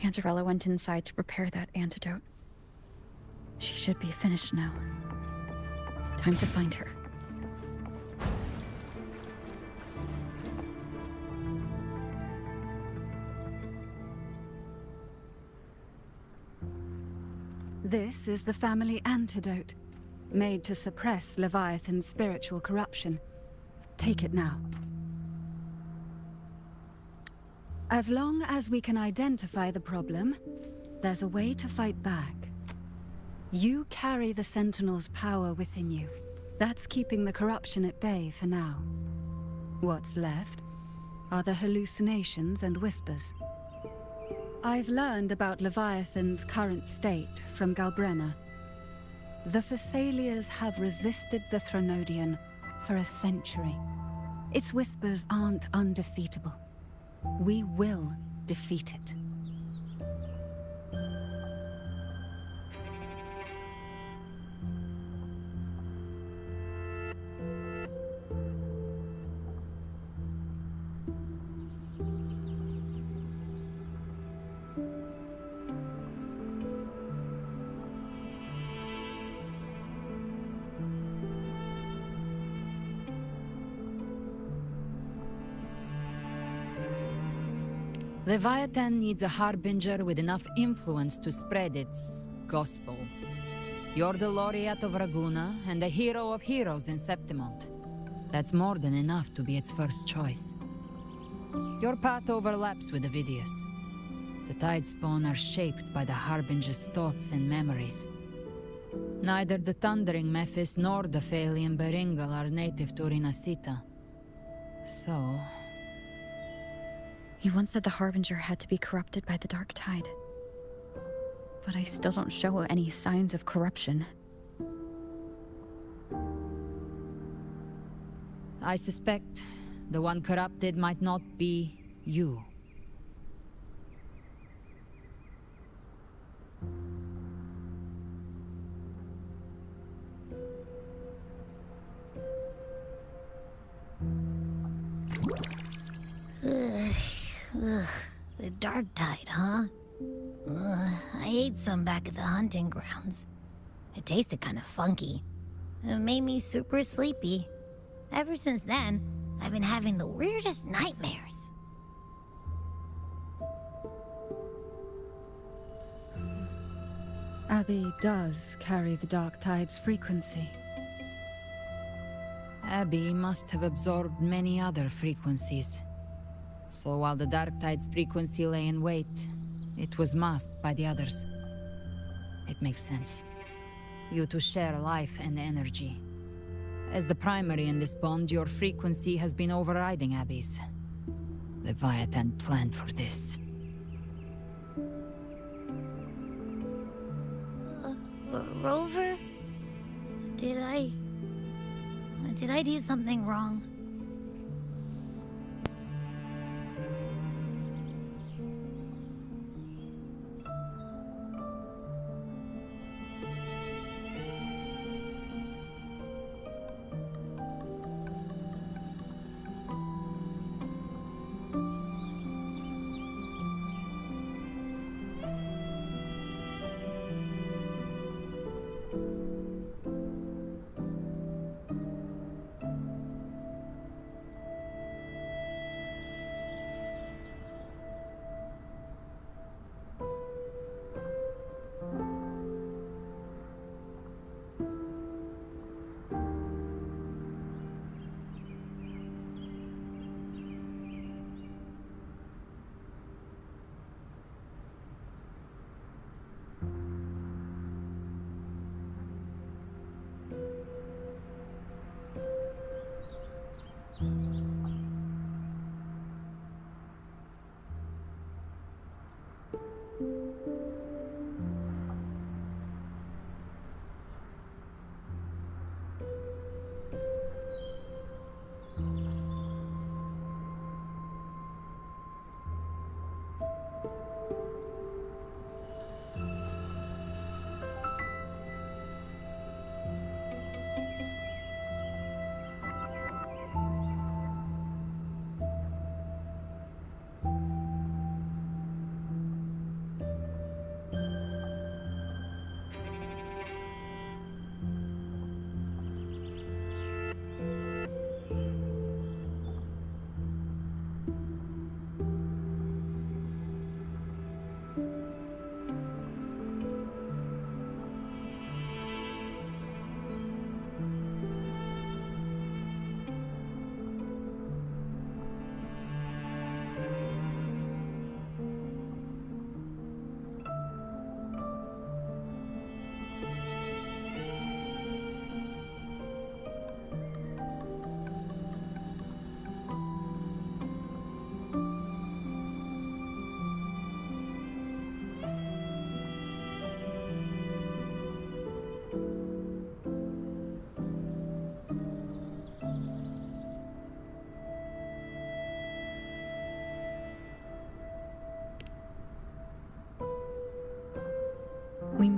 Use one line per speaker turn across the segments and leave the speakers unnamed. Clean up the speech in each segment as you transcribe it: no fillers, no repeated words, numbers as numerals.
Cantarella went inside to prepare that antidote. She should be finished now. Time to find her.
This is the family antidote, made to suppress Leviathan's spiritual corruption. Take it now. As long as we can identify the problem, there's a way to fight back. You carry the Sentinel's power within you. That's keeping the corruption at bay for now. What's left are the hallucinations and whispers. I've learned about Leviathan's current state from Galbrenna. The Thessalias have resisted the Threnodian for a century. Its whispers aren't undefeatable. We will defeat it.
Leviathan needs a harbinger with enough influence to spread its gospel. You're the laureate of Raguna and the hero of heroes in Septimont. That's more than enough to be its first choice. Your path overlaps with Ovidius. The Tidespawn are shaped by the harbinger's thoughts and memories. Neither the Thundering Mephis nor the Phalian Beringal are native to Rinasita. So...
He once said the Harbinger had to be corrupted by the Dark Tide. But I still don't show any signs of corruption.
I suspect the one corrupted might not be you.
The Dark Tide, huh? I ate some back at the hunting grounds. It tasted kind of funky. It made me super sleepy. Ever since then, I've been having the weirdest nightmares.
Abby does carry the Dark Tide's frequency.
Abby must have absorbed many other frequencies. So while the Dark Tide's frequency lay in wait, it was masked by the others. It makes sense. You two share life and energy. As the primary in this bond, your frequency has been overriding Abby's. Leviathan planned for this.
Rover? Did I do something wrong?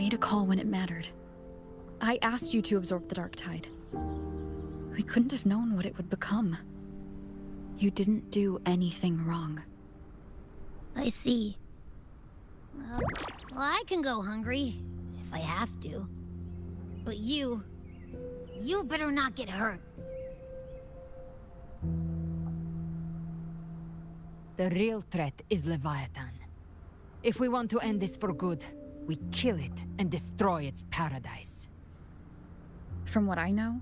made a call when it mattered. I asked you to absorb the dark tide. We couldn't have known what it would become. You didn't do anything wrong.
I see. Well, I can go hungry, if I have to. But you better not get hurt.
The real threat is Leviathan. If we want to end this for good, we kill it and destroy its paradise.
From what I know,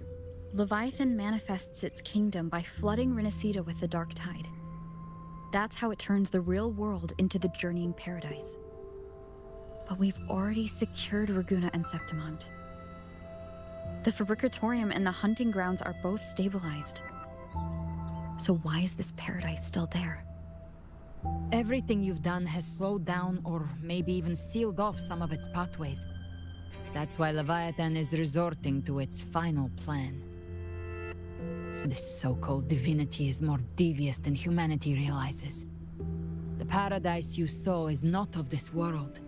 Leviathan manifests its kingdom by flooding Renacita with the dark tide. That's how it turns the real world into the journeying paradise. But we've already secured Raguna and Septimont. The Fabricatorium and the hunting grounds are both stabilized. So why is this paradise still there?
Everything you've done has slowed down or maybe even sealed off some of its pathways. That's why Leviathan is resorting to its final plan. This so-called divinity is more devious than humanity realizes. The paradise you saw is not of this world.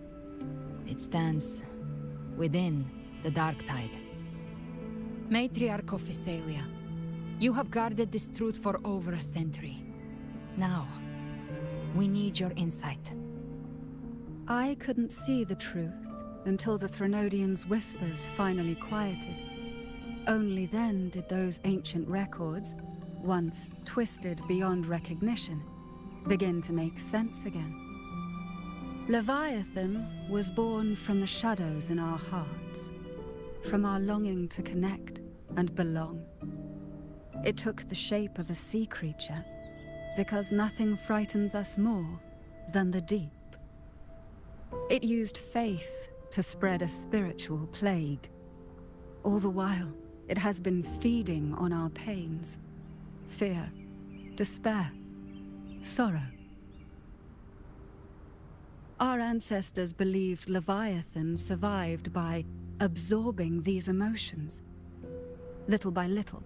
It stands within the dark tide. Matriarch of Physalia, you have guarded this truth for over a century. Now, we need your insight.
I couldn't see the truth until the Threnodians' whispers finally quieted. Only then did those ancient records, once twisted beyond recognition, begin to make sense again. Leviathan was born from the shadows in our hearts, from our longing to connect and belong. It took the shape of a sea creature, because nothing frightens us more than the deep. It used faith to spread a spiritual plague. All the while, it has been feeding on our pains, fear, despair, sorrow. Our ancestors believed Leviathan survived by absorbing these emotions. Little by little,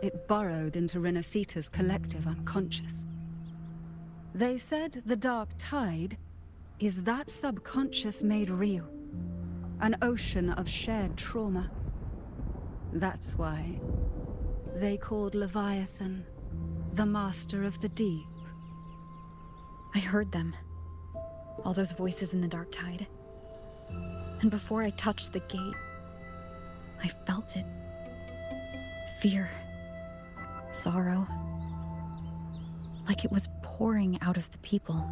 it burrowed into Renacita's collective unconscious. They said the dark tide is that subconscious made real, an ocean of shared trauma. That's why they called Leviathan the Master of the Deep.
I heard them. All those voices in the dark tide. And before I touched the gate, I felt it. Fear. Sorrow. Like it was pouring out of the people.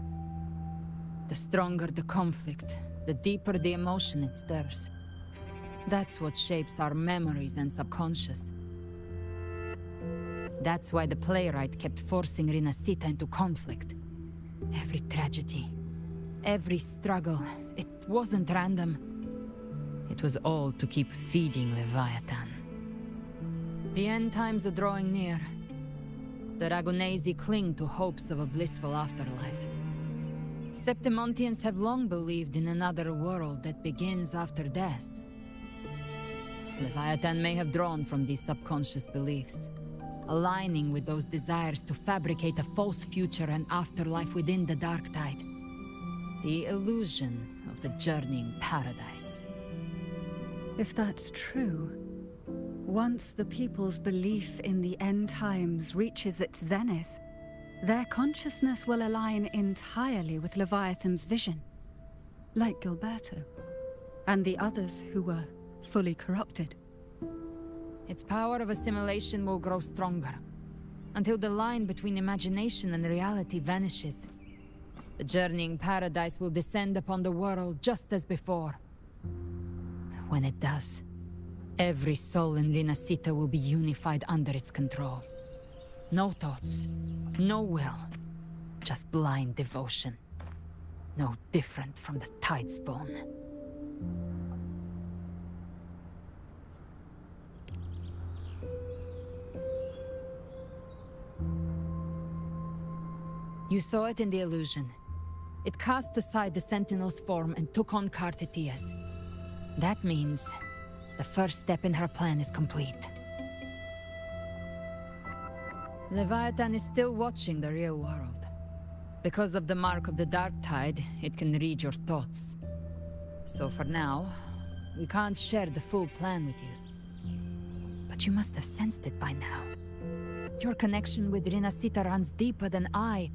The stronger the conflict, the deeper the emotion it stirs. That's what shapes our memories and subconscious. That's why the playwright kept forcing Renacita into conflict. Every tragedy, every struggle, it wasn't random. It was all to keep feeding Leviathan. The end times are drawing near. The Ragunesi cling to hopes of a blissful afterlife. Septimontians have long believed in another world that begins after death. Leviathan may have drawn from these subconscious beliefs, aligning with those desires to fabricate a false future and afterlife within the dark tide. The illusion of the journeying paradise.
If that's true, once the people's belief in the end times reaches its zenith, their consciousness will align entirely with Leviathan's vision, like Gilberto, and the others who were fully corrupted.
Its power of assimilation will grow stronger, until the line between imagination and reality vanishes. The journeying paradise will descend upon the world just as before. When it does, every soul in Renacita will be unified under its control. No thoughts, no will, just blind devotion. No different from the Tidespawn. You saw it in the illusion. It cast aside the Sentinel's form and took on Cartitius. That means the first step in her plan is complete. Leviathan is still watching the real world. Because of the mark of the dark tide, it can read your thoughts. So for now, we can't share the full plan with you. But you must have sensed it by now. Your connection with Rinasita runs deeper than I,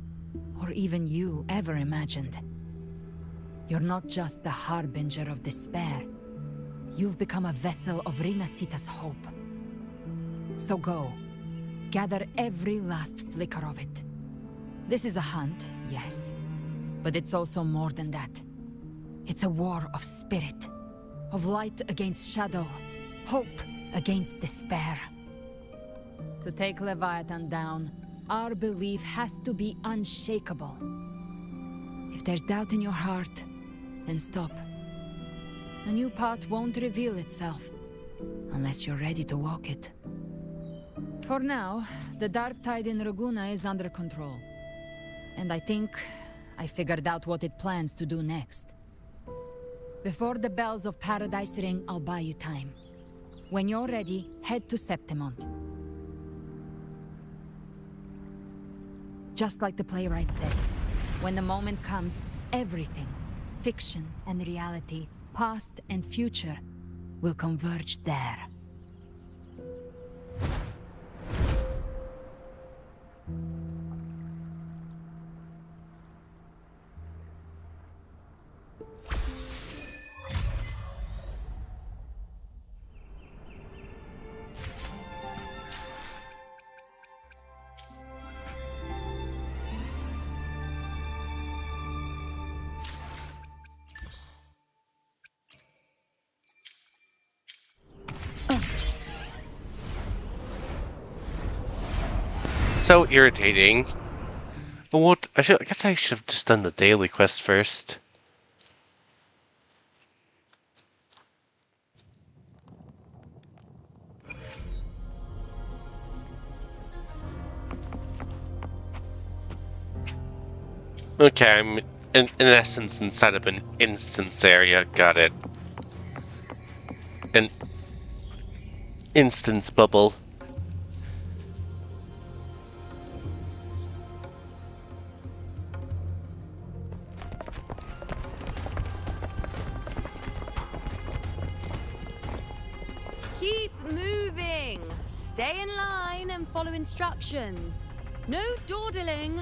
or even you, ever imagined. You're not just the harbinger of despair. You've become a vessel of Rinasita's hope. So go, gather every last flicker of it. This is a hunt, yes, but it's also more than that. It's a war of spirit, of light against shadow, hope against despair. To take Leviathan down, our belief has to be unshakable. If there's doubt in your heart, then stop. A new path won't reveal itself, unless you're ready to walk it. For now, the dark tide in Raguna is under control. And I think I figured out what it plans to do next. Before the bells of Paradise ring, I'll buy you time. When you're ready, head to Septimont. Just like the playwright said, when the moment comes, everything, fiction and reality, past and future, will converge there.
So irritating. But what? I guess I should have just done the daily quest first. Okay, I'm in essence inside of an instance area. Got it. An instance bubble.
Keep moving. Stay in line and follow instructions. No dawdling.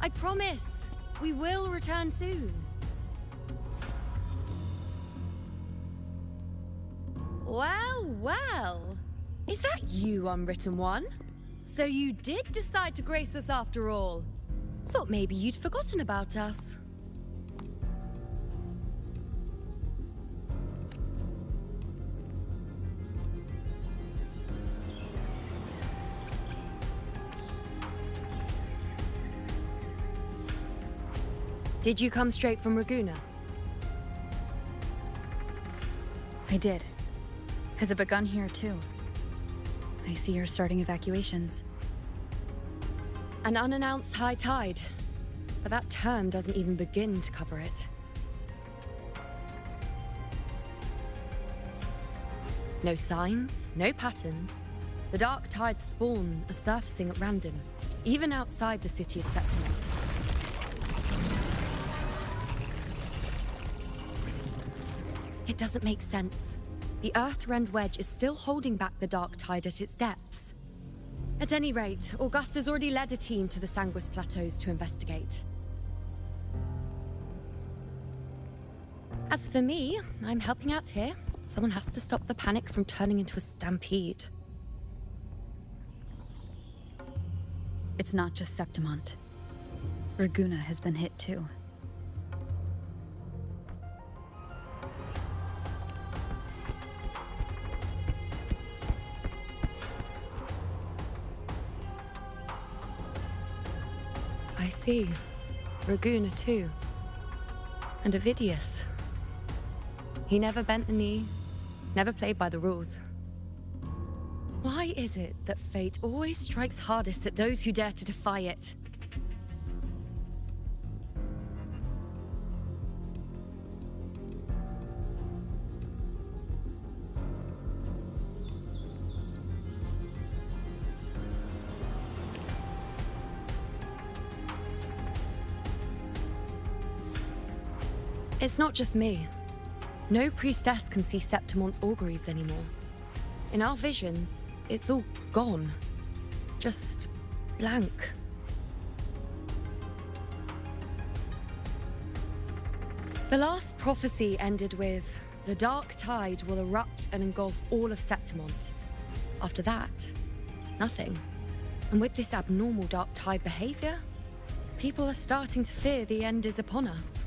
I promise, we will return soon. Well, well. Is that you, Unwritten One? So you did decide to grace us after all. Thought maybe you'd forgotten about us. Did you come straight from Raguna?
I did. Has it begun here, too? I see you're starting evacuations.
An unannounced high tide. But that term doesn't even begin to cover it. No signs, no patterns. The dark tide's spawn are surfacing at random, even outside the city of Septimont. It doesn't make sense. The Earth-rend wedge is still holding back the dark tide at its depths. At any rate, Augusta's already led a team to the Sanguis Plateaus to investigate. As for me, I'm helping out here. Someone has to stop the panic from turning into a stampede.
It's not just Septimont. Raguna has been hit, too.
I see. Raguna too. And Ovidius. He never bent the knee, never played by the rules. Why is it that fate always strikes hardest at those who dare to defy it? It's not just me. No priestess can see Septimon's auguries anymore. In our visions, it's all gone. Just blank. The last prophecy ended with, the dark tide will erupt and engulf all of Septimont. After that, nothing. And with this abnormal dark tide behavior, people are starting to fear the end is upon us.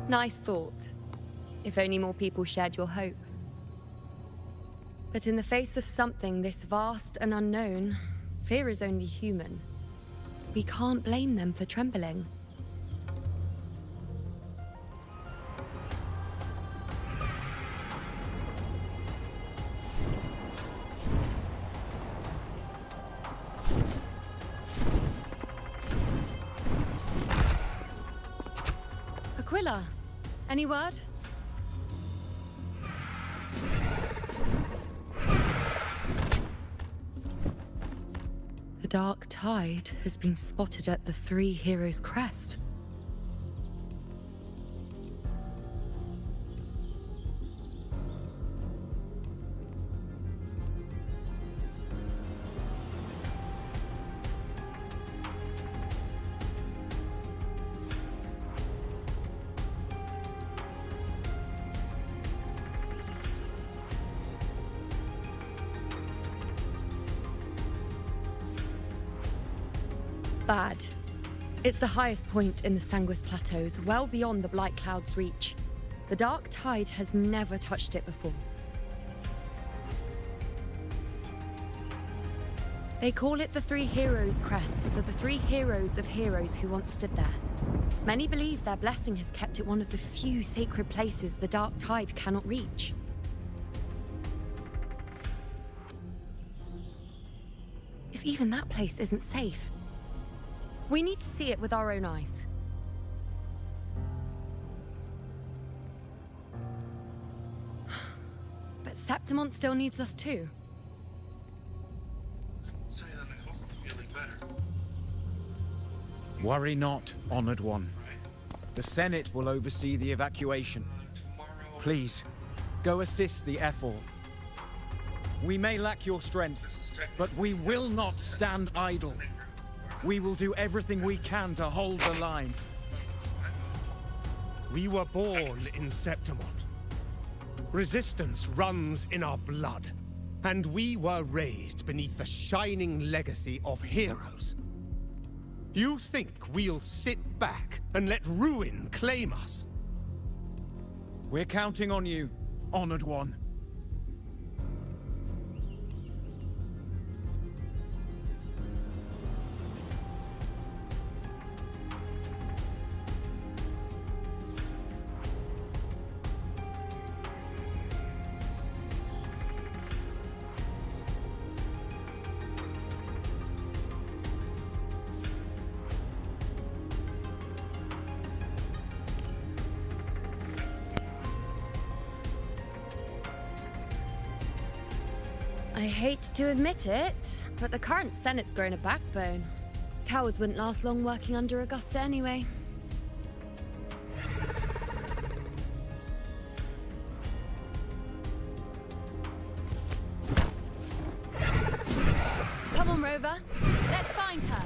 Nice thought. If only more people shared your hope. But in the face of something this vast and unknown, fear is only human. We can't blame them for trembling. Aquila, any word? The dark tide has been spotted at the Three Heroes' Crest. Bad. It's the highest point in the Sanguis Plateaus, well beyond the Blight Cloud's reach. The dark tide has never touched it before. They call it the Three Heroes' Crest for the three heroes of heroes who once stood there. Many believe their blessing has kept it one of the few sacred places the dark tide cannot reach. If even that place isn't safe, we need to see it with our own eyes. But Septimont still needs us too.
Say that I hope I'm feeling better.
Worry not, honored one.
Right?
The Senate will oversee the evacuation.
Tomorrow.
Please, go assist the Ephor. We may lack your strength, but we will not stand idle. We will do everything we can to hold the line.
We were born in Septimont. Resistance runs in our blood. And we were raised beneath the shining legacy of heroes. You think we'll sit back and let ruin claim us?
We're counting on you, honored one.
I hate to admit it, but the current Senate's grown a backbone. Cowards wouldn't last long working under Augusta anyway. Come on, Rover. Let's find her.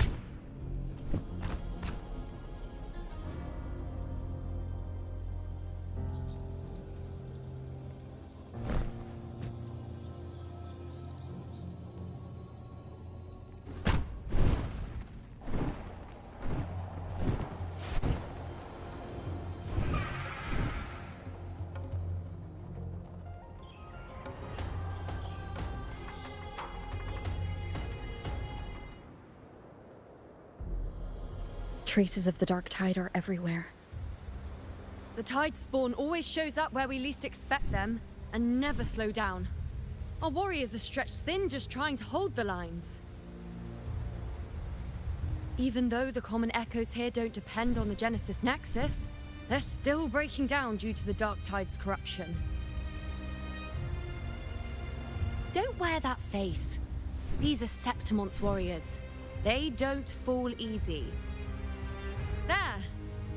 Traces of the dark tide are everywhere.
The tide spawn always shows up where we least expect them, and never slow down. Our warriors are stretched thin just trying to hold the lines. Even though the common echoes here don't depend on the Genesis Nexus, They're still breaking down due to the Dark Tide's corruption. Don't wear that face. These are Septimon's warriors. They don't fall easy. There!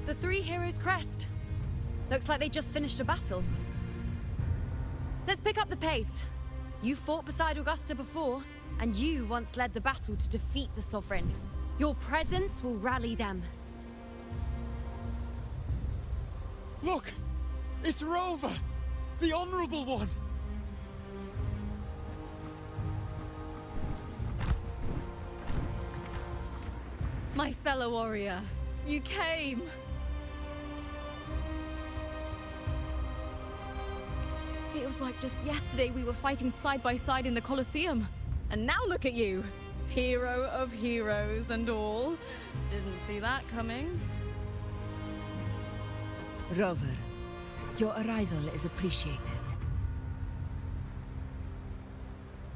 The Three Heroes' crest. Looks like they just finished a battle. Let's pick up the pace. You fought beside Augusta before, and you once led the battle to defeat the Sovereign. Your presence will rally them.
Look! It's Rover! The Honorable One!
My fellow warrior, you came! Feels like just yesterday we were fighting side by side in the Colosseum. And now look at you! Hero of heroes and all. Didn't see that coming.
Rover, your arrival is appreciated.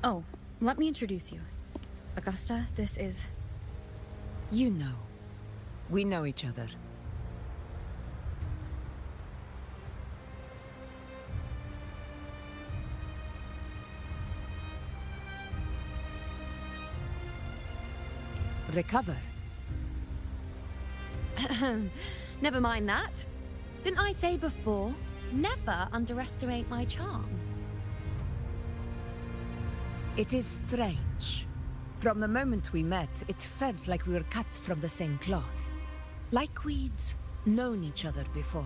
Oh, let me introduce you. Augusta, this is...
You know. We know each other. Recover.
Never mind that. Didn't I say before, never underestimate my charm?
It is strange. From the moment we met, it felt like we were cut from the same cloth. Like we'd known each other before.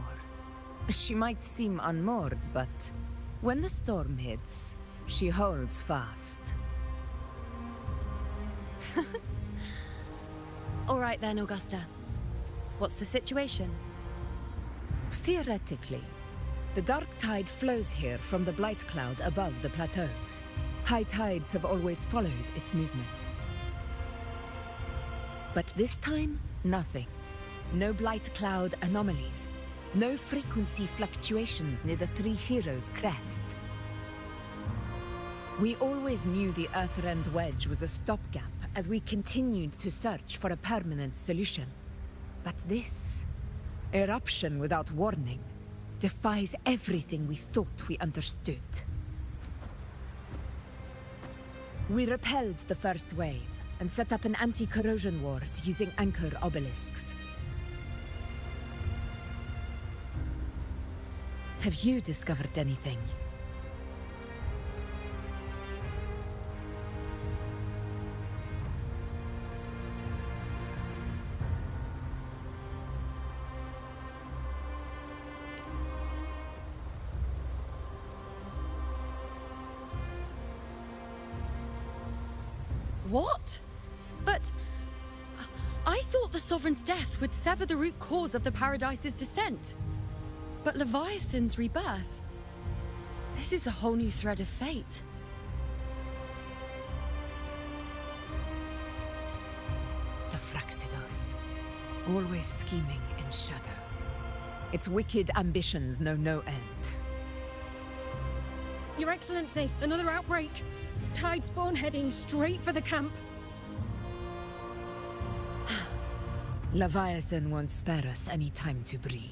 She might seem unmoored, but when the storm hits, she holds fast.
All right then, Augusta. What's the situation?
Theoretically, the dark tide flows here from the blight cloud above the plateaus. High tides have always followed its movements. But this time, nothing. No blight cloud anomalies. No frequency fluctuations near the Three Heroes' crest. We always knew the Earthrend Wedge was a stopgap as we continued to search for a permanent solution. But this eruption without warning defies everything we thought we understood. We repelled the first wave and set up an anti-corrosion ward using anchor obelisks. Have you discovered anything?
What? But... I thought the Sovereign's death would sever the root cause of the Paradise's descent. But Leviathan's rebirth... This is a whole new thread of fate.
The Fraxidos. Always scheming in shadow. Its wicked ambitions know no end.
Your Excellency, another outbreak. Tide spawn heading straight for the camp.
Leviathan won't spare us any time to breathe.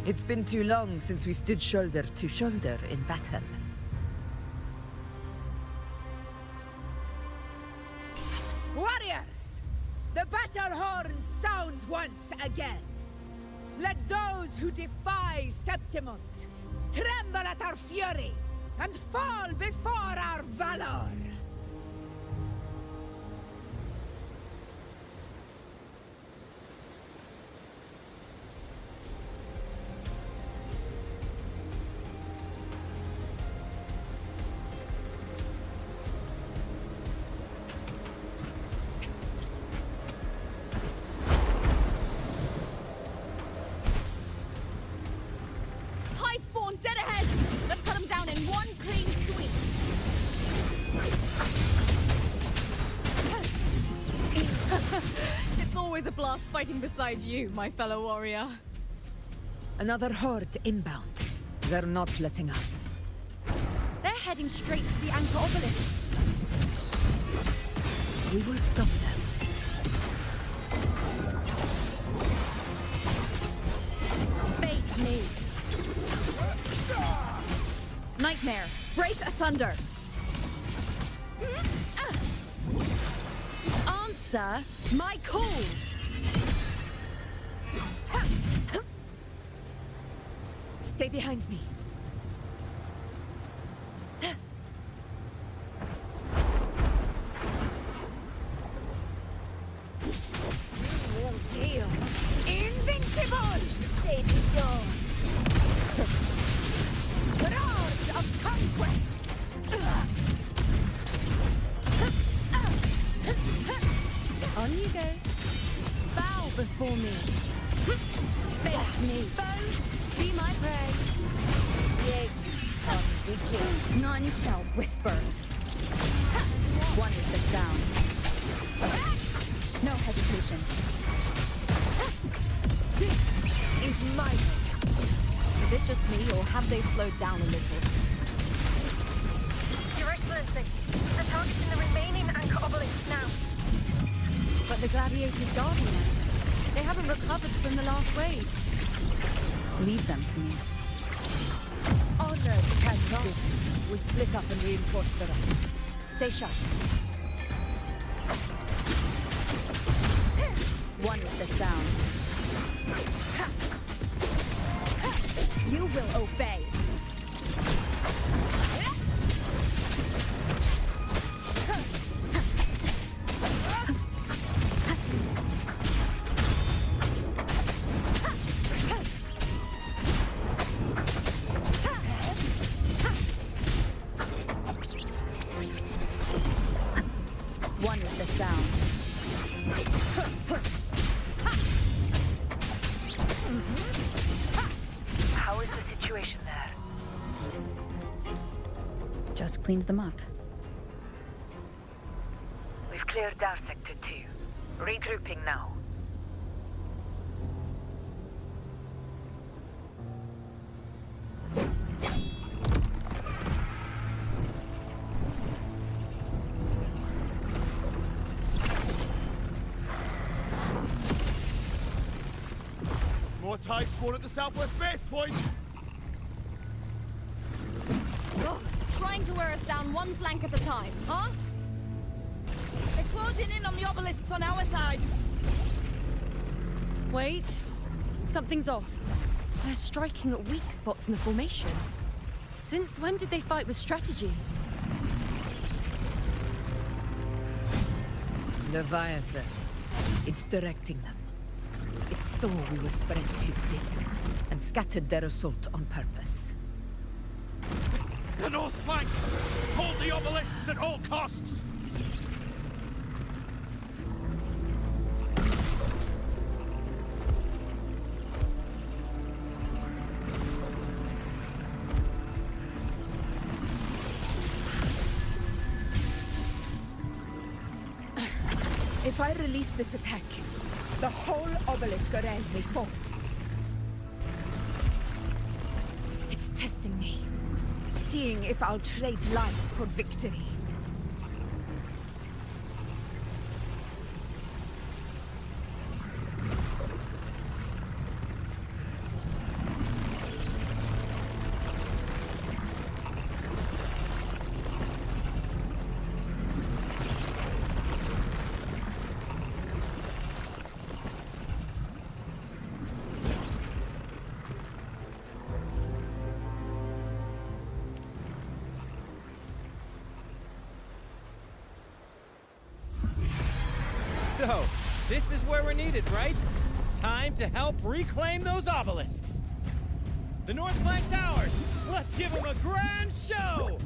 It's been too long since we stood shoulder to shoulder in battle.
Warriors! The battle horns sound once again. Let those who defy Septimont tremble at our fury and fall before our valor!
Tide spawn dead ahead! Let's cut them down
It's always a blast fighting beside you, my fellow warrior.
Another horde inbound. They're not letting up.
They're heading straight for the Anchor Obelisk.
We will stop them.
Face me. Nightmare, break asunder. Answer my call.
Stay behind me.
Invincible! Baby dawn! Roars of conquest!
On you go. Bow before me. Face me. Foe, be my prey.
Yes, come begin.
None shall whisper. One is the sound. No hesitation.
This is my moment.
Is it just me, or have they slowed down a little?
Your Excellency, the target's in the remaining Anchor Obelisk now.
But the gladiators guard me now. They haven't recovered from the last wave. Leave them to me.
Honor cannot. We split up and reinforce the rest. Stay sharp.
One is the sound. You will obey. One is the sound.
How is the situation there?
Just cleaned them up.
We've cleared our Sector 2. Regrouping now.
More tide spawn at the southwest base point!
Oh, trying to wear us down one flank at a time, huh? They're closing in on the obelisks on our side.
Wait. Something's off. They're striking at weak spots in the formation. Since when did they fight with strategy?
Leviathan. It's directing them. It saw we were spread too thin, and scattered their assault on purpose.
The north flank! Hold the obelisks at all costs!
If I release this attack, the whole obelisk array may fall. It's testing me, seeing if I'll trade lives for victory.
So, this is where we're needed, right? Time to help reclaim those obelisks. The north flank's ours. Let's give them a grand show!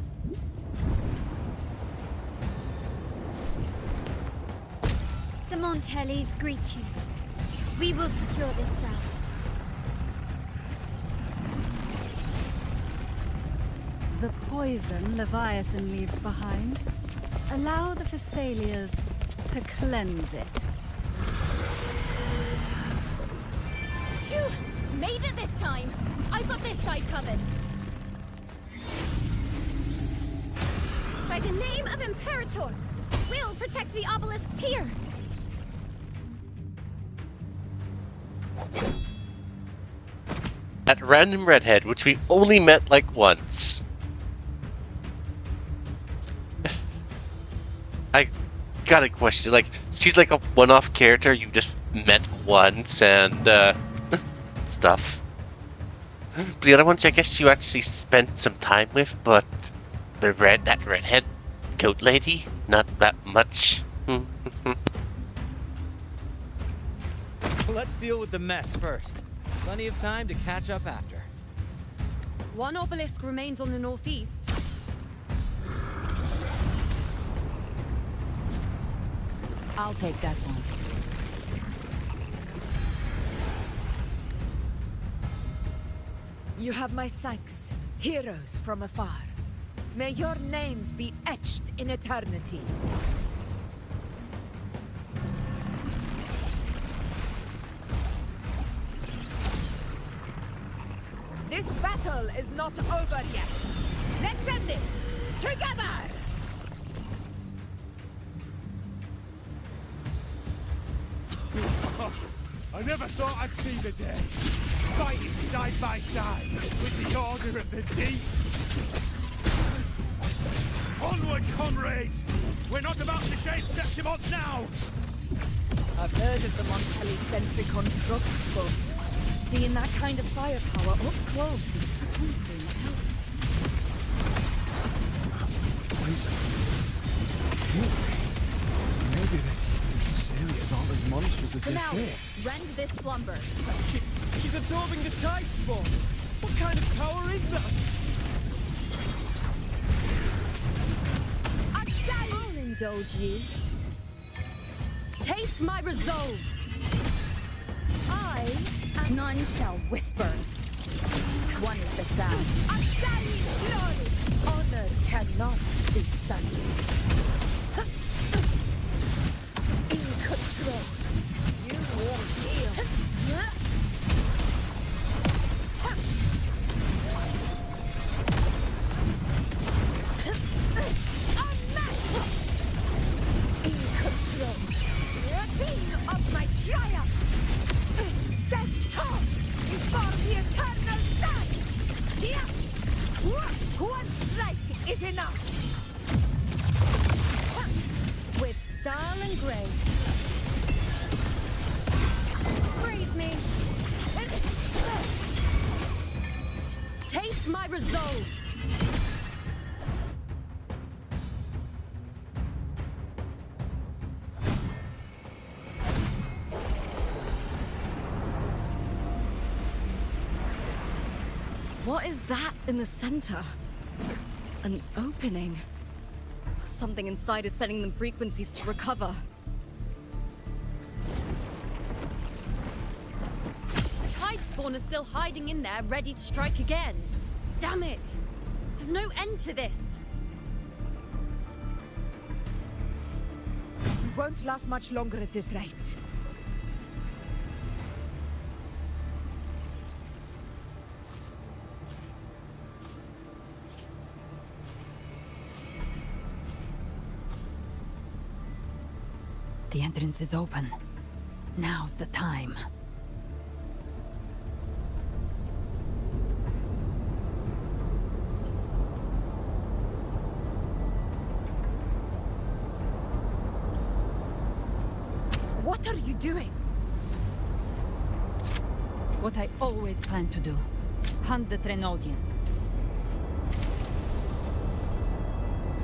The Montellis greet you. We will secure this cell.
The poison Leviathan leaves behind, allow the Thessalians to cleanse it
Phew! Made it this time! I've got this side covered. By the name of Imperator, we'll protect the obelisks here!
That random redhead, which we only met like once. I got a question. Like, she's like a one-off character you just met once and stuff. But the other ones, I guess you actually spent some time with, but that redhead goat lady, not that much.
Let's deal with the mess first. Plenty of time to catch up after.
One obelisk remains on the northeast.
I'll take that one.
You have my thanks, heroes from afar. May your names be etched in eternity. This battle is not over yet. Let's end this together!
I never thought I'd see the day. Fighting side by side with the Order of the Deep. Onward, comrades! We're not about to shake Septimont now!
I've heard of the Montelli sentry constructs, but seeing that kind of firepower up close is something else.
Maybe the Syrians aren't as monstrous as they
Now,
say.
rend this slumber.
She's absorbing the tide spawn. What kind of power is that?
I'll indulge you.
Taste my resolve!
None shall whisper. One is the sound.
Honor cannot be sullied. In control. You will heal. In control. Scene of my triumph. Stand tall before the eternal sun. One strike is enough.
With style and grace. Praise me.
Taste my resolve!
What is that in the center? An opening. Something inside is sending them frequencies to recover.
The tide spawn is still hiding in there, ready to strike again. Damn it! There's no end to this.
We won't last much longer at this rate.
The entrance is open. Now's the time.
What are you doing?
What I always planned to do. Hunt the Trenodian.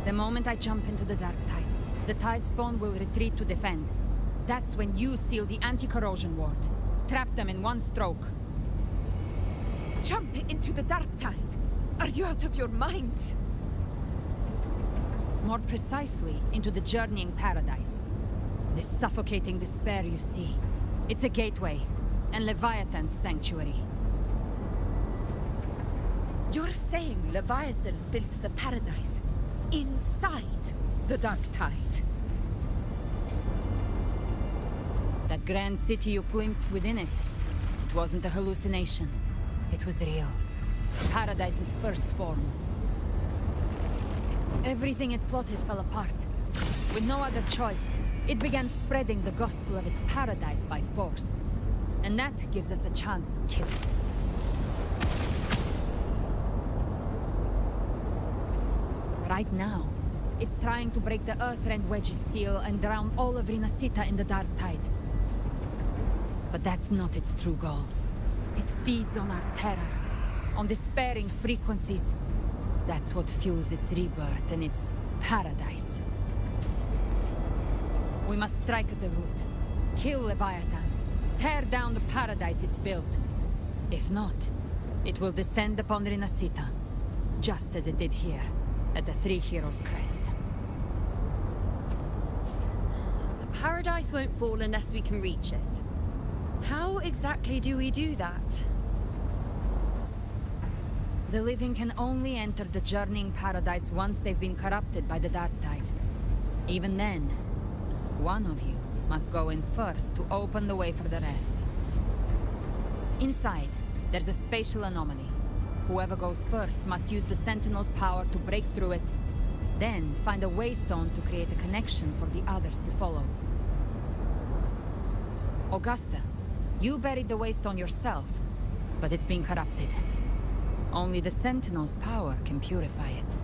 The moment I jump into the dark tide, the tide spawn will retreat to defend. That's when you seal the anti-corrosion ward. Trap them in one stroke.
Jump into the dark tide. Are you out of your mind?
More precisely, into the journeying paradise. The suffocating despair you see. It's a gateway, and Leviathan's sanctuary.
You're saying Leviathan built the paradise inside the dark tide?
That grand city you glimpsed within it, it wasn't a hallucination. It was real. Paradise's first form. Everything it plotted fell apart. With no other choice, it began spreading the gospel of its paradise by force. And that gives us a chance to kill it. Right now, it's trying to break the Earthrend Wedge's seal and drown all of Rinasita in the Dark Tide. But that's not its true goal. It feeds on our terror, on despairing frequencies. That's what fuels its rebirth and its paradise. We must strike at the root, kill Leviathan, tear down the paradise it's built. If not, it will descend upon Rinasita, just as it did here, at the Three Heroes' Crest.
The paradise won't fall unless we can reach it. How exactly do we do that?
The living can only enter the journeying paradise once they've been corrupted by the Dark Tide. Even then, one of you must go in first to open the way for the rest. Inside, there's a spatial anomaly. Whoever goes first must use the Sentinel's power to break through it, then find a waystone to create a connection for the others to follow. Augusta, you buried the waystone yourself, but it's been corrupted. Only the Sentinel's power can purify it.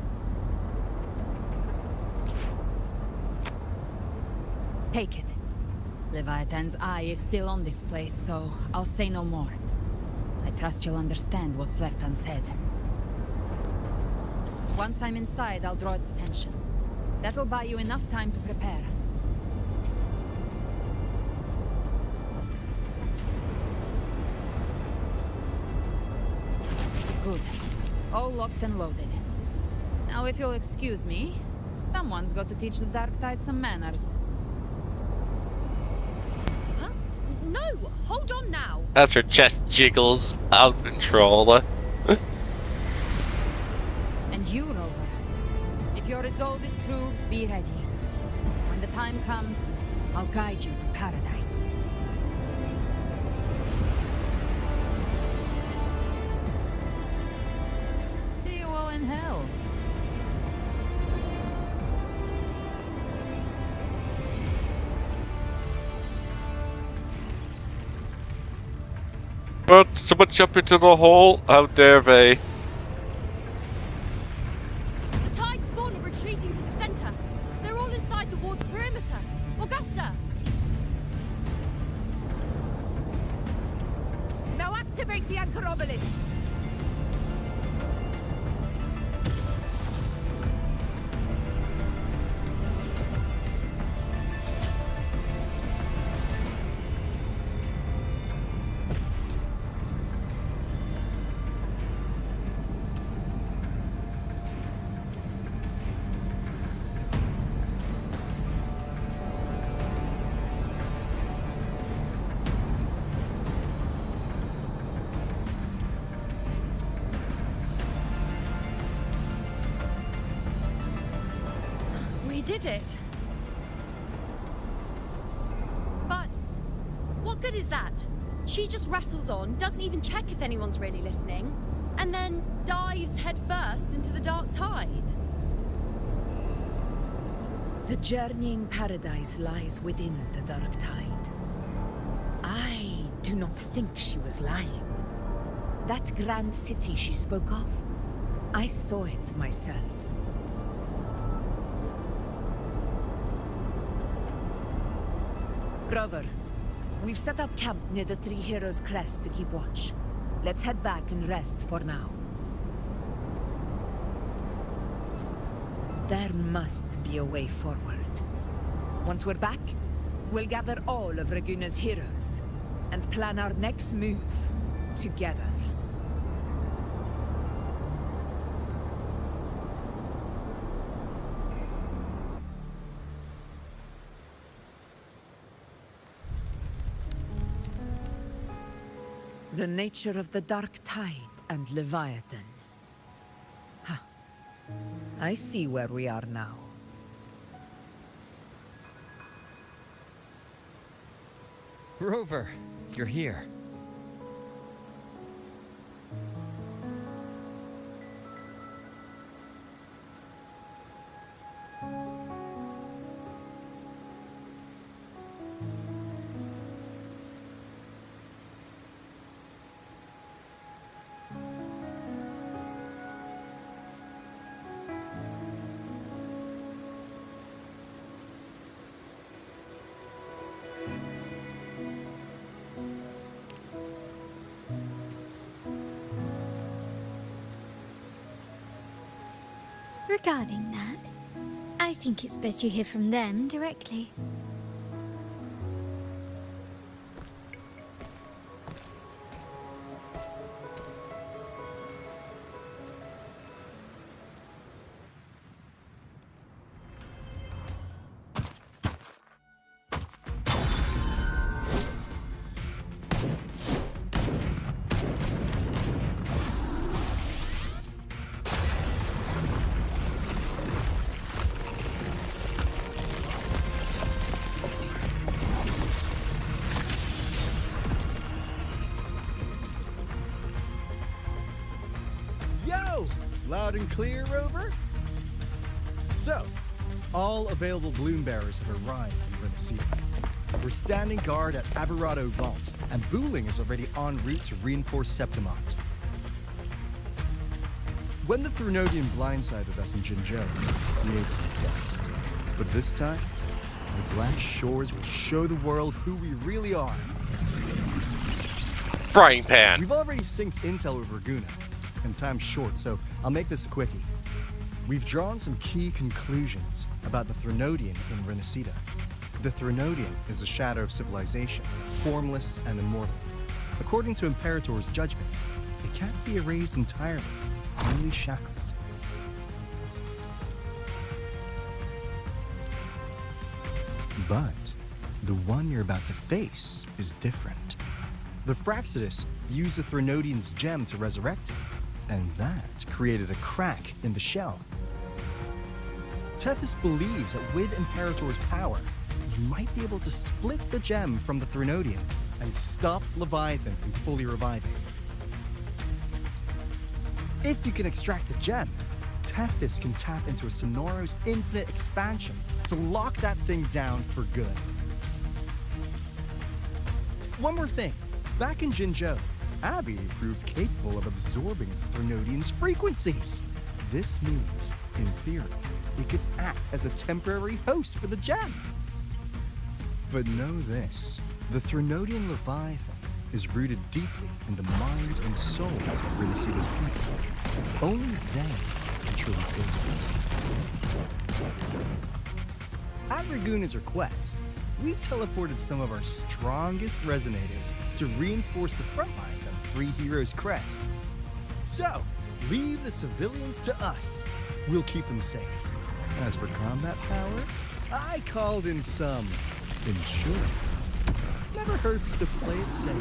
Take it. Leviathan's eye is still on this place, so I'll say no more. I trust you'll understand what's left unsaid. Once I'm inside, I'll draw its attention. That'll buy you enough time to prepare. Good. All locked and loaded. Now, if you'll excuse me, someone's got to teach the Dark Tide some manners.
Huh? No! Hold on now!
As her chest jiggles out of control.
And you, Rover. If your resolve is true, be ready. When the time comes, I'll guide you to paradise. See you all in hell.
But someone jump into the hole? How dare they?
The tide spawn are retreating to the center. They're all inside the ward's perimeter. Augusta!
Now activate the anchor obelisks!
We did it. But what good is that? She just rattles on, doesn't even check if anyone's really listening, and then dives headfirst into the Dark Tide.
The journeying paradise lies within the Dark Tide. I do not think she was lying. That grand city she spoke of, I saw it myself. Rover, we've set up camp near the Three Heroes' Crest to keep watch. Let's head back and rest for now. There must be a way forward. Once we're back, we'll gather all of Raguna's heroes and plan our next move together. The nature of the Dark Tide and Leviathan. Ha! I see where we are now.
Rover, you're here.
Regarding that, I think it's best you hear from them directly.
Yo! Loud and clear, Rover? So, all available bloom bearers have arrived in Renaissida. We're standing guard at Aberrado Vault, and Booling is already en route to reinforce Septimont. When the Threnodian blindsided us in Jinzhou, we ate some dust. But this time, the Black Shores will show the world who we really are.
Frying pan.
We've already synced intel with Raguna, and time's short, so I'll make this a quickie. We've drawn some key conclusions about the Threnodian in Renaissida. The Threnodian is a shadow of civilization, formless and immortal. According to Imperator's judgment, it can't be erased entirely, only shackled. But the one you're about to face is different. The Fraxidus used the Threnodian's gem to resurrect him, and that created a crack in the shell. Tethys believes that with Imperator's power, you might be able to split the gem from the Threnodian and stop Leviathan from fully reviving. If you can extract the gem, Tethys can tap into a Sonoros infinite expansion to lock that thing down for good. One more thing. Back in Jinzhou, Abby proved capable of absorbing the Threnodian's frequencies. This means, in theory, it could act as a temporary host for the gem. But know this, the Threnodian Leviathan is rooted deeply in the minds and souls of Renacida's people. Only they can truly face it. At Raguna's request, we've teleported some of our strongest resonators to reinforce the front lines at Three Heroes Crest. So, leave the civilians to us. We'll keep them safe. As for combat power, I called in some insurance. Never hurts to play it safe.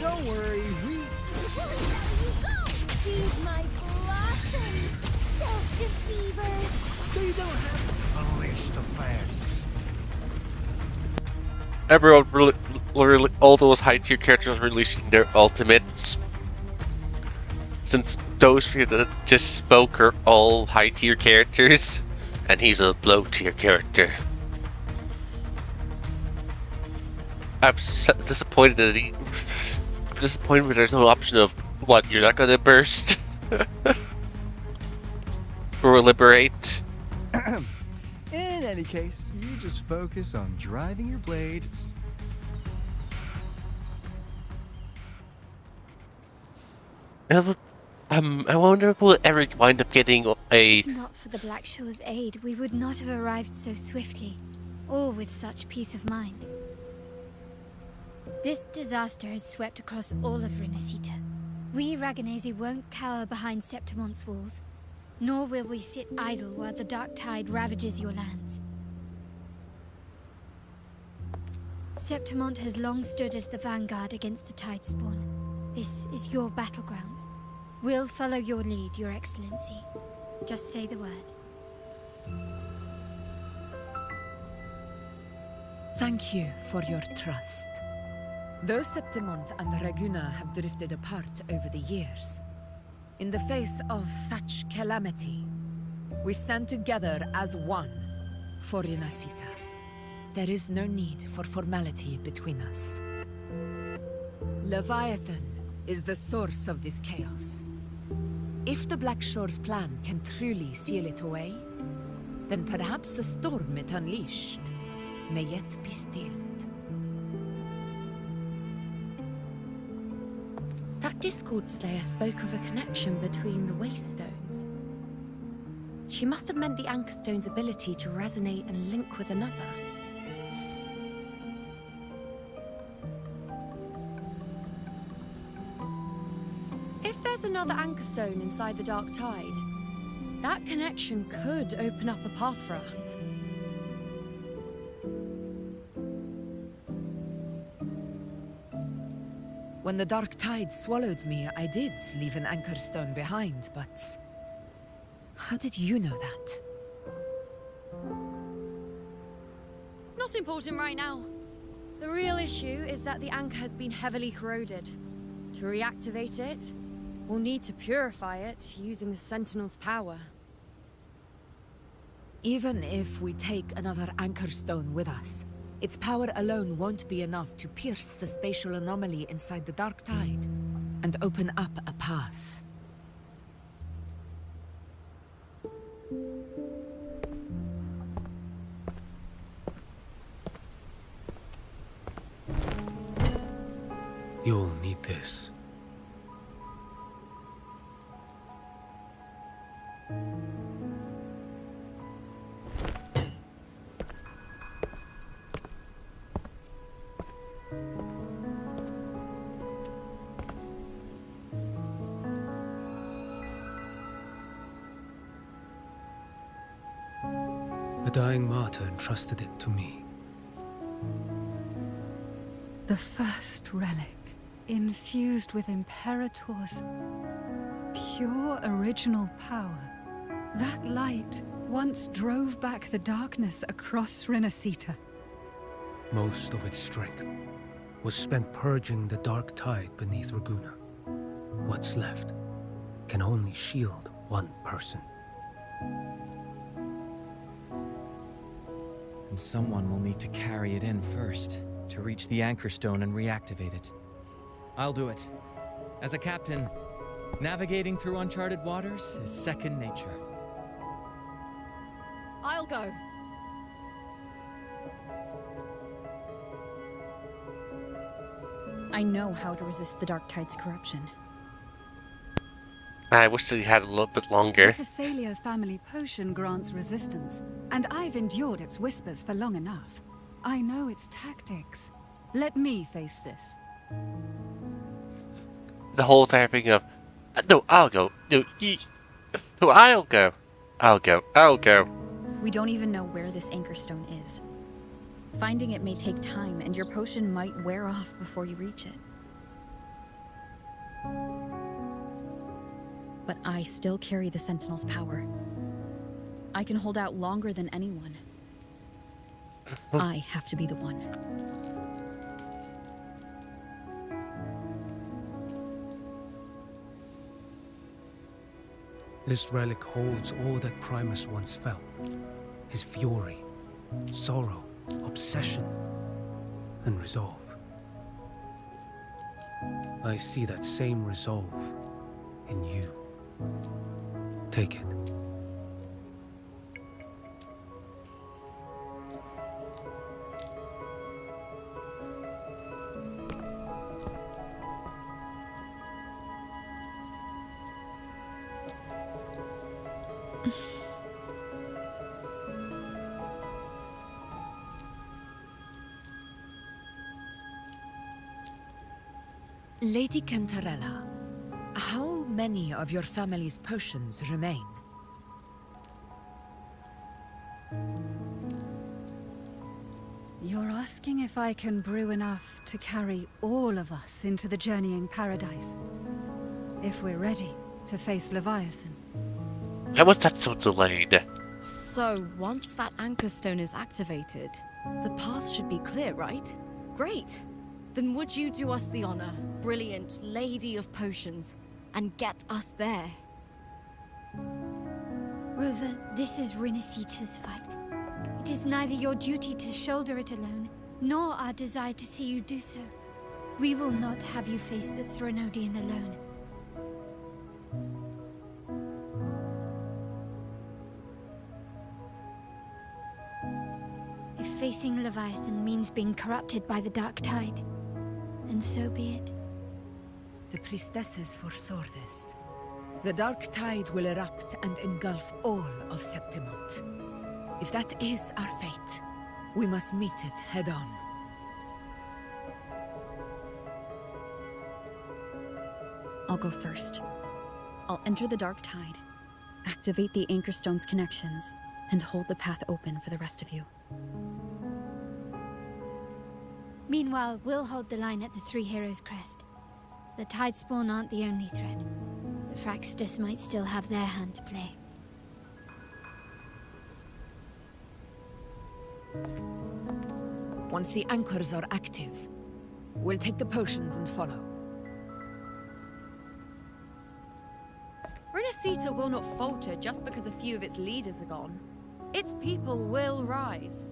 Don't worry, we...
Feed my blossoms, self-deceivers!
So you don't have to unleash the fans.
Everyone, all those high tier characters releasing their ultimates. Since those three that just spoke are all high tier characters, and he's a low tier character. I'm disappointed that I'm disappointed that there's no option of what, you're not gonna burst or liberate.
In any case, you just focus on driving your blade.
I wonder if we'll ever wind up getting a...
If not for the Black Shore's aid, we would not have arrived so swiftly, or with such peace of mind. This disaster has swept across all of Renaissida. We Raganesi won't cower behind Septimont's walls, nor will we sit idle while the dark tide ravages your lands. Septimont has long stood as the vanguard against the tide spawn. This is your battleground. We'll follow your lead, Your Excellency. Just say the word.
Thank you for your trust. Though Septimont and Raguna have drifted apart over the years, in the face of such calamity, we stand together as one for Renacita. There is no need for formality between us. Leviathan is the source of this chaos. If the Black Shore's plan can truly seal it away, then perhaps the storm it unleashed may yet be stilled.
That Discord Slayer spoke of a connection between the Wastestones. She must have meant the Anchorstone's ability to resonate and link with another. If there's another Anchorstone inside the Dark Tide, that connection could open up a path for us.
When the Dark Tide swallowed me, I did leave an Anchorstone behind, but... how did you know that?
Not important right now. The real issue is that the anchor has been heavily corroded. To reactivate it, we'll need to purify it using the Sentinel's power.
Even if we take another Anchorstone with us, its power alone won't be enough to pierce the spatial anomaly inside the Dark Tide and open up a path.
You'll need this. A dying martyr entrusted it to me.
The first relic, infused with Imperator's pure original power. That light once drove back the darkness across Renacita.
Most of its strength was spent purging the dark tide beneath Raguna. What's left can only shield one person.
And someone will need to carry it in first, to reach the Anchorstone and reactivate it. I'll do it. As a captain, navigating through uncharted waters is second nature.
I'll go.
I know how to resist the Dark Tide's corruption.
I wish that he had a little bit longer.
The Thessalia family potion grants resistance, and I've endured its whispers for long enough. I know its tactics. Let me face this.
The whole entire thing of, no, I'll go. No, I'll go. I'll go. I'll go.
We don't even know where this Anchorstone is. Finding it may take time, and your potion might wear off before you reach it. But I still carry the Sentinel's power. I can hold out longer than anyone. I have to be the one.
This relic holds all that Primus once felt. His fury, sorrow, obsession, and resolve. I see that same resolve in you. Take it.
Lady Cantarella, how many of your family's potions remain?
You're asking if I can brew enough to carry all of us into the journeying paradise. If we're ready to face Leviathan.
Why was that so delayed?
So, once that anchor stone is activated, the path should be clear, right? Great! Then would you do us the honor, brilliant Lady of Potions, and get us there?
Rover, this is Rinasita's fight. It is neither your duty to shoulder it alone, nor our desire to see you do so. We will not have you face the Threnodian alone. If facing Leviathan means being corrupted by the Dark Tide, then so be it.
The priestesses foresaw this. The Dark Tide will erupt and engulf all of Septimont. If that is our fate, we must meet it head on.
I'll go first. I'll enter the Dark Tide, activate the Anchor Stone's connections, and hold the path open for the rest of you.
Meanwhile, we'll hold the line at the Three Heroes Crest. The Tidespawn aren't the only threat. The Fraxtus might still have their hand to play.
Once the anchors are active, we'll take the potions and follow.
Renacita will not falter just because a few of its leaders are gone. Its people will rise.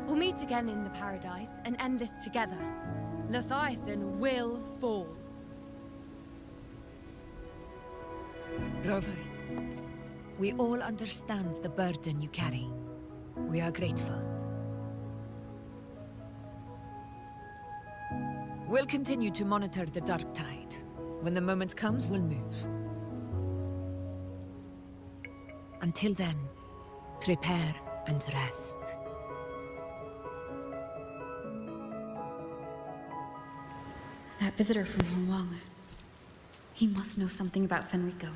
We'll meet again in the Paradise and end this together. Leviathan will fall.
Rover, we all understand the burden you carry. We are grateful. We'll continue to monitor the Dark Tide. When the moment comes, we'll move. Until then, prepare and rest.
That visitor from Hong he must know something about Fenrico.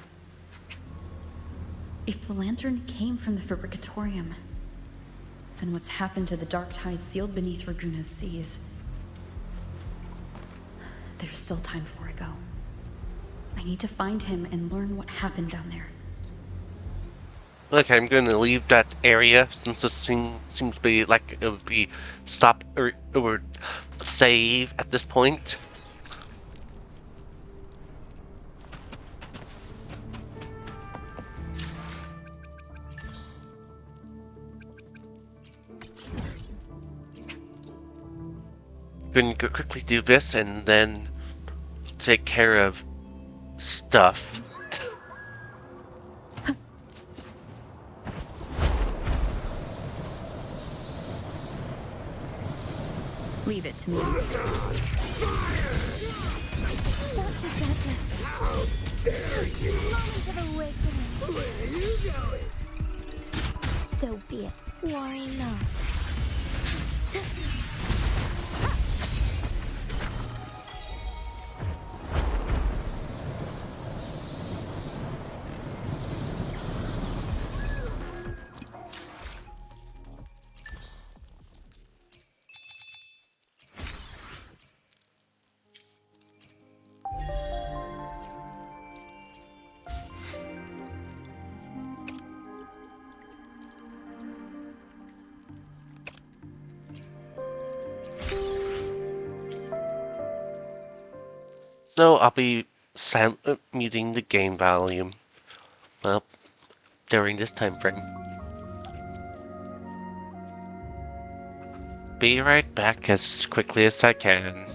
If the lantern came from the Fabricatorium, then what's happened to the Dark Tide sealed beneath Raguna's seas? There's still time before I go. I need to find him and learn what happened down there.
Look, I'm going to leave that area since this seems to be like it would be stop or save at this point. Going to quickly do this and then take care of stuff.
Leave it to me.
Such is that blessing. How dare you! Moment of awakening. Where are you going? So be it. Worry not.
So I'll be muting the game volume, well, during this time frame. Be right back as quickly as I can.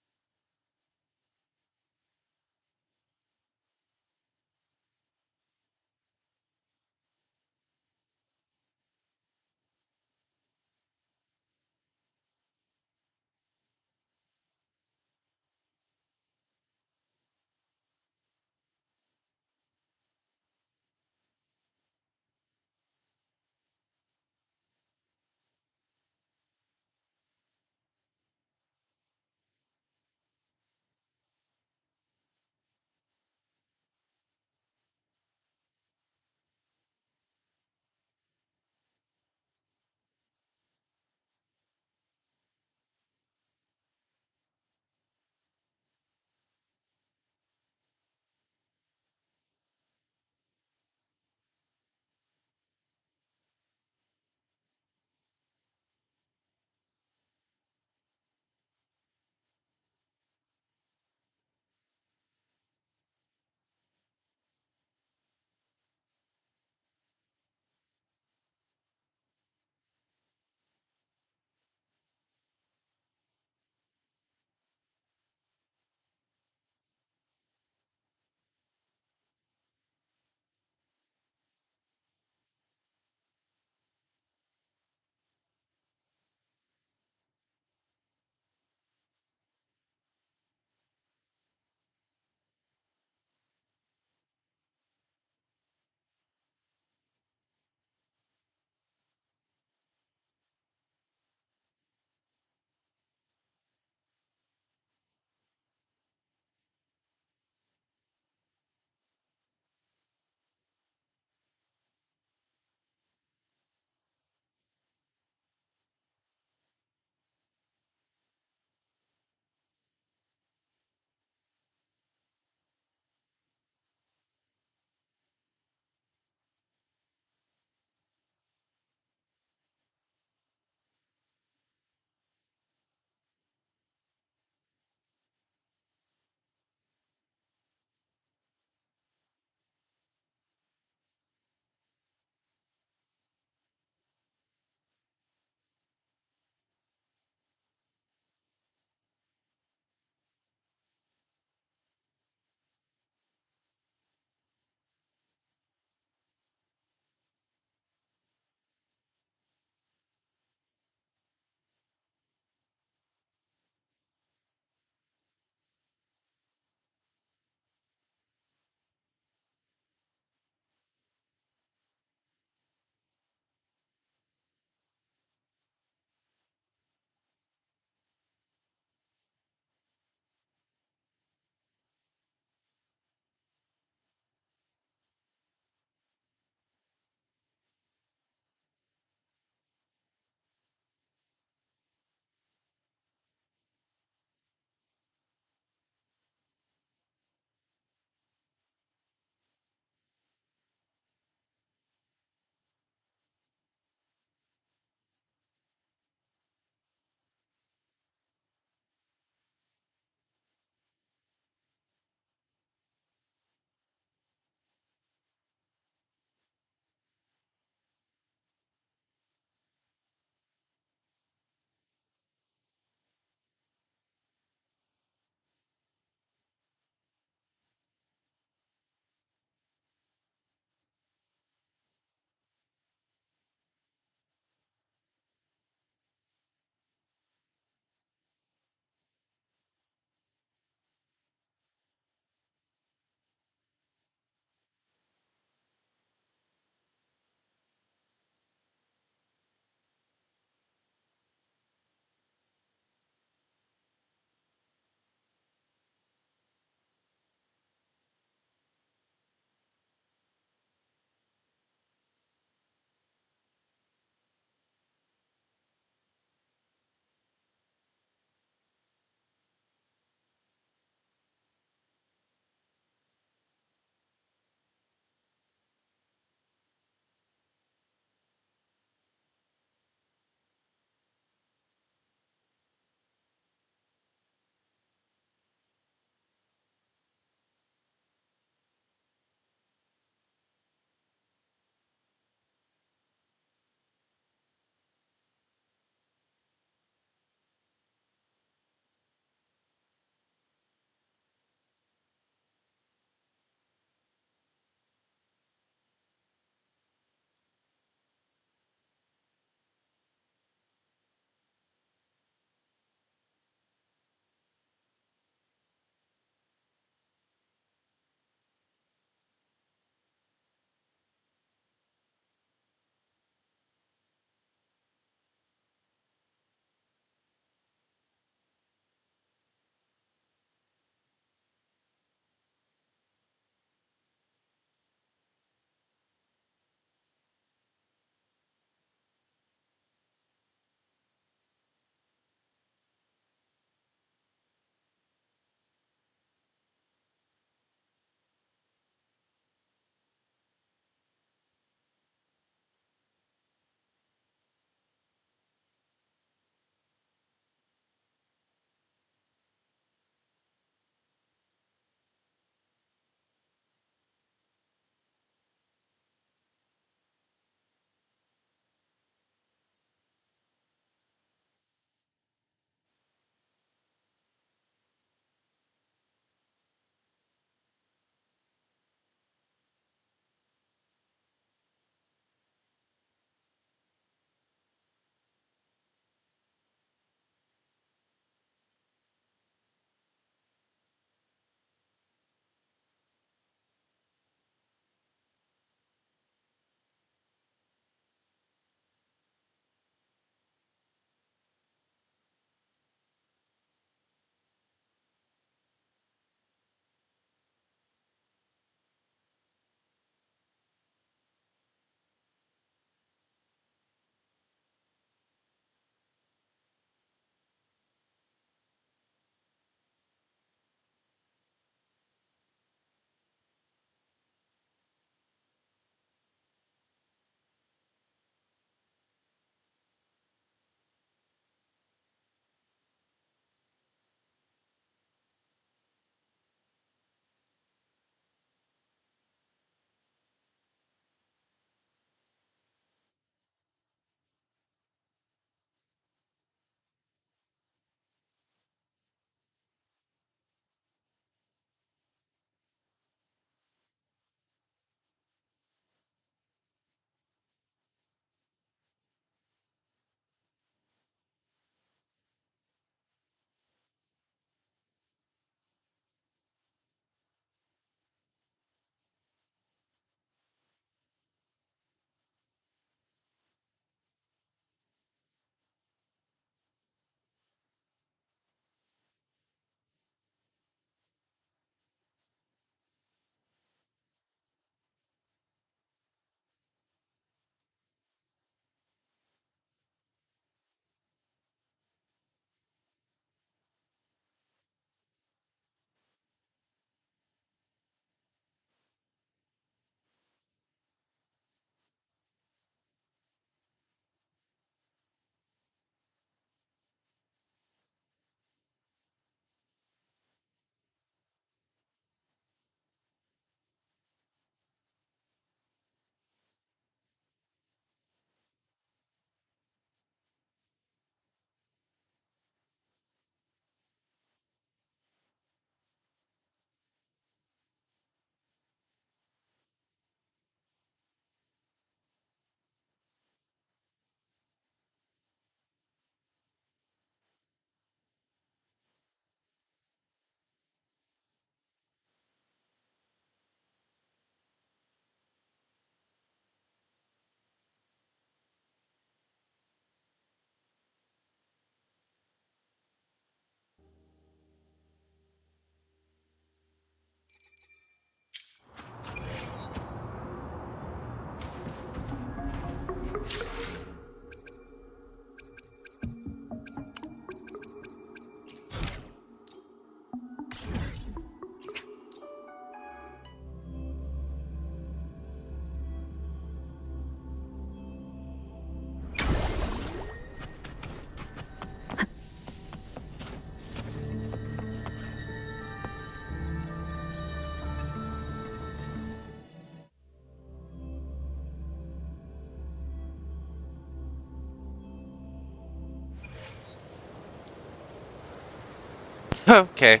Okay.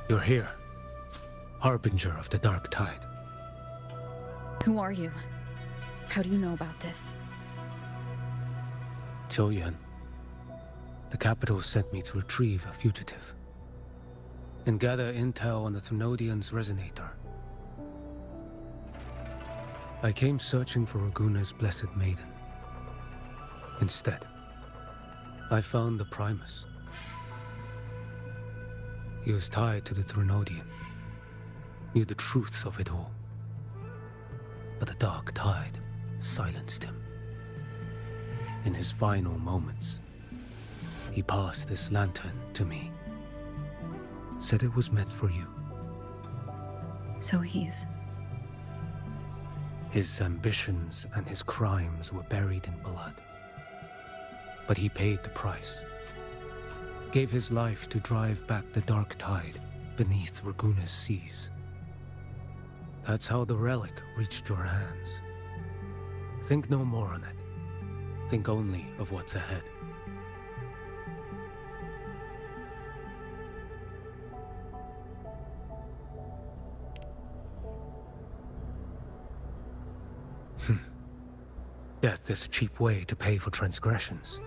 You're here. Harbinger of the Dark Tide.
Who are you? How do you know about this?
Choyan. The capital sent me to retrieve a fugitive. And gather intel on the Thrunodian's resonator. I came searching for Raguna's Blessed Maiden. Instead, I found the Primus. He was tied to the Thrunodian, knew the truths of it all. But the Dark Tide silenced him. In his final moments, he passed this lantern to me. Said it was meant for you.
So he's...
His ambitions and his crimes were buried in blood. But he paid the price. Gave his life to drive back the Dark Tide beneath Raguna's seas. That's how the relic reached your hands. Think no more on it. Think only of what's ahead. Death is a cheap way to pay for transgressions.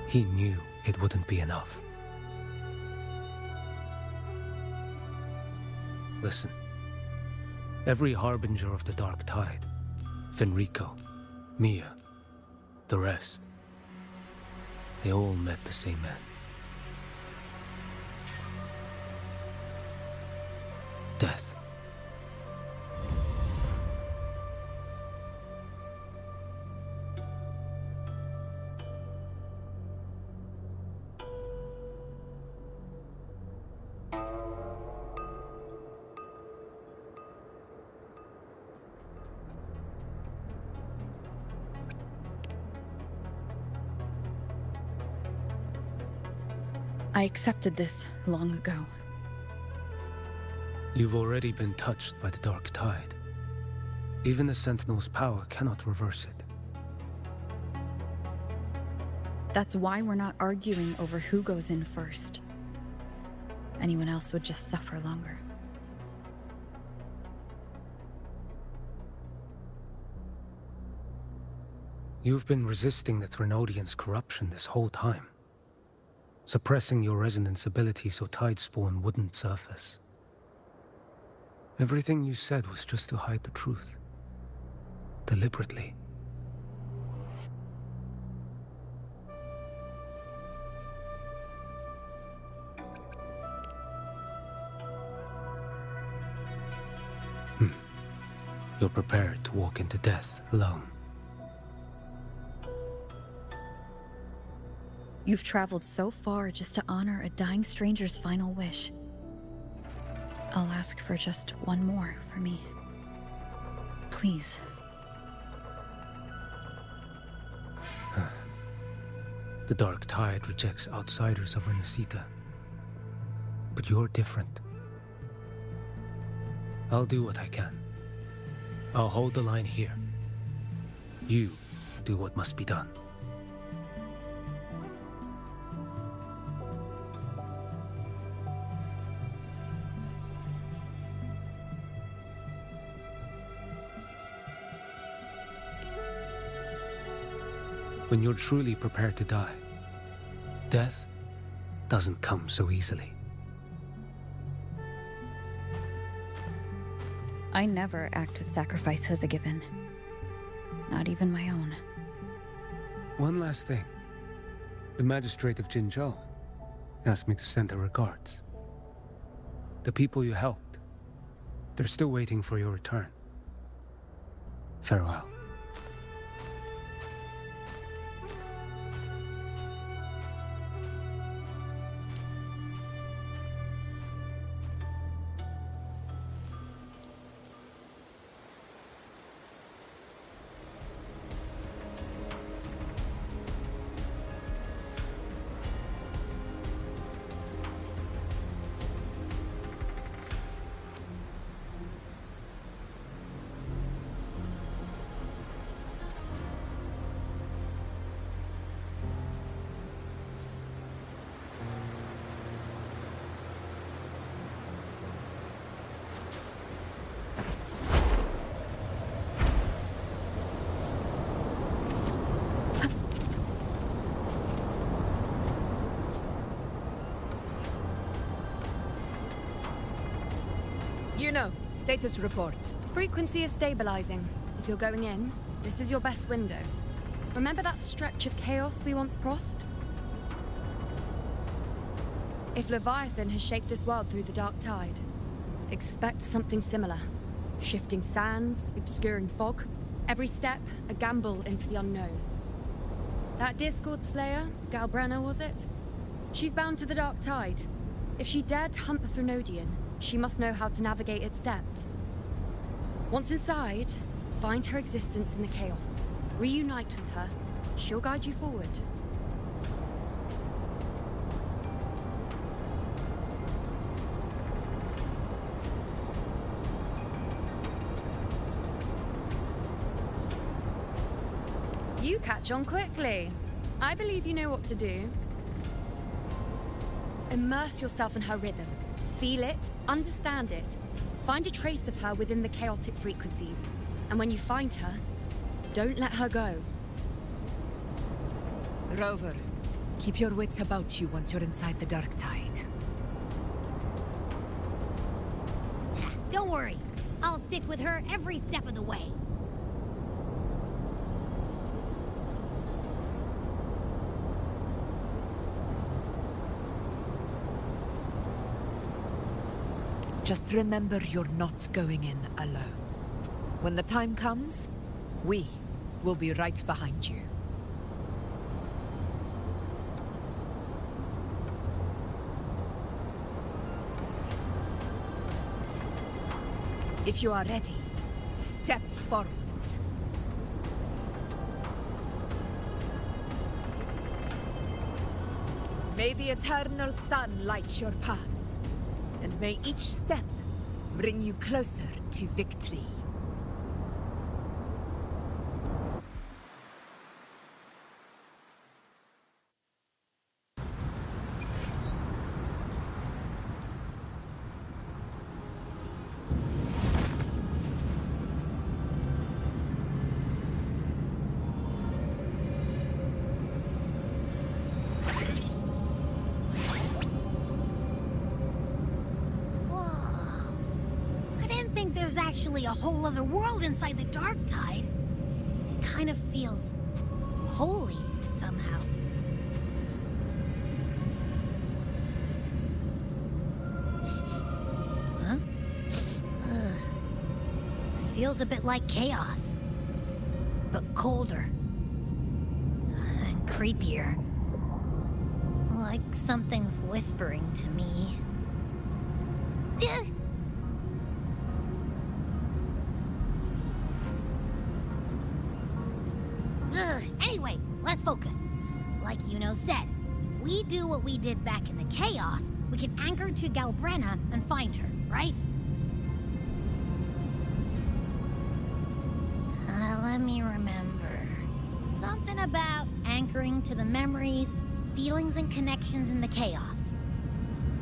He knew it wouldn't be enough. Listen. Every harbinger of the Dark Tide, Fenrico, Mia, the rest, they all met the same end. Death.
I accepted this long ago.
You've already been touched by the Dark Tide. Even the Sentinel's power cannot reverse it.
That's why we're not arguing over who goes in first. Anyone else would just suffer longer.
You've been resisting the Thrunodian's corruption this whole time. Suppressing your resonance ability so Tidespawn wouldn't surface. Everything you said was just to hide the truth. Deliberately. You're prepared to walk into death alone.
You've traveled so far just to honor a dying stranger's final wish. I'll ask for just one more for me. Please.
The Dark Tide rejects outsiders of Renacita. But you're different. I'll do what I can. I'll hold the line here. You do what must be done. When you're truly prepared to die, death doesn't come so easily.
I never act with sacrifice as a given. Not even my own.
One last thing. The magistrate of Jinzhou asked me to send her regards. The people you helped, they're still waiting for your return. Farewell.
Status report.
Frequency is stabilizing. If you're going in, this is your best window. Remember that stretch of chaos we once crossed? If Leviathan has shaped this world through the dark tide, expect something similar. Shifting sands, obscuring fog. Every step, a gamble into the unknown. That Discord Slayer, Galbrenna was it? She's bound to the dark tide. If she dared to hunt the Threnodian, she must know how to navigate its depths. Once inside, find her existence in the chaos. Reunite with her. She'll guide you forward. You catch on quickly. I believe you know what to do. Immerse yourself in her rhythm. Feel it, understand it. Find a trace of her within the chaotic frequencies. And when you find her, don't let her go.
Rover, keep your wits about you once you're inside the dark tide.
Don't worry. I'll stick with her every step of the way.
Just remember you're not going in alone. When the time comes, we will be right behind you. If you are ready, step forward. May the eternal sun light your path, and may each step bring you closer to victory.
There's actually a whole other world inside the dark tide. It kind of feels holy somehow. Huh? Feels a bit like chaos, but colder and creepier. Like something's whispering to me. Anyway, let's focus. Like Yuno said, if we do what we did back in the chaos, we can anchor to Galbrenna and find her, right? Let me remember. Something about anchoring to the memories, feelings, and connections in the chaos.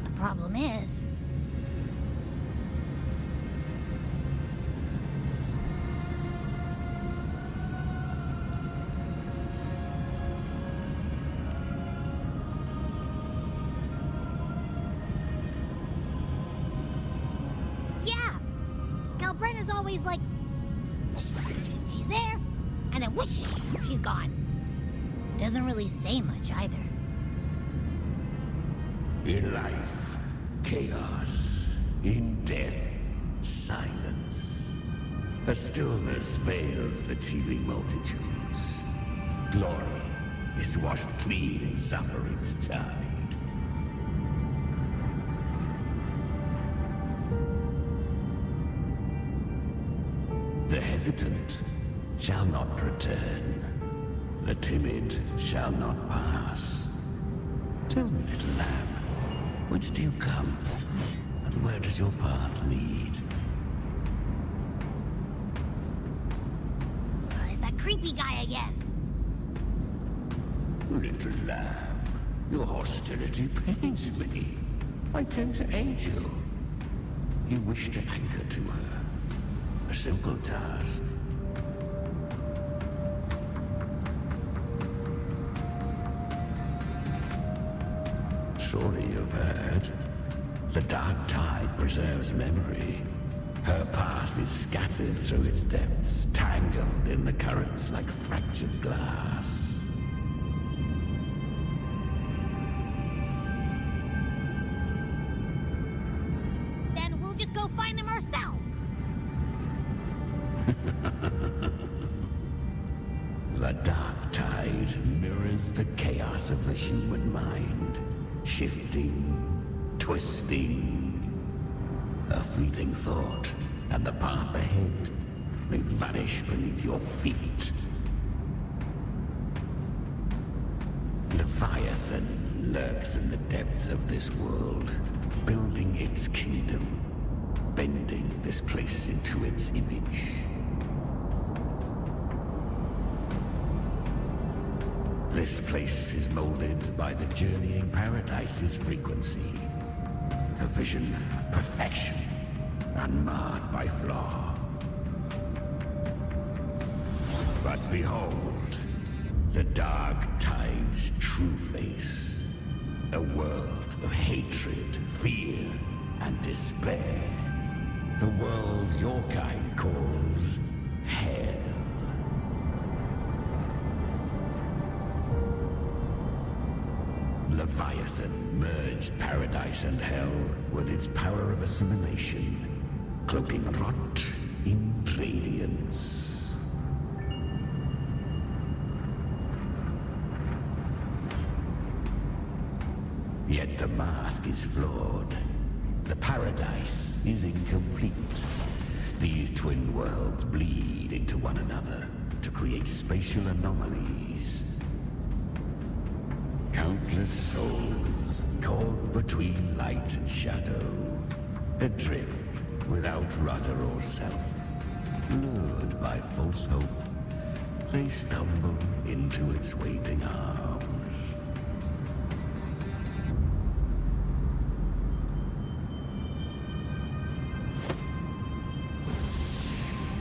The problem is... Galbrenna's always like, she's there, and then whoosh, she's gone. Doesn't really say much either.
In life, chaos. In death, silence. A stillness veils the teeming multitudes. Glory is washed clean in suffering's tide. The hesitant shall not return. The timid shall not pass. Tell me, little lamb, whence do you come? And where does your path lead?
It's that creepy guy again.
Little lamb, your hostility pains me. I came to aid you. You wish to anchor to her. A simple task. Surely you've heard. The dark tide preserves memory. Her past is scattered through its depths, tangled in the currents like fractured glass.
Then we'll just go find them ourselves.
The dark tide mirrors the chaos of the human mind, shifting, twisting. A fleeting thought, and the path ahead may vanish beneath your feet. Leviathan lurks in the depths of this world, building its kingdom, bending this place into its image. This place is molded by the journeying paradise's frequency. A vision of perfection, unmarred by flaw. But behold, the dark tide's true face. A world of hatred, fear, and despair. The world your kind calls hell. Leviathan merged paradise and hell with its power of assimilation, cloaking rot in radiance. Yet the mask is flawed. The paradise is incomplete. These twin worlds bleed into one another to create spatial anomalies. Countless souls caught between light and shadow, adrift without rudder or self, lured by false hope, they stumble into its waiting arms.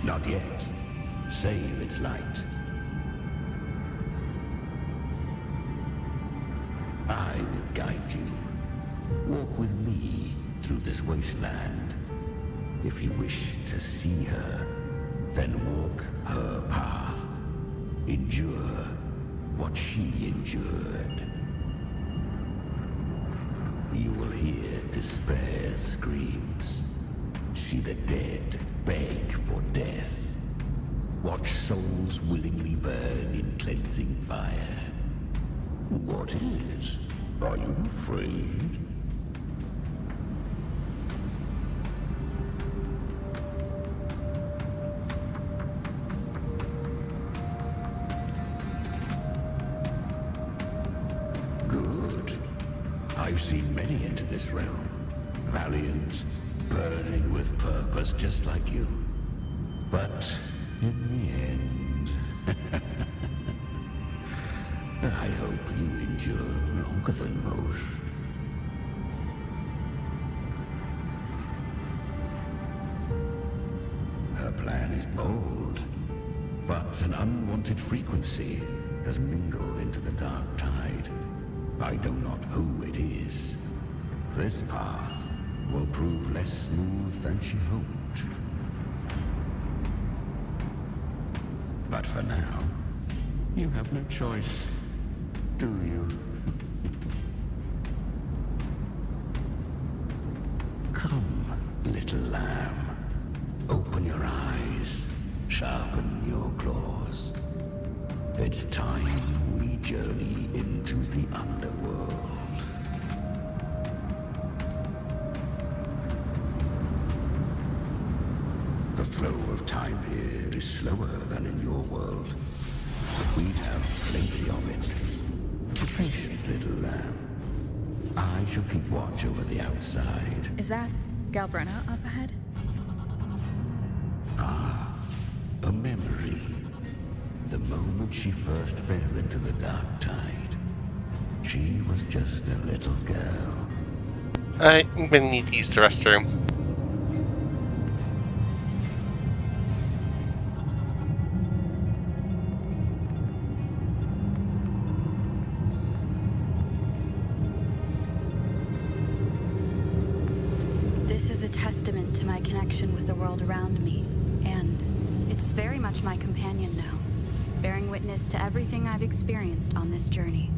Not yet. Save its light. I will guide you. Walk with me through this wasteland. If you wish to see her, then walk her path. Endure what she endured. You will hear despair's screams. See the dead beg for death. Watch souls willingly burn in cleansing fire. What is? Are you afraid? Good. I've seen many enter this realm. Valiant, burning with purpose just like you. But in the end... I hope you endure longer than most. Her plan is bold, but an unwanted frequency has mingled into the dark tide. I know not who it is. This path will prove less smooth than she hoped. But for now, you have no choice. Do you? Come, little lamb. Open your eyes. Sharpen your claws. It's time we journey into the underworld. The flow of time here is slower than in your world. But we have plenty of it. Be patient, little lamb. I shall keep watch over the outside.
Is that Galbrenna up ahead?
Ah, a memory. The moment she first fell into the dark tide. She was just a little girl.
I'm gonna need to use the restroom.
This is a testament to my connection with the world around me, and it's very much my companion now, bearing witness to everything I've experienced on this journey.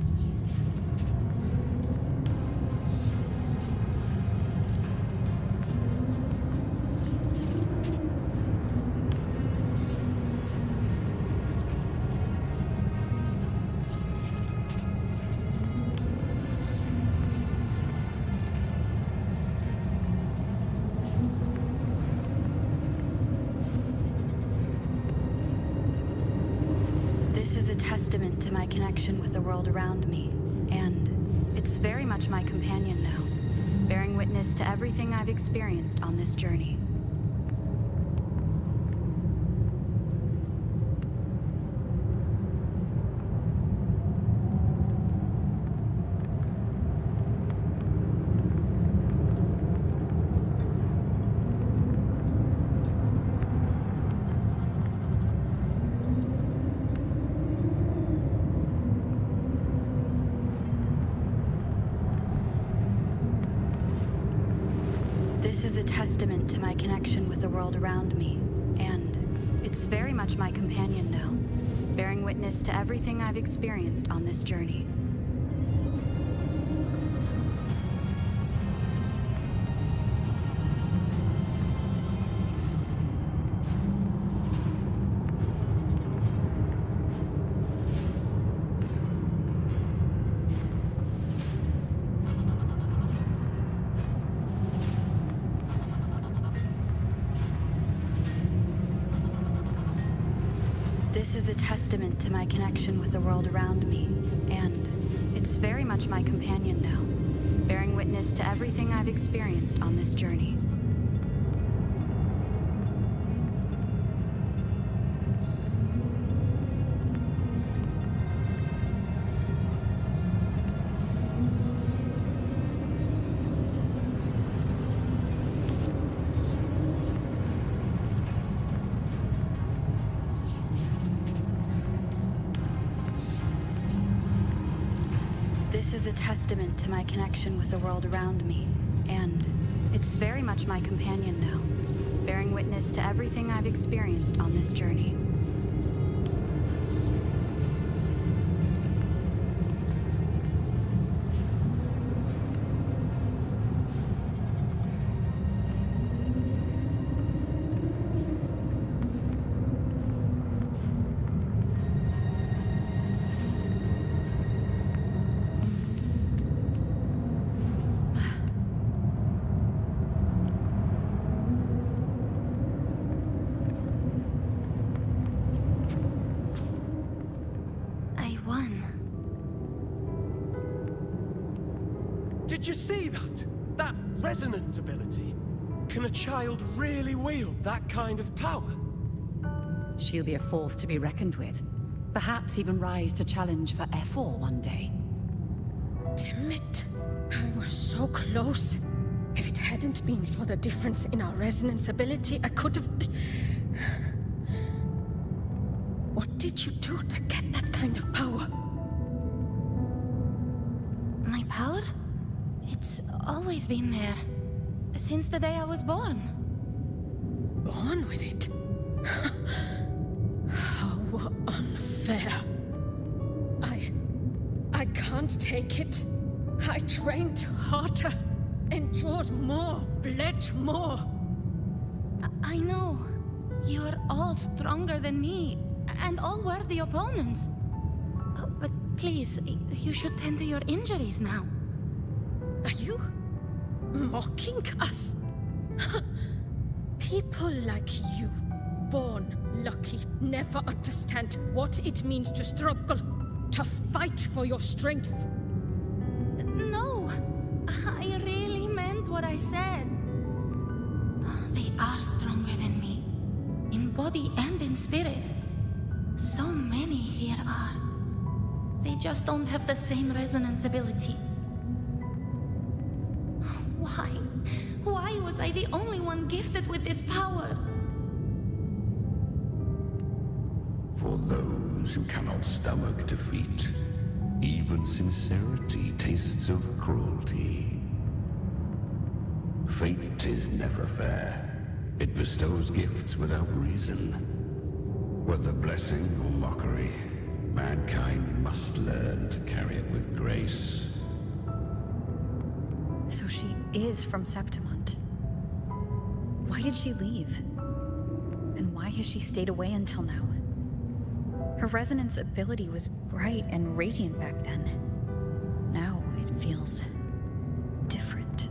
Testament to my connection with the world around me, and it's very much my companion now, bearing witness to everything I've experienced on this journey. This is a testament to my connection with the world around me, and it's very much my companion now, bearing witness to everything I've experienced on this journey. This is a testament to my connection with the world around me, and it's very much my companion now, bearing witness to everything I've experienced on this journey. This is a testament to my connection with the world around me, and it's very much my companion now, bearing witness to everything I've experienced on this journey.
Did you see that? That resonance ability? Can a child really wield that kind of power?
She'll be a force to be reckoned with. Perhaps even rise to challenge for F4 one day.
Damn it. I was so close. If it hadn't been for the difference in our resonance ability, I could have... What did you do to get that kind of power?
My power? It's always been there. Since the day I was born.
Born with it? How unfair. I can't take it. I trained harder, endured more, bled more.
I know. You're all stronger than me, and all worthy opponents. But please, you should tend to your injuries now.
Are you mocking us? People like you, born lucky, never understand what it means to struggle, to fight for your strength.
No, I really meant what I said. They are stronger than me, in body and in spirit. So many here are. They just don't have the same resonance ability. Why? Why was I the only one gifted with this power?
For those who cannot stomach defeat, even sincerity tastes of cruelty. Fate is never fair, It bestows gifts without reason. Whether blessing or mockery, mankind must learn to carry it with grace.
So she is from Septimont. Why did she leave? And why has she stayed away until now? Her resonance ability was bright and radiant back then. Now it feels different.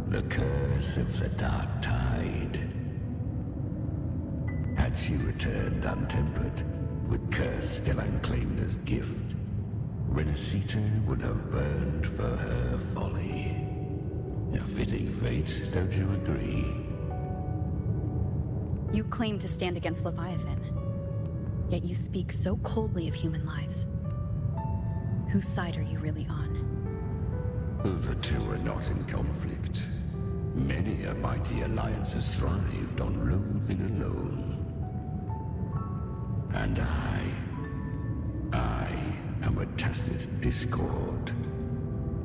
The curse of the Dark Tide. Had she returned untempered, with curse still unclaimed as gift, Renacita would have burned for her folly. A fitting fate, don't you agree?
You claim to stand against Leviathan, yet you speak so coldly of human lives. Whose side are you really on?
The two are not in conflict. Many a mighty alliance has thrived on loathing alone. And I am a tacit discord,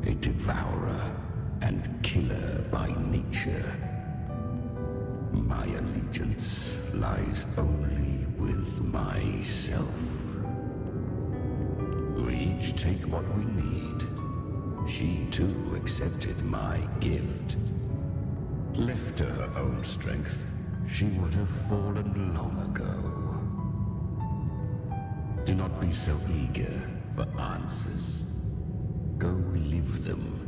a devourer and killer by nature. My allegiance lies only with myself. We each take what we need. She too accepted my gift. Left to her own strength, she would have fallen long ago. Do not be so eager for answers. Go live them.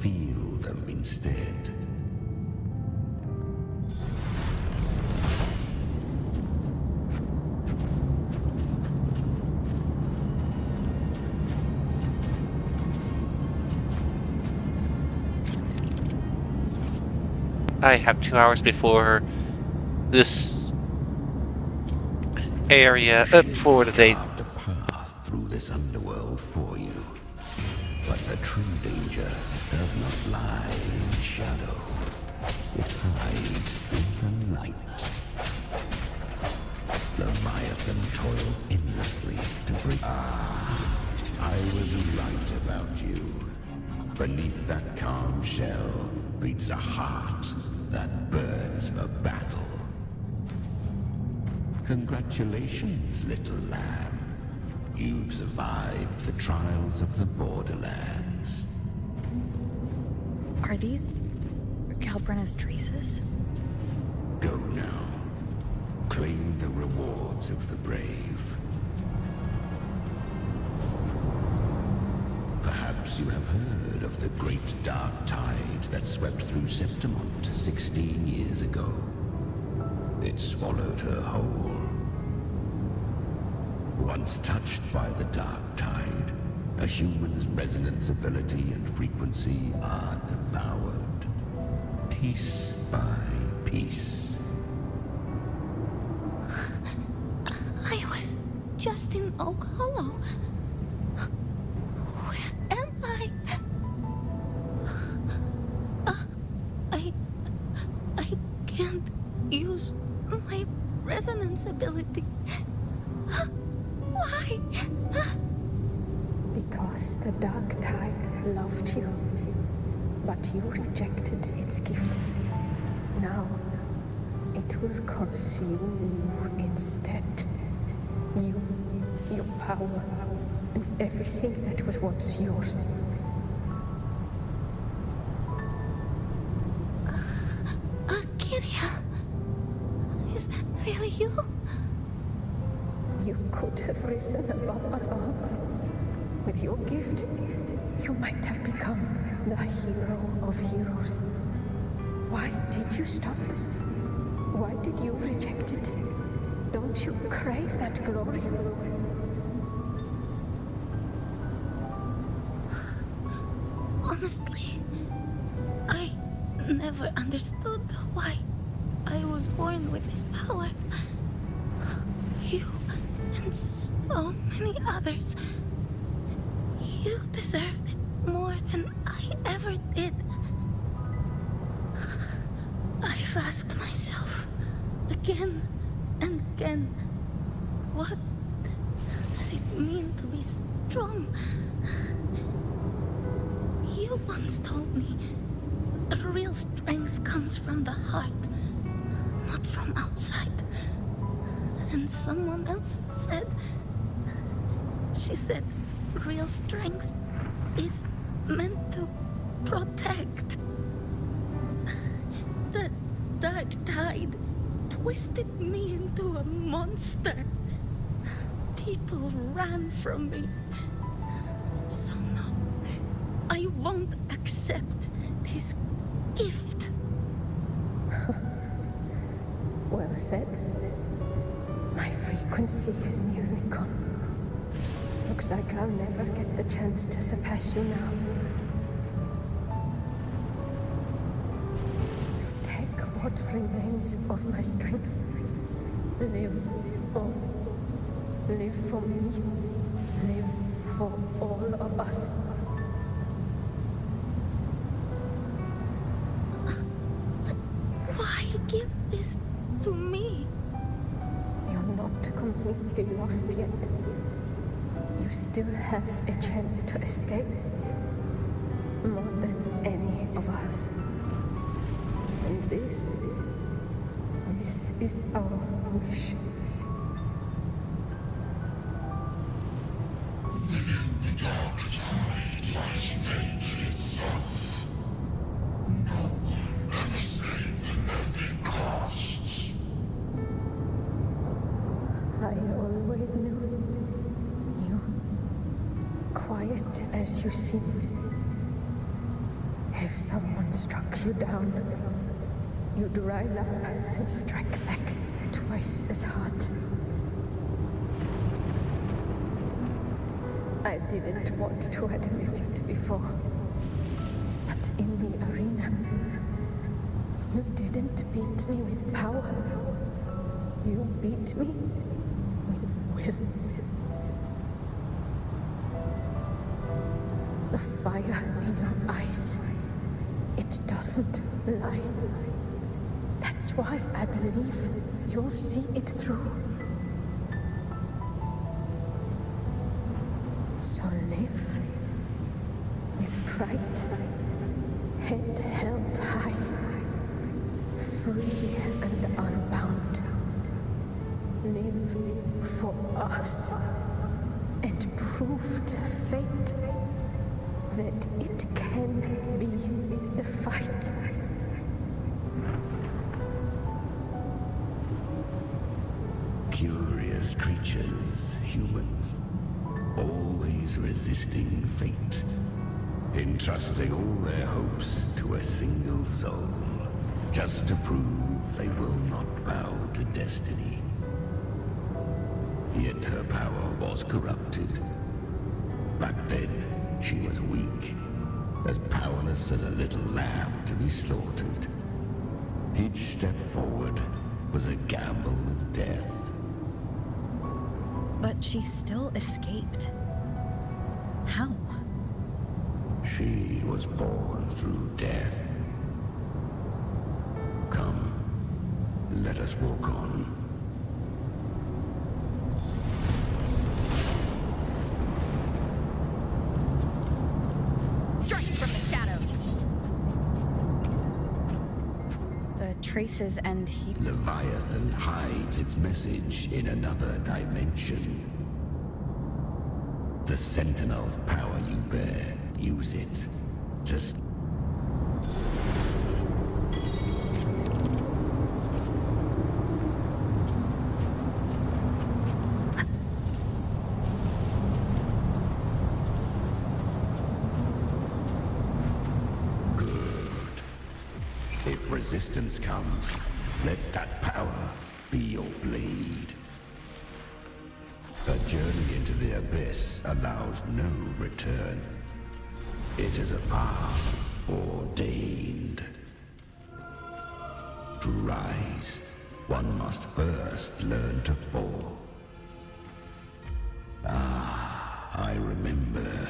Feel them instead.
I have 2 hours before this area for the day.
Carved a path through this underworld for you, but the true danger does not lie in shadow. It hides in the night. Leviathan toils endlessly to break. I was right about you. Beneath that calm shell beats a heart that burns for battle. Congratulations, little lamb. You've survived the trials of the borderlands.
Are these Kalbrenna's traces?
Go now. Claim the rewards of the brave. Perhaps you have heard of the great dark tide that swept through Septimont 16 years ago. It swallowed her whole. Once touched by the dark tide, a human's resonance ability and frequency are devoured, piece by piece.
I was just in Oak Hollow. Where am I? I can't use my resonance ability. Why?
Because the Dark Tide loved you, but you rejected its gift. Now, it will consume you instead. You, your power, and everything that was once yours.
Kiria, is that really you?
You could have risen above us all. With your gift, you might have become the hero of heroes. Why did you stop? Why did you reject it? Don't you crave that glory?
Honestly, I never understood why I was born with this power. You and so many others, you deserved it more than I ever did. I've asked myself again and again, what does it mean to be strong? You once told me
real strength comes from the heart, not from outside. And someone else said... She said real strength is meant to protect. The dark tide twisted me into a monster. People ran from me. So no, I won't accept this gift.
Well said. My frequency is nearly gone. Looks like I'll never get the chance to surpass you now. So take what remains of my strength. Live on. Live for me. Live for all of us.
But why give this to me?
You're not completely lost yet. You still have a chance to escape. More than any of us. And this is our wish.
The dark tide lies fate itself. No one can escape the loading costs.
I always knew you, quiet as you seem. If someone struck you down, you'd rise up and strike back twice as hard. I didn't want to admit it before, but in the arena, you didn't beat me with power. You beat me with will. The fire in your eyes, it doesn't lie. That's why I believe you'll see it through. So live with pride, head held high, free and unbound. Live for us and prove to fate that it can be defied.
Curious creatures, humans, always resisting fate, entrusting all their hopes to a single soul, just to prove they will not bow to destiny. Yet her power was corrupted. Back then, she was weak, as powerless as a little lamb to be slaughtered. Each step forward was a gamble with death.
But she still escaped. How?
She was born through death. Come, let us walk on.
Strike from the shadows!
The traces end here.
Leviathan hides its message in another dimension. The Sentinel's power you bear, use it to... If resistance comes, let that power be your blade. A journey into the abyss allows no return. It is a path ordained. To rise, one must first learn to fall. Ah, I remember.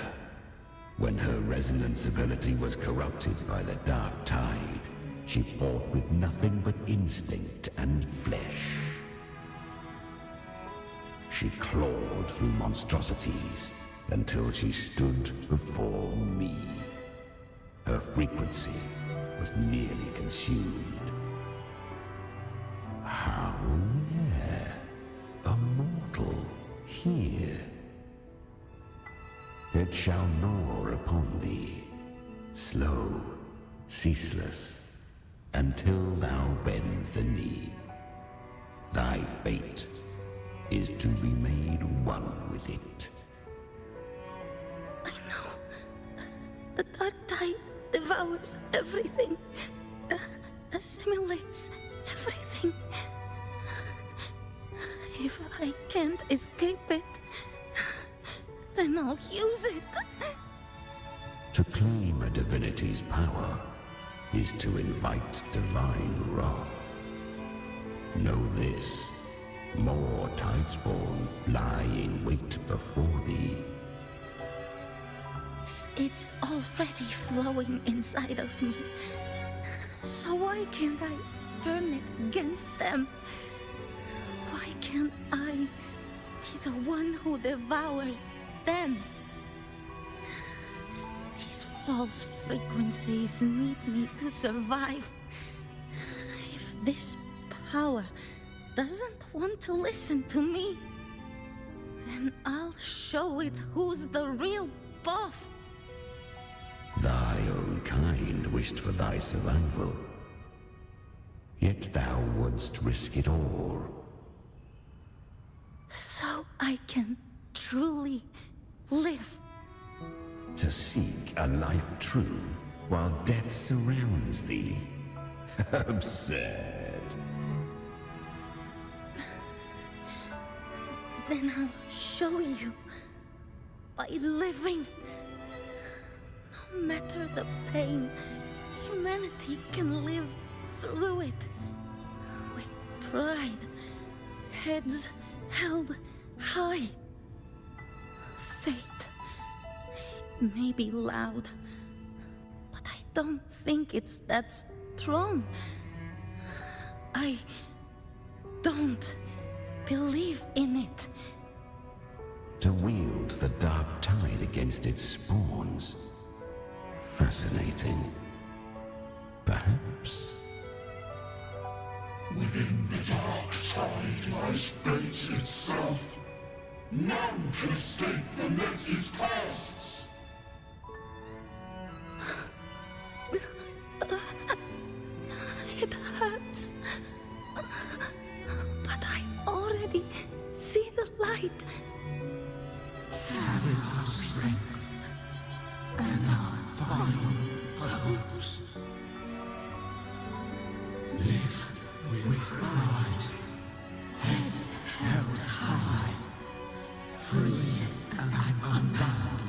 When her resonance ability was corrupted by the dark tide, she fought with nothing but instinct and flesh. She clawed through monstrosities until she stood before me. Her frequency was nearly consumed. How rare! A mortal here. It shall gnaw upon thee, slow, ceaseless, until thou bend the knee. Thy fate is to be made one with it.
I know. The dark tide devours everything. Assimilates everything. If I can't escape it, then I'll use it.
To claim a divinity's power is to invite divine wrath. Know this, more Tidespawn lie in wait before thee.
It's already flowing inside of me. So why can't I turn it against them? Why can't I be the one who devours them? These false frequencies need me to survive. If this power doesn't want to listen to me, then I'll show it who's the real boss.
Thy own kind wished for thy survival. Yet thou wouldst risk it all.
So I can truly live.
To seek a life true while death surrounds thee. Absurd.
Then I'll show you by living. No matter the pain, humanity can live through it. With pride, heads held high. Fate, it may be loud, but I don't think it's that strong. I don't believe in it.
To wield the dark tide against its spawns. Fascinating. Perhaps.
Within the dark tide lies fate itself. None can escape the net it casts.
It hurts. But I already see the light.
Carry our strength and our final hopes. Live with pride, head held high, free and unbound.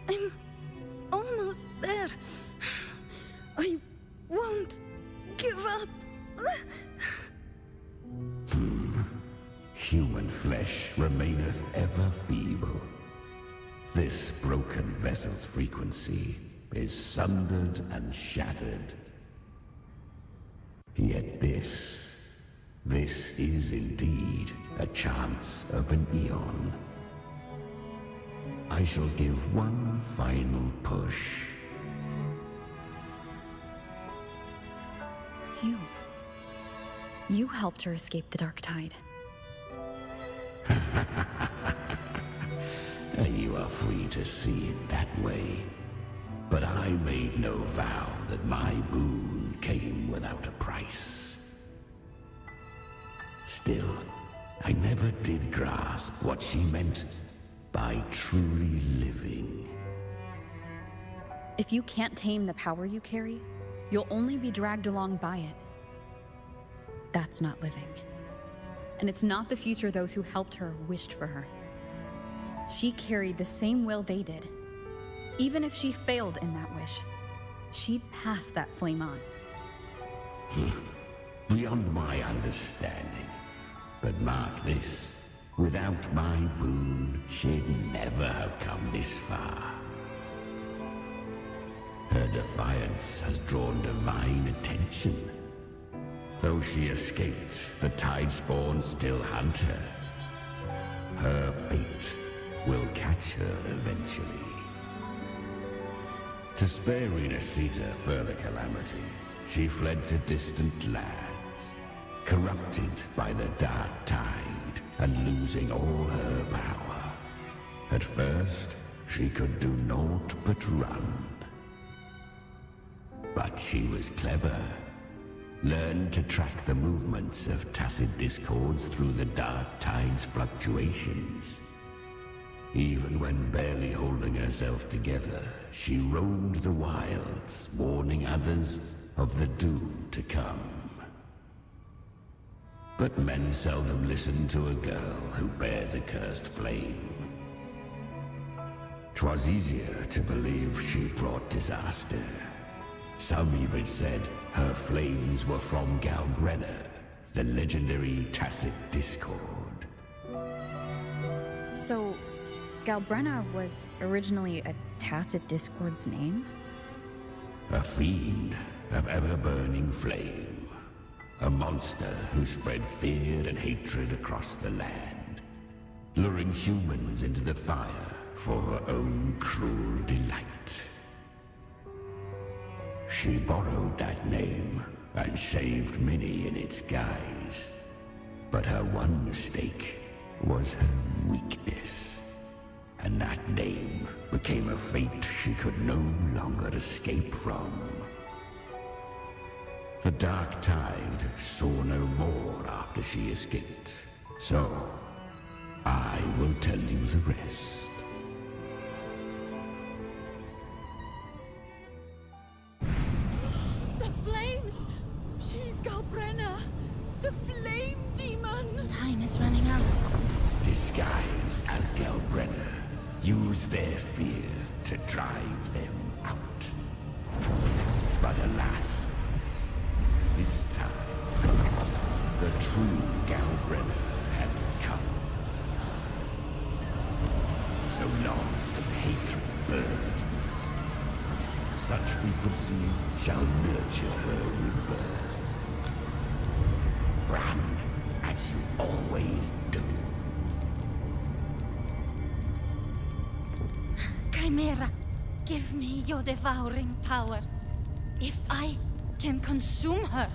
I'm almost there. I won't give up.
Human flesh remaineth ever feeble. This broken vessel's frequency is sundered and shattered. Yet this is indeed a chance of an eon. I shall give one final push.
You helped her escape the dark tide.
You are free to see it that way. But I made no vow that my boon came without a price. Still, I never did grasp what she meant by truly living.
If you can't tame the power you carry, you'll only be dragged along by it. That's not living. And it's not the future those who helped her wished for her. She carried the same will they did. Even if she failed in that wish, she'd pass that flame on.
Beyond my understanding. But mark this, without my boon, she'd never have come this far. Her defiance has drawn divine attention. Though she escaped, the Tidespawn still hunt her. Her fate will catch her eventually. To spare Renacita further calamity, she fled to distant lands, corrupted by the dark tide and losing all her power. At first, she could do naught but run. But she was clever. Learned to track the movements of tacit discords through the dark tide's fluctuations. Even when barely holding herself together, she roamed the wilds, warning others of the doom to come. But men seldom listen to a girl who bears a cursed flame. 'Twas easier to believe she brought disaster. Some even said her flames were from Galbrenna, the legendary tacit discord.
So, Galbrenna was originally a tacit discord's name?
A fiend of ever-burning flame. A monster who spread fear and hatred across the land, luring humans into the fire for her own cruel delight. She borrowed that name and saved many in its guise. But her one mistake was her weakness. And that name became a fate she could no longer escape from. The dark tide saw no more after she escaped. So, I will tell you the rest.
The flames! She's Galbrenna! The flame demon!
Time is running out.
Disguised as Galbrenna, use their fear to drive them out. But alas, this time, the true Galbrenna had come. So long as hatred burns, such frequencies shall nurture her rebirth. Run as you always do.
Chimera, give me your devouring power. If I can consume her,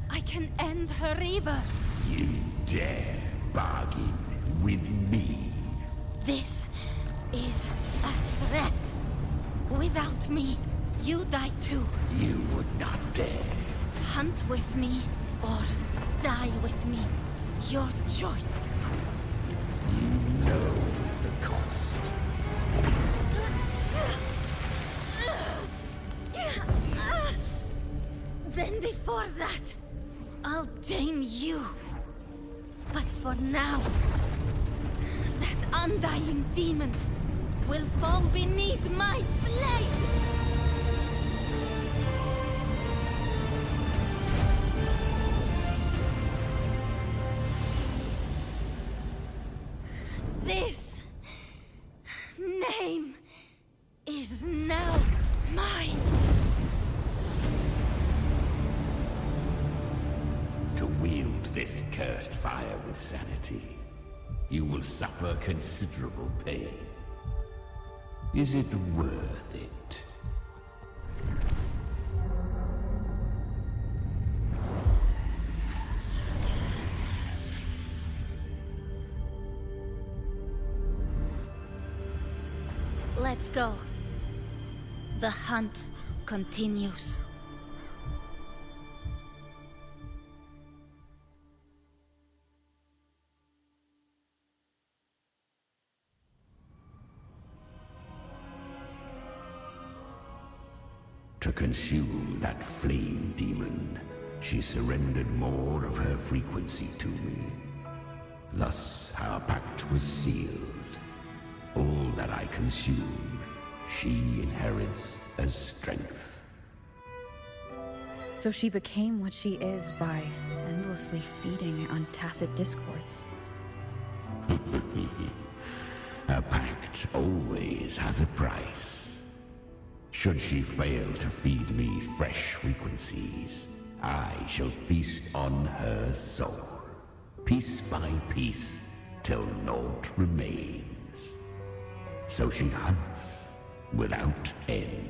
I can end her rebirth.
You dare bargain with me?
This is a threat. Without me, you die too.
You would not dare.
Hunt with me, or die with me. Your choice.
You know the cost.
Then before that, I'll tame you. But for now, that undying demon will fall beneath my blade! This name is now mine.
To wield this cursed fire with sanity, you will suffer considerable pain. Is it worth it?
Let's go. The hunt continues.
To consume that flame demon, she surrendered more of her frequency to me. Thus, our pact was sealed. All that I consume, she inherits as strength.
So she became what she is by endlessly feeding on tacit discords.
A pact always has a price. Should she fail to feed me fresh frequencies, I shall feast on her soul, piece by piece, till naught remains. So she hunts without end.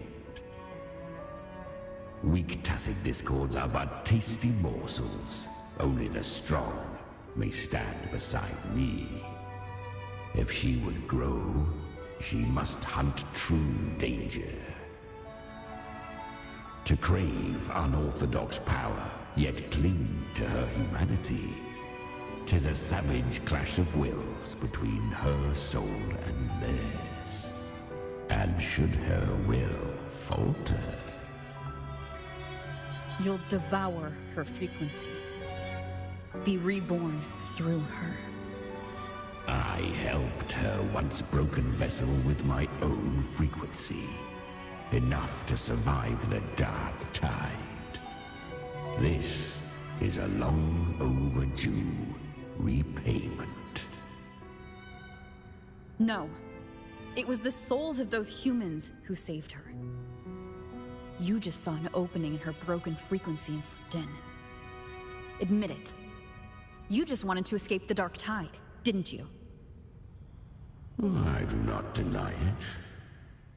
Weak tacit discords are but tasty morsels. Only the strong may stand beside me. If she would grow, she must hunt true danger. To crave unorthodox power, yet cling to her humanity, 'tis a savage clash of wills between her soul and theirs. And should her will falter,
You'll devour her frequency. Be reborn through her.
I helped her once broken vessel with my own frequency. Enough to survive the dark tide. This is a long overdue repayment.
No. It was the souls of those humans who saved her. You just saw an opening in her broken frequency and slipped in. Admit it. You just wanted to escape the dark tide, didn't you?
I do not deny it.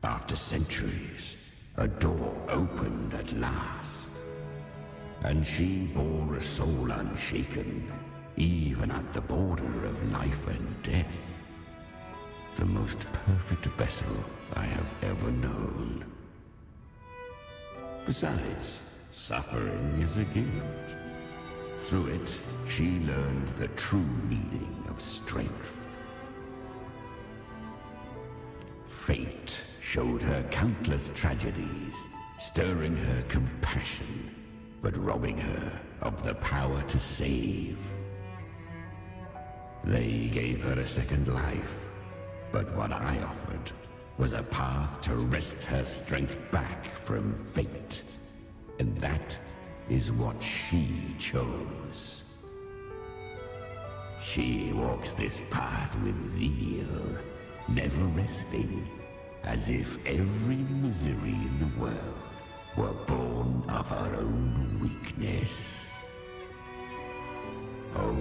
After centuries, a door opened at last. And she bore a soul unshaken, even at the border of life and death. The most perfect vessel I have ever known. Besides, suffering is a gift. Through it, she learned the true meaning of strength. Fate showed her countless tragedies, stirring her compassion, but robbing her of the power to save. They gave her a second life, but what I offered was a path to wrest her strength back from fate. And that is what she chose. She walks this path with zeal, never resting, as if every misery in the world were born of her own weakness. Oh,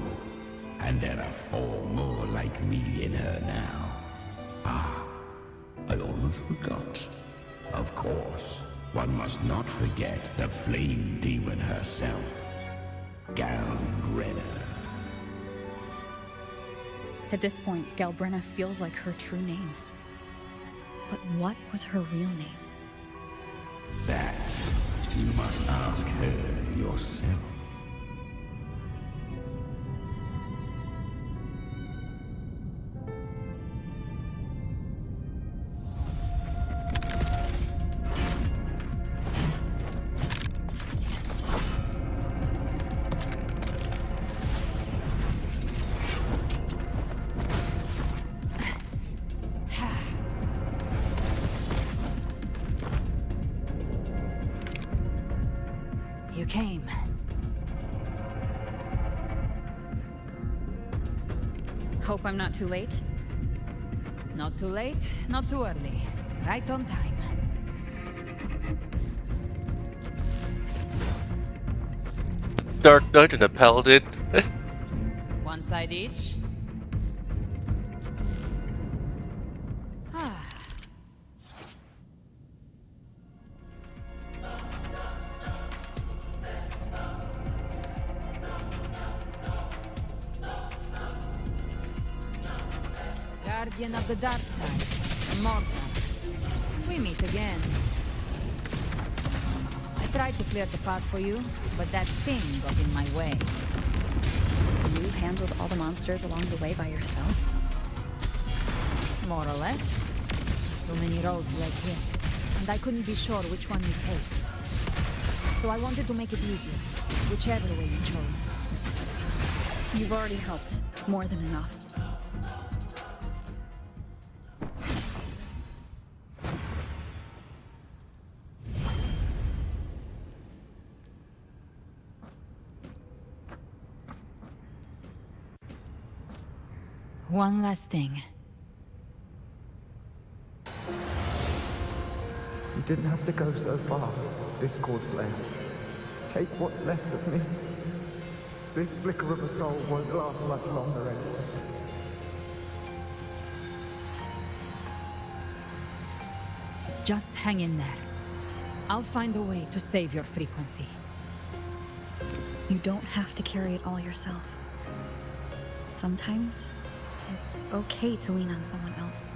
and there are 4 more like me in her now. Ah, I almost forgot. Of course, one must not forget the flame demon herself, Galbrenna.
At this point, Galbrenna feels like her true name. But what was her real name?
That you must ask her yourself.
You came.
Hope I'm not too late?
Not too late, not too early. Right on time.
Dark Knight and a Paladin.
One side each. Guardian of the Dark Tide, Immortal. We meet again. I tried to clear the path for you, but that thing got in my way.
You handled all the monsters along the way by yourself?
More or less. Too many roads led here, and I couldn't be sure which one you'd take. So I wanted to make it easier, whichever way you chose.
You've already helped. More than enough.
One last thing.
You didn't have to go so far, Discord Slayer. Take what's left of me. This flicker of a soul won't last much longer anyway.
Just hang in there. I'll find a way to save your frequency.
You don't have to carry it all yourself. Sometimes, it's okay to lean on someone else.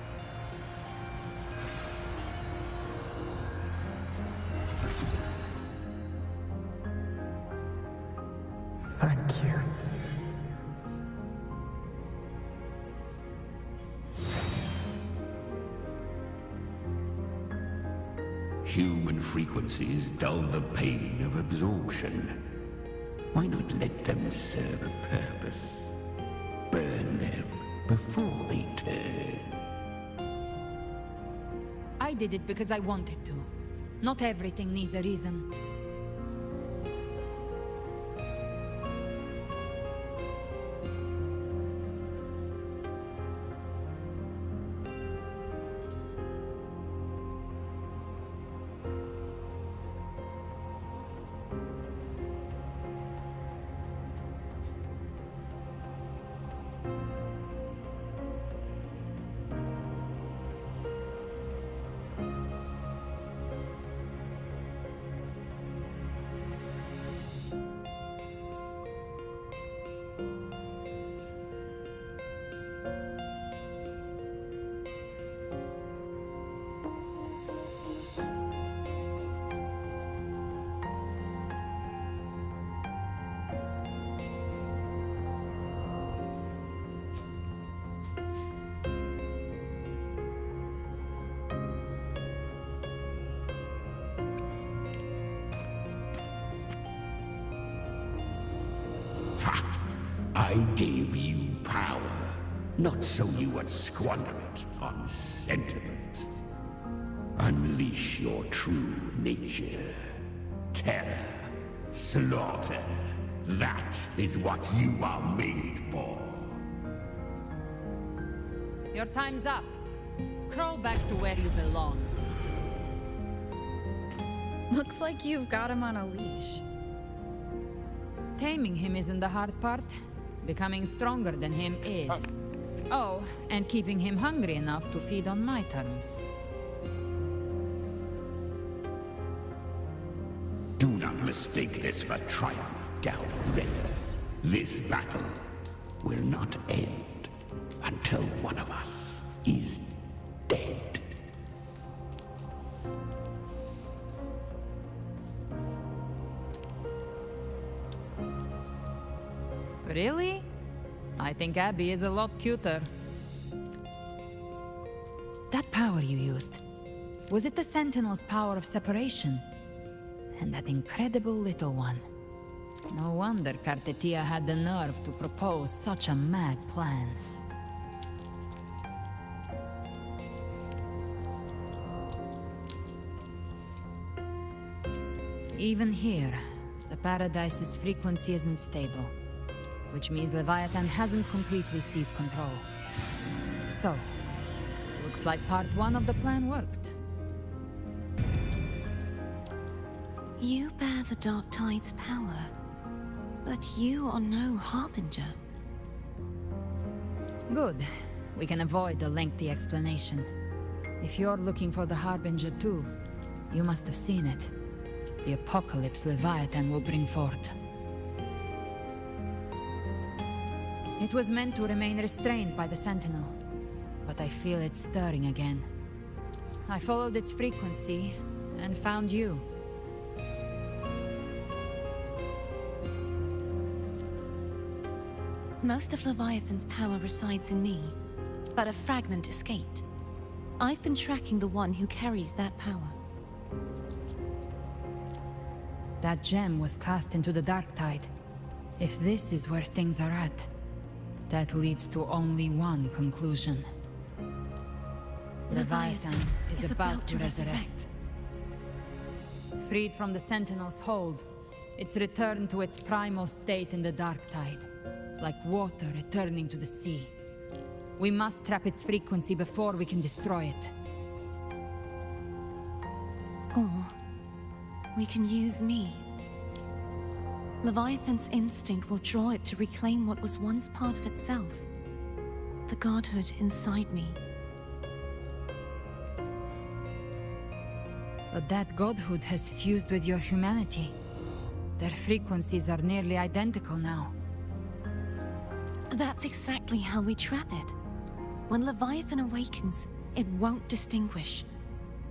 Thank you.
Human frequencies dull the pain of absorption. Why not let them serve a purpose? Burn them before they turn.
I did it because I wanted to. Not everything needs a reason.
I gave you power, not so you would squander it on sentiment. Unleash your true nature. Terror, slaughter. That is what you are made for.
Your time's up. Crawl back to where you belong.
Looks like you've got him on a leash.
Taming him isn't the hard part. Becoming stronger than him is. Oh, and keeping him hungry enough to feed on my terms.
Do not mistake this for triumph, Galbraith. This battle will not end until one of us is dead.
Really? I think Abby is a lot cuter. That power you used, was it the Sentinel's power of separation? And that incredible little one. No wonder Cartetia had the nerve to propose such a mad plan. Even here, the Paradise's frequency isn't stable. Which means Leviathan hasn't completely seized control. So, looks like part 1 of the plan worked.
You bear the Dark Tide's power, but you are no Harbinger.
Good. We can avoid a lengthy explanation. If you're looking for the Harbinger too, you must have seen it. The apocalypse Leviathan will bring forth. It was meant to remain restrained by the Sentinel, but I feel it stirring again. I followed its frequency, and found you.
Most of Leviathan's power resides in me, but a fragment escaped. I've been tracking the one who carries that power.
That gem was cast into the Dark Tide. If this is where things are at, that leads to only one conclusion. Leviathan is about to resurrect. Freed from the Sentinel's hold, it's returned to its primal state in the Dark Tide, like water returning to the sea. We must trap its frequency before we can destroy it.
Or we can use me. Leviathan's instinct will draw it to reclaim what was once part of itself. The godhood inside me.
But that godhood has fused with your humanity. Their frequencies are nearly identical now.
That's exactly how we trap it. When Leviathan awakens, it won't distinguish.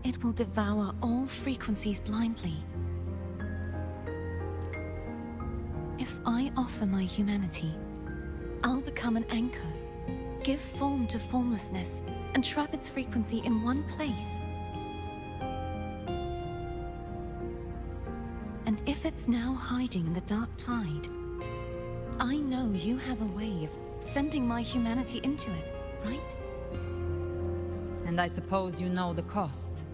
It will devour all frequencies blindly. If I offer my humanity, I'll become an anchor, give form to formlessness, and trap its frequency in one place. And if it's now hiding in the dark tide, I know you have a way of sending my humanity into it, right?
And I suppose you know the cost.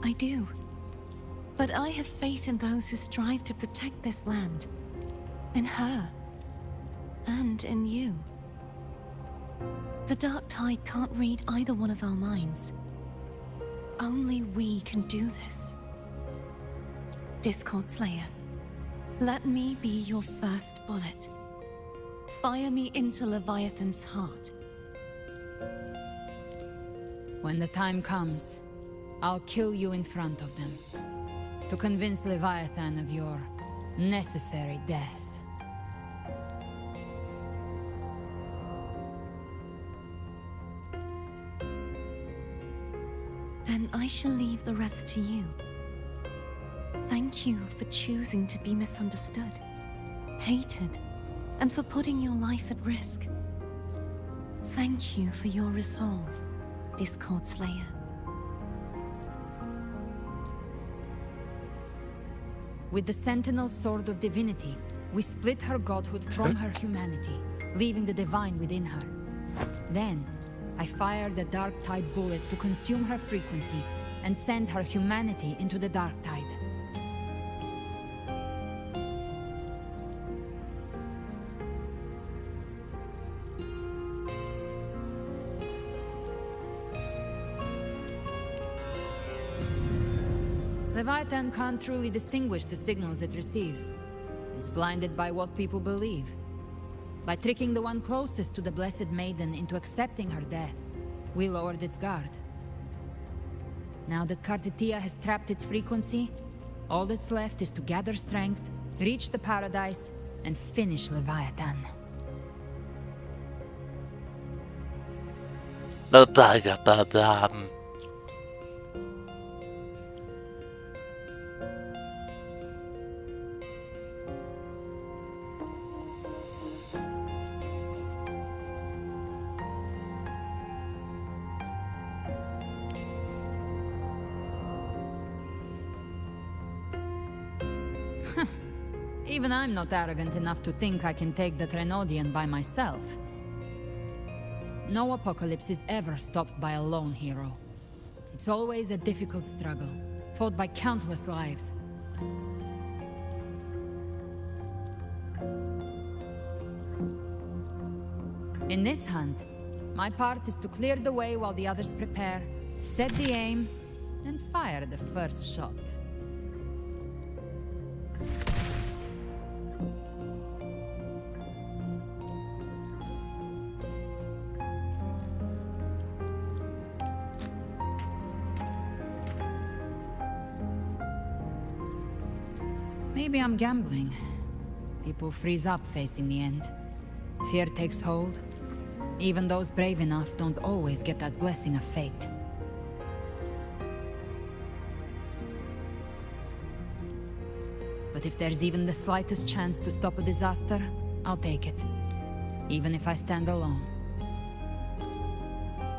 I do. But I have faith in those who strive to protect this land. In her. And in you. The dark tide can't read either one of our minds. Only we can do this. Discord Slayer, let me be your first bullet. Fire me into Leviathan's heart.
When the time comes, I'll kill you in front of them. To convince Leviathan of your necessary death.
Then I shall leave the rest to you. Thank you for choosing to be misunderstood, hated, and for putting your life at risk. Thank you for your resolve, Discord Slayer.
With the Sentinel Sword of Divinity, we split her godhood from her humanity, leaving the divine within her. Then, I fired the Dark Tide bullet to consume her frequency and send her humanity into the Dark Tide. Leviathan can't truly distinguish the signals it receives. It's blinded by what people believe. By tricking the one closest to the Blessed Maiden into accepting her death, we lowered its guard. Now that Kartitia has trapped its frequency, all that's left is to gather strength, reach the paradise, and finish Leviathan.
Blah blah blah blah blah.
Even I'm not arrogant enough to think I can take the Trenodian by myself. No apocalypse is ever stopped by a lone hero. It's always a difficult struggle, fought by countless lives. In this hunt, my part is to clear the way while the others prepare, set the aim, and fire the first shot. Maybe I'm gambling. People freeze up facing the end. Fear takes hold. Even those brave enough don't always get that blessing of fate. But if there's even the slightest chance to stop a disaster, I'll take it. Even if I stand alone.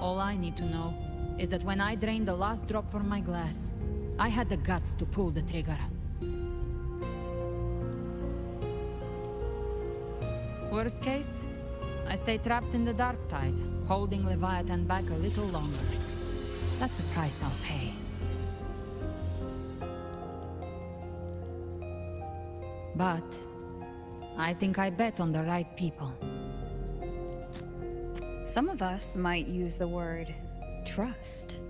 All I need to know is that when I drained the last drop from my glass, I had the guts to pull the trigger. Worst case, I stay trapped in the Dark Tide, holding Leviathan back a little longer. That's a price I'll pay. But I think I bet on the right people.
Some of us might use the word trust.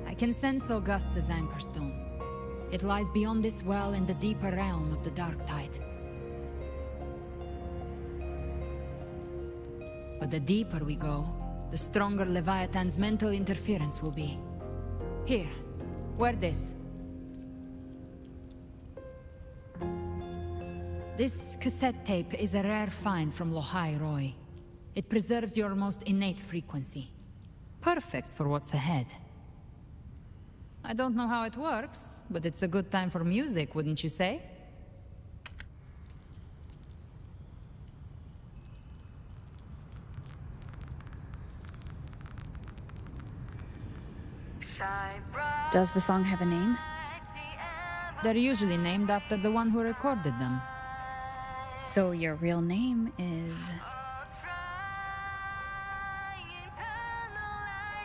I can sense Augusta's Anchorstone. It lies beyond this well in the deeper realm of the Dark Tide. But the deeper we go, the stronger Leviathan's mental interference will be. Here, wear this. This cassette tape is a rare find from Lohai Roy. It preserves your most innate frequency. Perfect for what's ahead. I don't know how it works, but it's a good time for music, wouldn't you say?
Does the song have a name?
They're usually named after the one who recorded them.
So your real name is...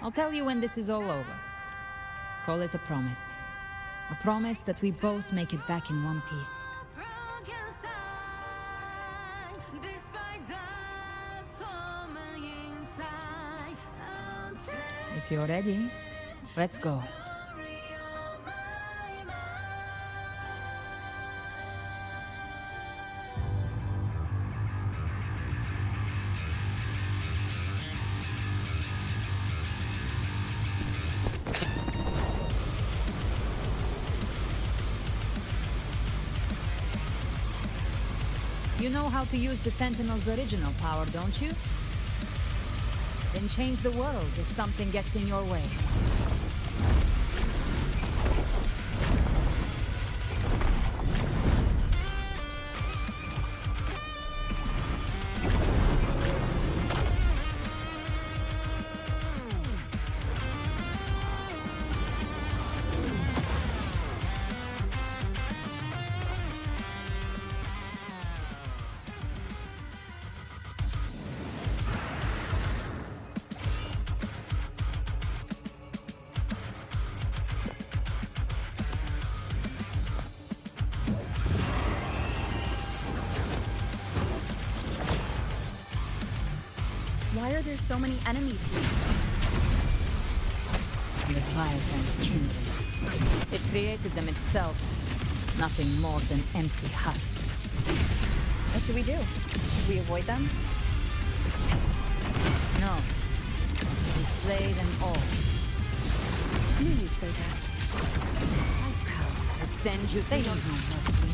I'll tell you when this is all over. Call it a promise. A promise that we both make it back in one piece. If you're ready, let's go. You know how to use the Sentinel's original power, don't you? Then change the world if something gets in your way.
Why are there so many enemies here?
Leviathan's kindred. It created them itself. Nothing more than empty husks.
What should we do? Should we avoid them?
No. We slay them all.
I knew you'd say that.
I've come to send you. They don't know mercy.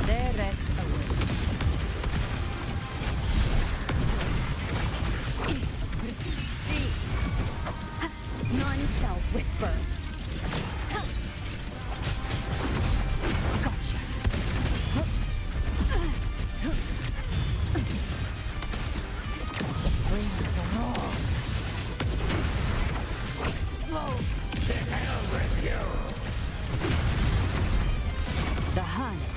Their rest awaits.
None shall whisper.
Gotcha. The flames are all. Explode.
To hell with you!
The hunt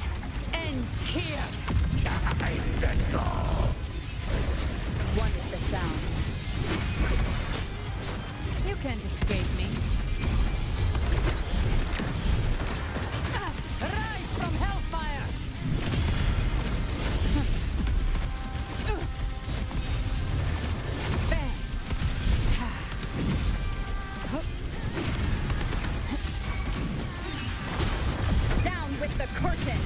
ends here.
Time to go!
One is the sound. You can't escape me. Rise from hellfire! Bang!
Down with the curtain!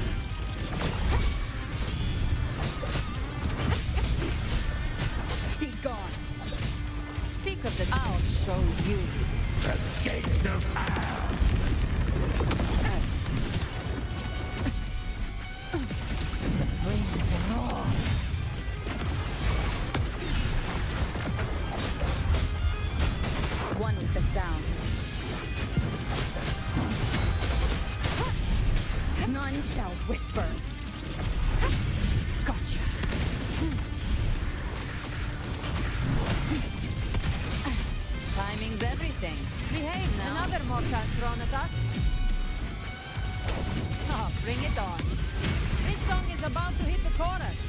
Be gone!
Speak of the... I'll show you.
The gates of hell!
The flames are all.
One with the sound. None shall whisper.
Gotcha. Timing's everything. Behave now. Another mortar thrown at us. Oh, bring it on. This song is about to hit the chorus.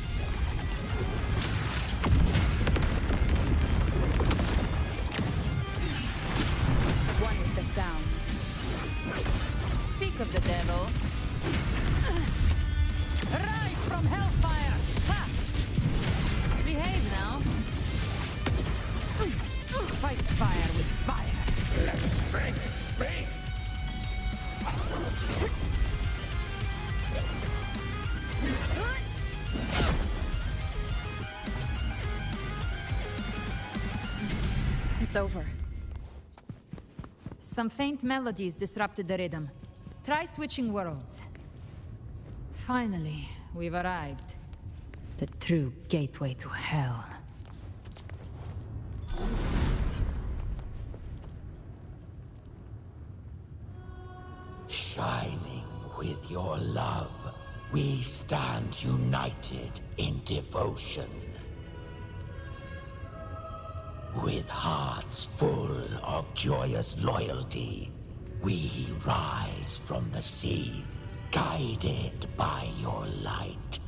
One with the sound.
Speak of the devil. Rise from hellfire! Ha! Behave now. Fight fire with fire.
Let strength speak!
over.
Some faint melodies disrupted the rhythm. Try switching worlds. Finally, we've arrived. The true gateway to hell.
Shining with your love, we stand united in devotion. With hearts full of joyous loyalty, we rise from the sea, guided by your light.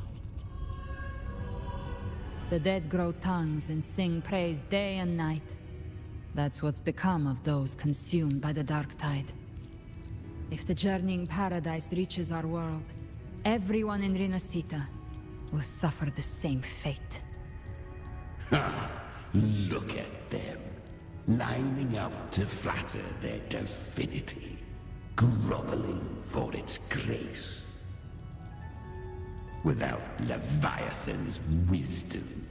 The dead grow tongues and sing praise day and night. That's what's become of those consumed by the dark tide. If the journeying paradise reaches our world, everyone in Rinasita will suffer the same fate.
Look at them, lining up to flatter their divinity, groveling for its grace. Without Leviathan's wisdom,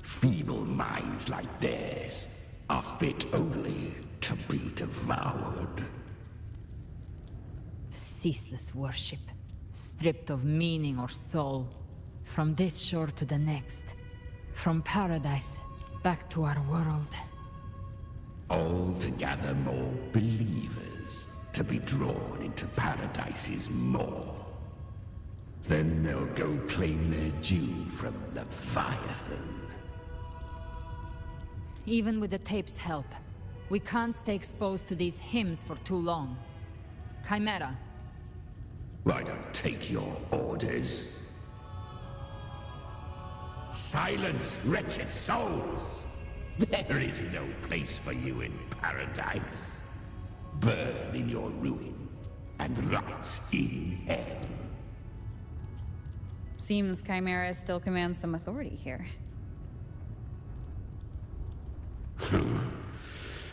feeble minds like theirs are fit only to be devoured.
Ceaseless worship, stripped of meaning or soul, from this shore to the next, from paradise back to our world.
All to gather more believers to be drawn into Paradise's maw. Then they'll go claim their due from Leviathan.
Even with the tape's help, we can't stay exposed to these hymns for too long. Chimera.
I don't take your orders. Silence, wretched souls! There is no place for you in paradise. Burn in your ruin, and rot in hell.
Seems Chimera still commands some authority here.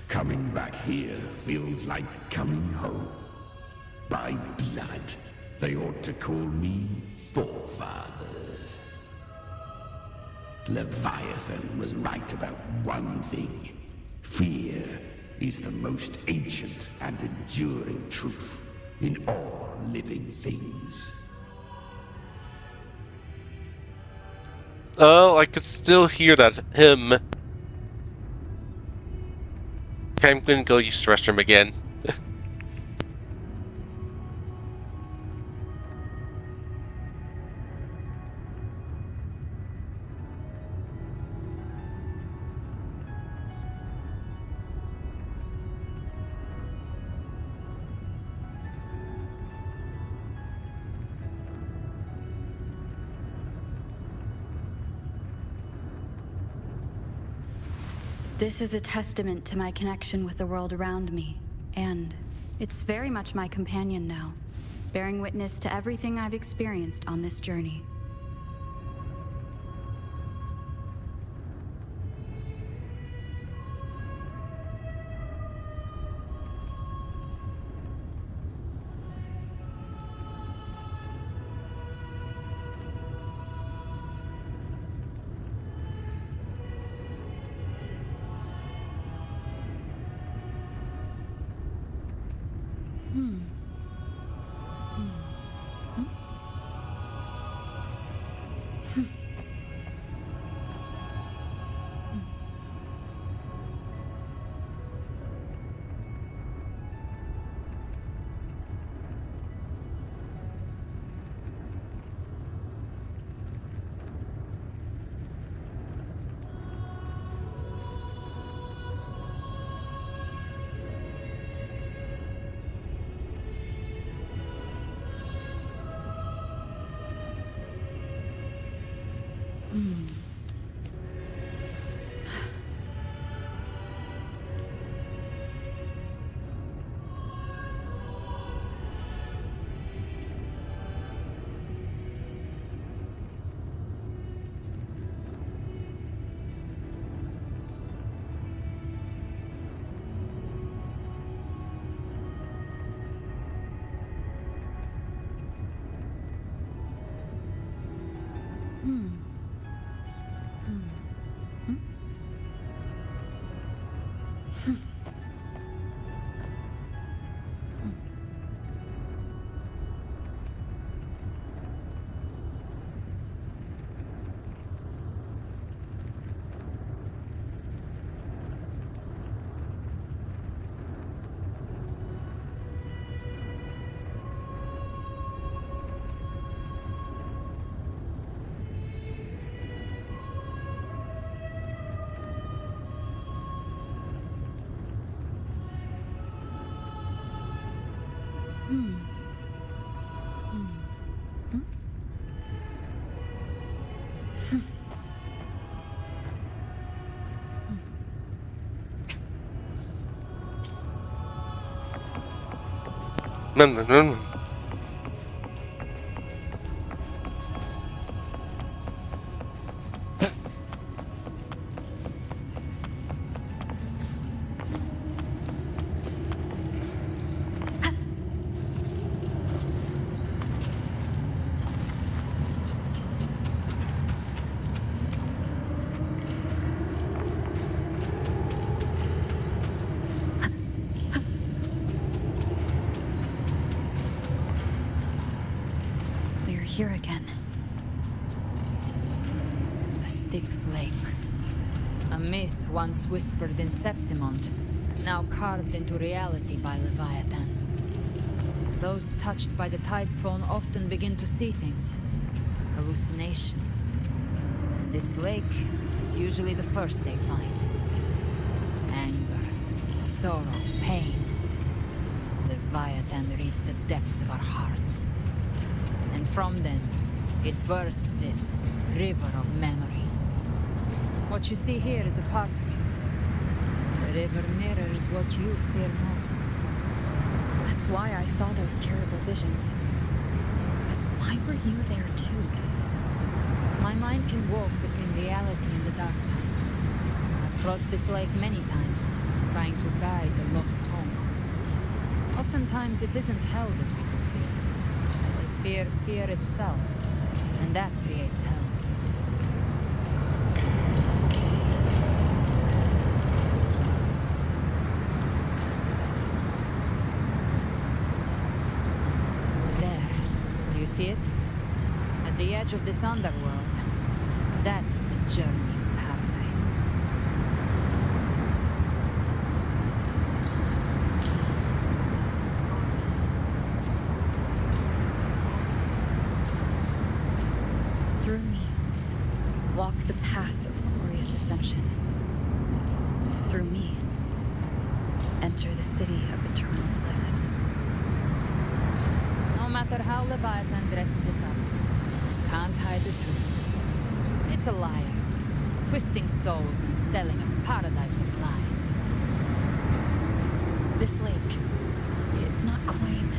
Coming back here feels like coming home. By blood, they ought to call me Forefather. Leviathan was right about one thing. Fear is the most ancient and enduring truth in all living things.
Oh, I could still hear that hymn. Okay, I'm gonna go use the restroom again.
This is a testament to my connection with the world around me, and it's very much my companion now, bearing witness to everything I've experienced on this journey.
No.
We're here again.
The Styx Lake. A myth once whispered in Septimont, now carved into reality by Leviathan. Those touched by the Tidespawn often begin to see things. Hallucinations. And this lake is usually the first they find. Anger, sorrow, pain. Leviathan reads the depths of our hearts. And from them, it births this river of memory. What you see here is a part of you. The river mirrors what you fear most.
That's why I saw those terrible visions. But why were you there too?
My mind can walk between reality and the dark tide. I've crossed this lake many times, trying to guide the lost home. Oftentimes it isn't hell that people fear. They fear fear itself, and that creates hell. There, do you see it? At the edge of this underworld, that's the journey to paradise.
Through me, walk the path of glorious ascension. Through me, enter the city of eternal bliss.
No matter how Leviathan dresses it up, can't hide the truth. It's a liar, twisting souls and selling a paradise of lies.
This lake, it's not quite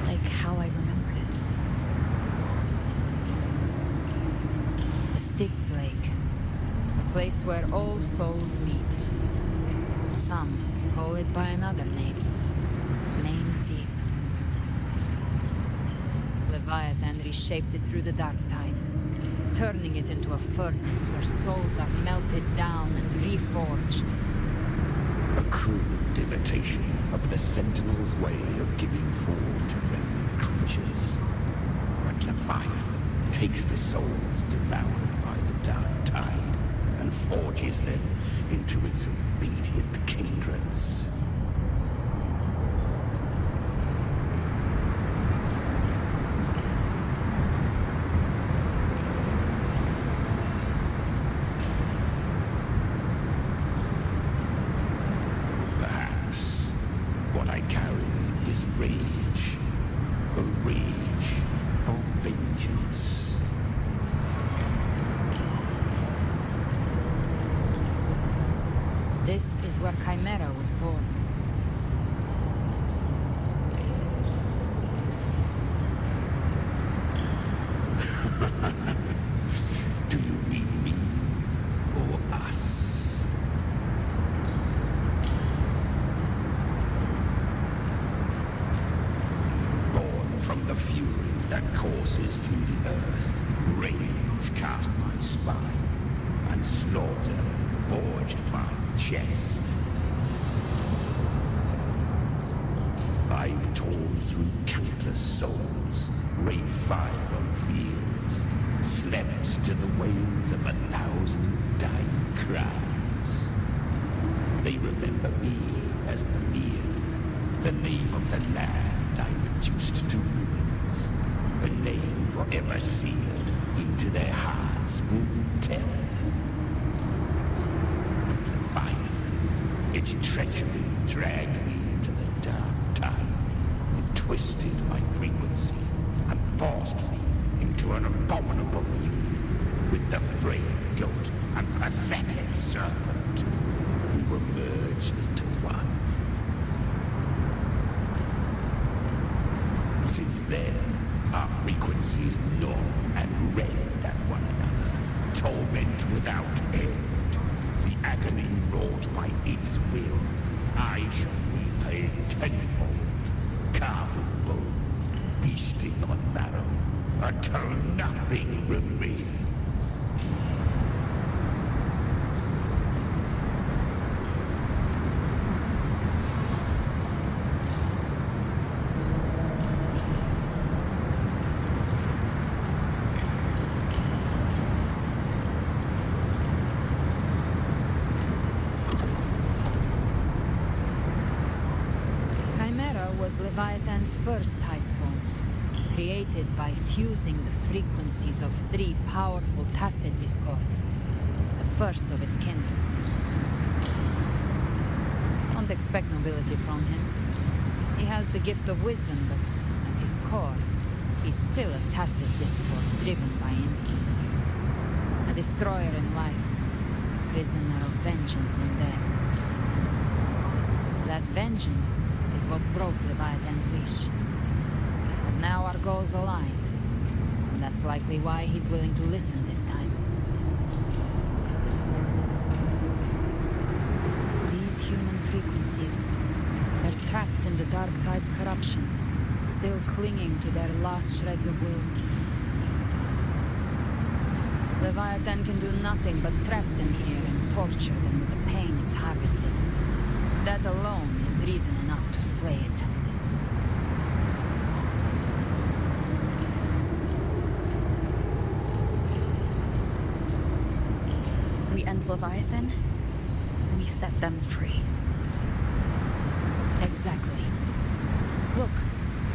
like how I remembered it.
The Styx Lake, a place where all souls meet. Some call it by another name, Main's Deep. Leviathan reshaped it through the dark tide, turning it into a furnace where souls are melted down and reforged.
A crude imitation of the Sentinel's way of giving form to remnant creatures. But Leviathan takes the souls devoured by the dark tide and forges them into its obedient kindreds. Perhaps what I carry is rage. A rage for vengeance.
This is where Chimera was born.
Do you mean me or us? Born from the fury that courses through the earth, rage cast my spine, and slaughter forged my chest. I've torn through countless souls, rained fire on fields, slept to the wails of 1,000 dying cries. They remember me as the Neid, the name of the land I reduced to ruins, a name forever sealed into their hearts with terror. Leviathan, its treachery dragged me into the dark tide, and
twisted my frequency and forced me into an abominable union with the frail goat and pathetic serpent. We were merged into one. Since then, our frequencies gnaw and rend at one another, torment without end. The agony wrought by its will, I shall repay tenfold, carving bone, feasting on marrow, until nothing remains.
Leviathan's first tidespawn, created by fusing the frequencies of 3 powerful tacit discords, the first of its kindred. Don't expect nobility from him. He has the gift of wisdom, but at his core, he's still a tacit discord driven by instinct. A destroyer in life, a prisoner of vengeance in death. That vengeance is what broke Leviathan's leash. But now our goals align, and that's likely why he's willing to listen this time. These human frequencies, they're trapped in the Dark Tide's corruption, still clinging to their last shreds of will. Leviathan can do nothing but trap them here and torture them with the pain it's harvested. That alone is reason enough to slay it.
We end Leviathan, we set them free.
Exactly. Look,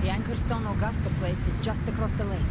the Anchorstone Augusta place is just across the lake.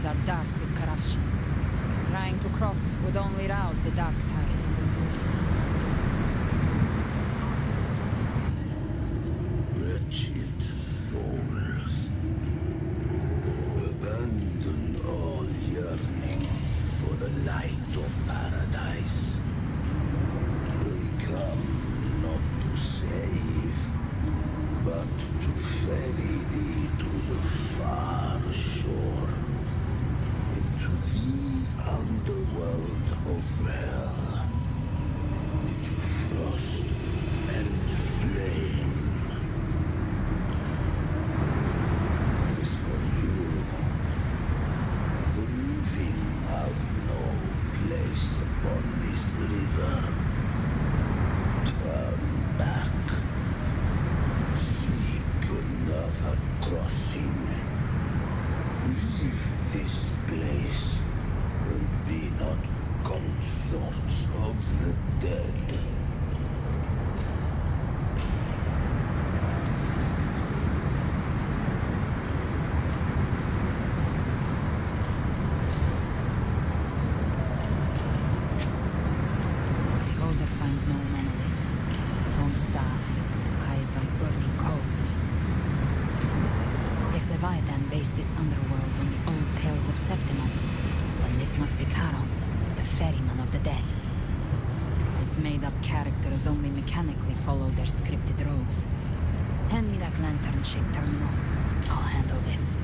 Are dark with corruption. Trying to cross would only rouse the Dark Tide.
Wretched souls, abandon all yearning for the light of paradise. We come not to save, but to ferry thee to the far shore. The underworld of hell, into frost and flame. As for you, the living have no place upon this river. Turn back, seek another crossing. Leave this place. And be not consorts of the dead.
Beholder finds no anomaly. Bone staff, eyes like burning coals. If Leviathan based this underworld on the old tales of Septimont, then this must be Charon, the ferryman of the dead. Those made-up characters only mechanically follow their scripted roles. Hand me that lantern-shaped terminal. I'll handle this.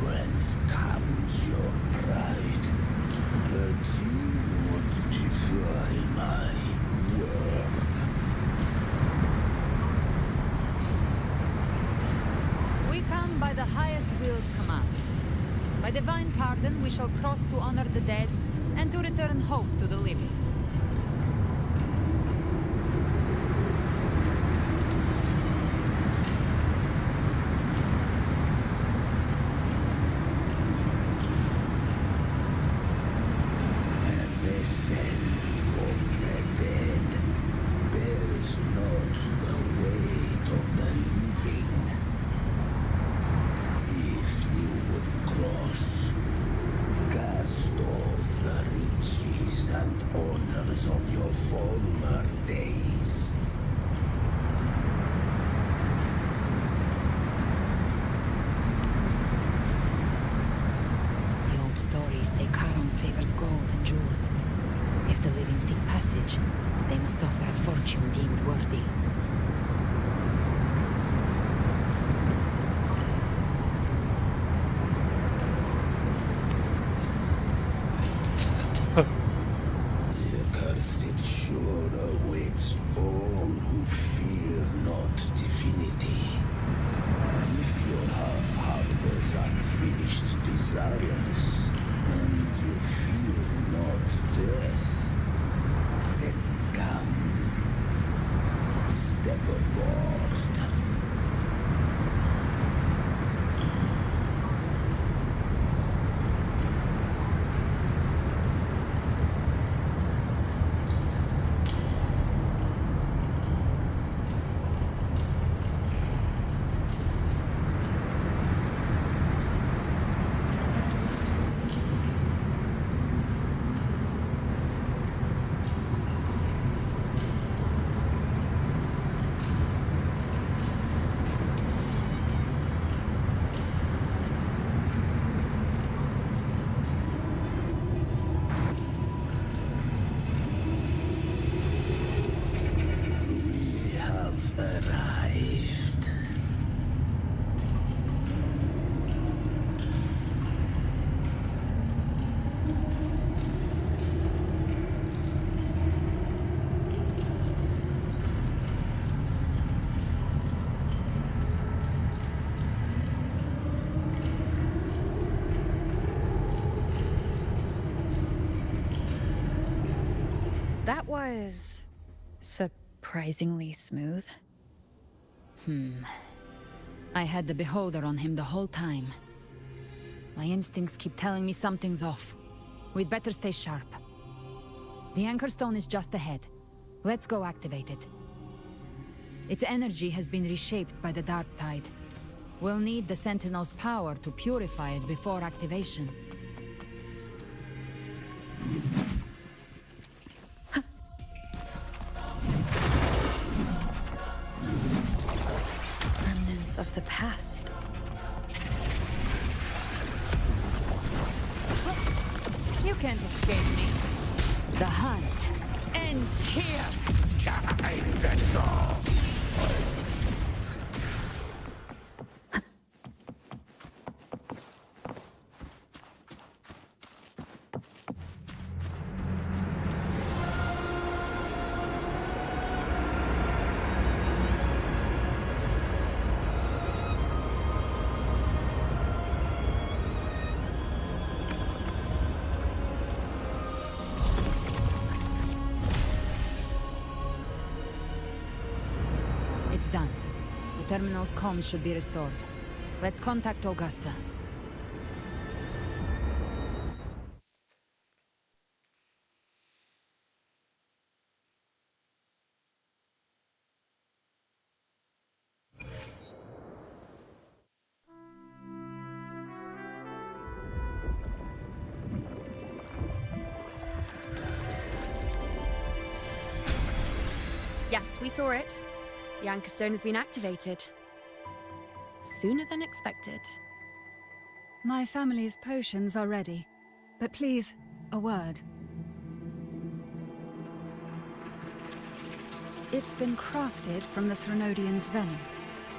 Whence comes your pride? That you want to defy my work?
We come by the highest will's command. By divine pardon, we shall cross to honor the dead and to return hope to the living.
Listen from the dead. Bears not the weight of the living. If you would cross, cast off the riches and honors of your former days.
The old stories say Charon favors gold and jewels. If the living seek passage, they must offer a fortune deemed worthy.
The accursed shore awaits all who fear not divinity. If your heart harbors unfinished desires, and you fear not death, then come, step aboard. We have arrived.
That was surprisingly smooth.
I had the beholder on him the whole time. My instincts keep telling me something's off. We'd better stay sharp. The anchor stone is just ahead. Let's go activate it. Its energy has been reshaped by the dark tide. We'll need the Sentinel's power to purify it before activation.
Remnants of the past.
You can't escape me. The hunt ends here.
Time to go.
It's done. The terminal's comms should be restored. Let's contact Augusta.
Yes, we saw it. The anchor stone has been activated. Sooner than expected.
My family's potions are ready. But please, a word. It's been crafted from the Threnodian's venom.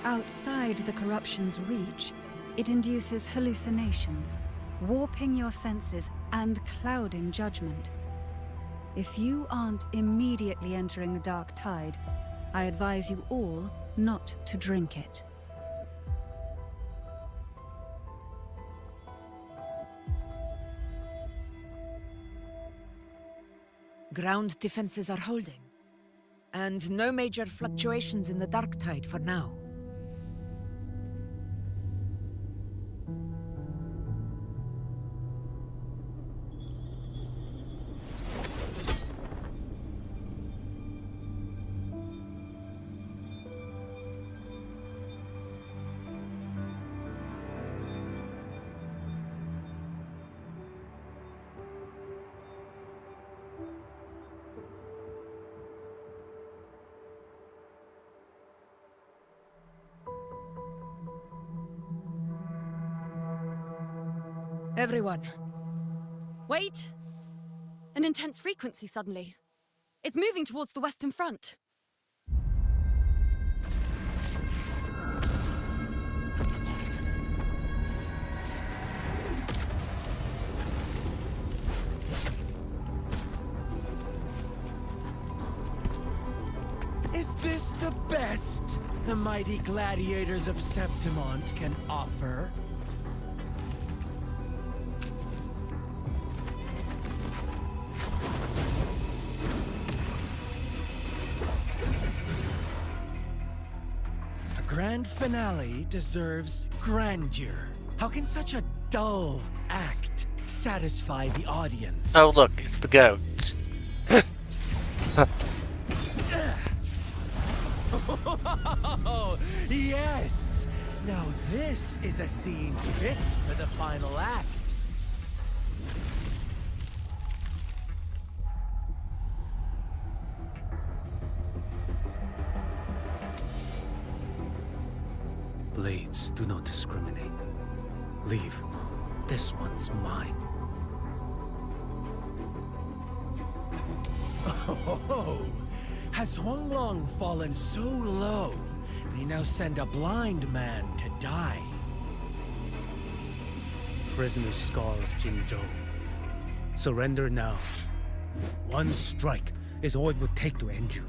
Outside the corruption's reach, it induces hallucinations, warping your senses and clouding judgment. If you aren't immediately entering the dark tide, I advise you all not to drink it.
Ground defenses are holding. And no major fluctuations in the dark tide for now. Everyone.
Wait! An intense frequency suddenly. It's moving towards the Western Front.
Is this the best the mighty gladiators of Septimont can offer? Grand finale deserves grandeur. How can such a dull act satisfy the audience?
Oh, look, it's the goat.
Oh, yes! Now this is a scene fit for the final act.
Blades do not discriminate. Leave. This one's mine.
Oh, has Huanglong fallen so low, they now send a blind man to die?
Prisoner's Scar of Jinzhou. Surrender now. One strike is all it would take to end you.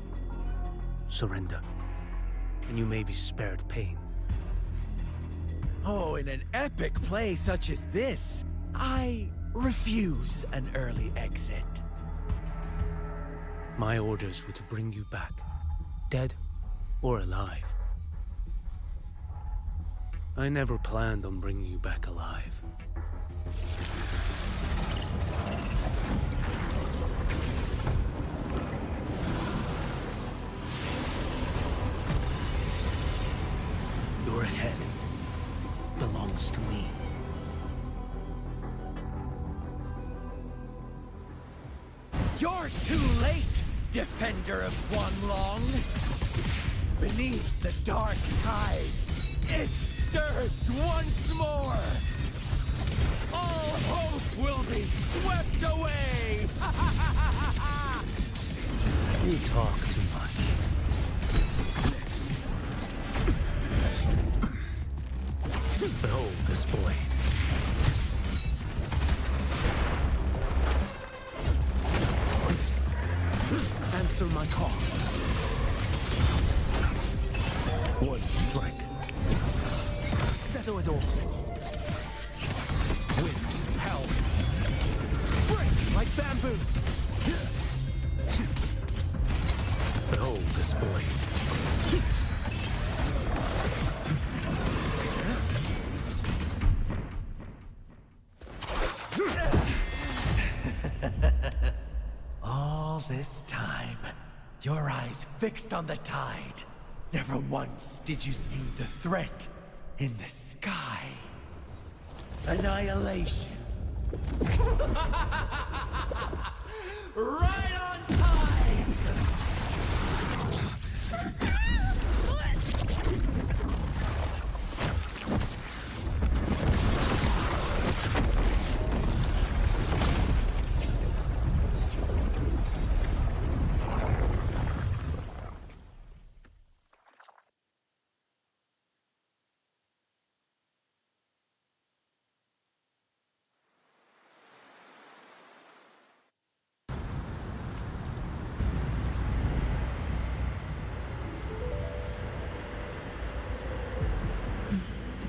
Surrender, and you may be spared pain.
Oh, in an epic play such as this, I refuse an early exit.
My orders were to bring you back, dead or alive. I never planned on bringing you back alive. Your head belongs to me.
You're too late, defender of Huanglong! Beneath the dark tide, it stirs once more! All hope will be swept away!
You talk too much. Behold this boy.
Answer my call.
One strike to settle it all.
Winds of hell. Break like bamboo.
Behold this boy.
All this time, your eyes fixed on the tide. Never once did you see the threat in the sky. Annihilation. Right on time!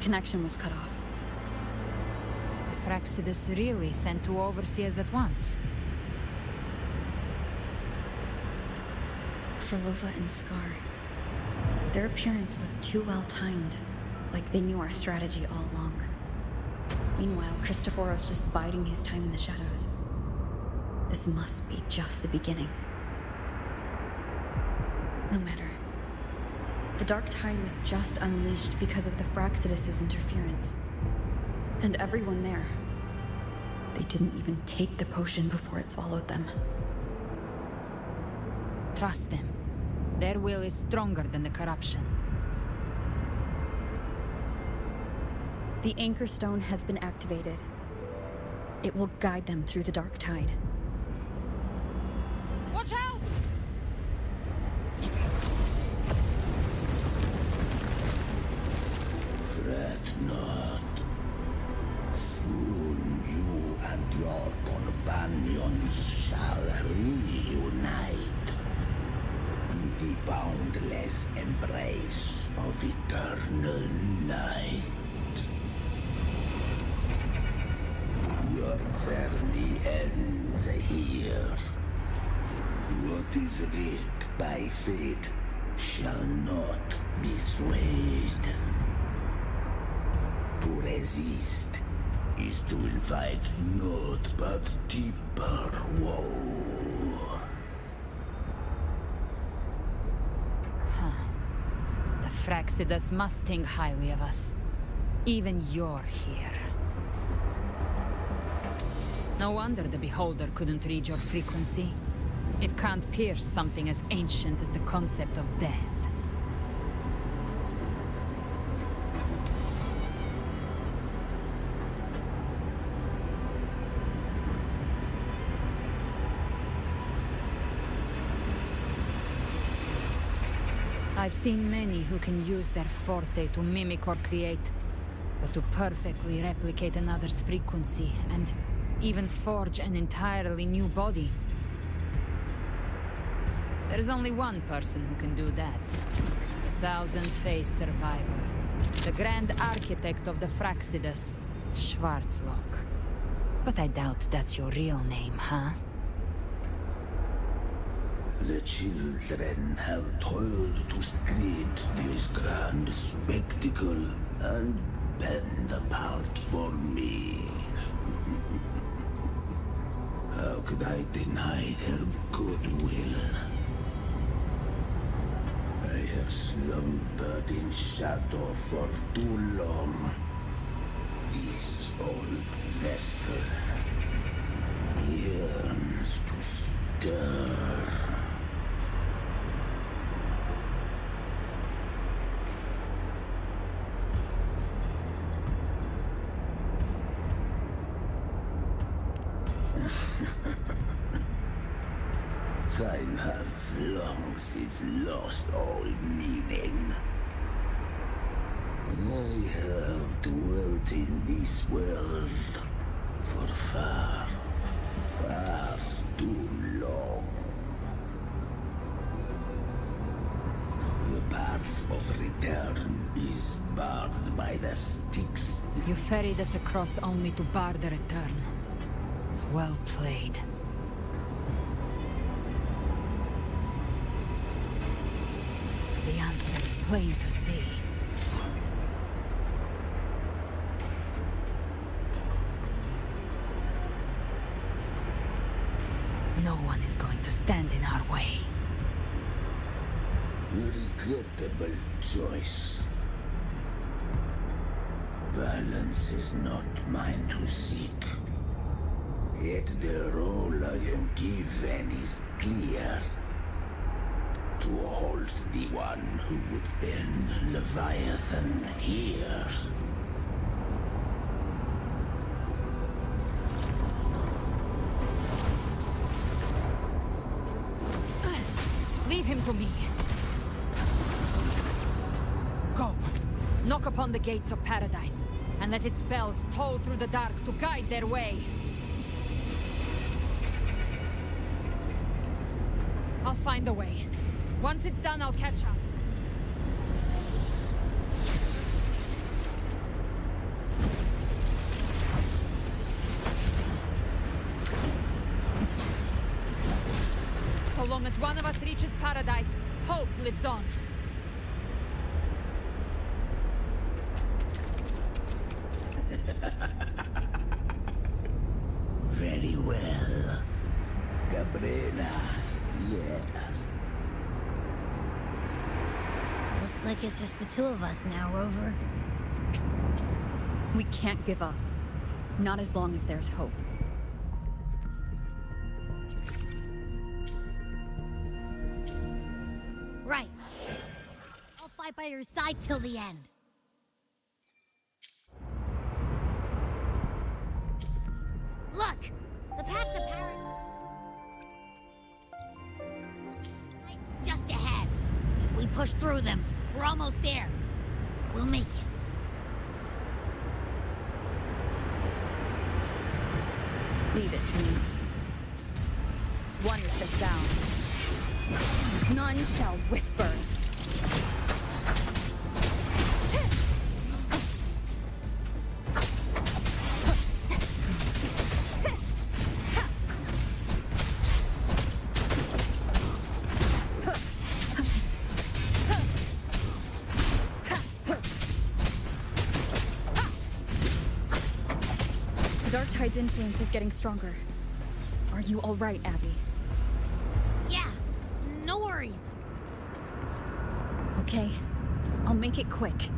connection was cut off.
The Fraxidus really sent two overseers at once.
Frolova and Scar. Their appearance was too well timed, like they knew our strategy all along. Meanwhile, Christophoros just biding his time in the shadows. This must be just the beginning. No matter. The Dark Tide was just unleashed because of the Fraxidus' interference. And everyone there. They didn't even take the potion before it swallowed them.
Trust them. Their will is stronger than the corruption.
The Anchor Stone has been activated. It will guide them through the Dark Tide.
Watch out!
Fret not. Soon you and your companions shall reunite in the boundless embrace of eternal night. Your journey ends here. What is writ by fate shall not be swayed. To resist is to invite naught but deeper woe.
The Fraxidus must think highly of us. Even you're here. No wonder the Beholder couldn't read your frequency. It can't pierce something as ancient as the concept of death. I've seen many who can use their forte to mimic or create, but to perfectly replicate another's frequency and even forge an entirely new body. There's only one person who can do that. Thousand-faced survivor. The Grand Architect of the Fraxidus, Schwarzlock. But I doubt that's your real name, huh?
The children have toiled to script this grand spectacle and bend apart for me. How could I deny their goodwill? I have slumbered in shadow for too long. This old vessel yearns to stir. Time hath long since lost all meaning. I have dwelt in this world for far, far too long. The path of return is barred by the Styx.
You ferried us across only to bar the return. Well played. The answer is plain to see. No one is going to stand in our way.
Regrettable choice. Violence is not mine to seek. Yet the role I am given is clear. To hold the one who would end Leviathan here.
Leave him to me. Go. Knock upon the gates of paradise, and let its spells toll through the dark to guide their way. I'll find a way. Once it's done, I'll catch up. long as one of us reaches paradise, hope lives on.
Very well. Gabriela, yes.
Looks like it's just the two of us now, Rover.
We can't give up. Not as long as there's hope.
Right. I'll fight by your side till the end. Look! The path to paradise is just ahead. If we push through them, we're almost there. We'll make it.
Leave it to me. One is the sound. None shall whisper. The Dark Tide's influence is getting stronger. Are you all right, Abby?
Yeah, no worries.
Okay, I'll make it quick.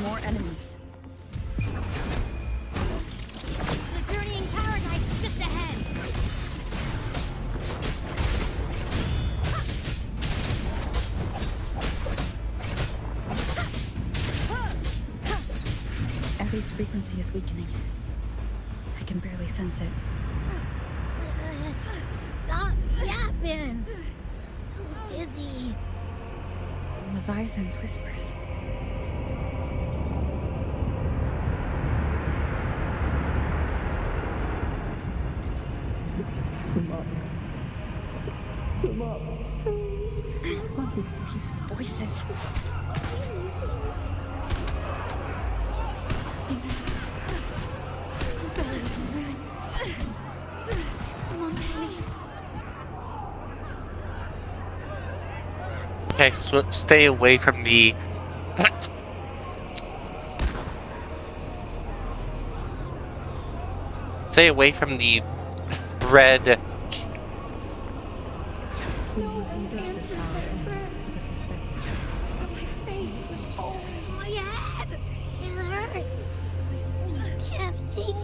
More enemies.
The journeying paradise is just ahead.
Abby's frequency is weakening. I can barely sense it.
Stop yapping. So dizzy.
Leviathan's whispers.
Come up. Come up.
These voices.
Okay, so stay away from the... Stay away from the red...
My faith was always...
My head! It hurts. I can't take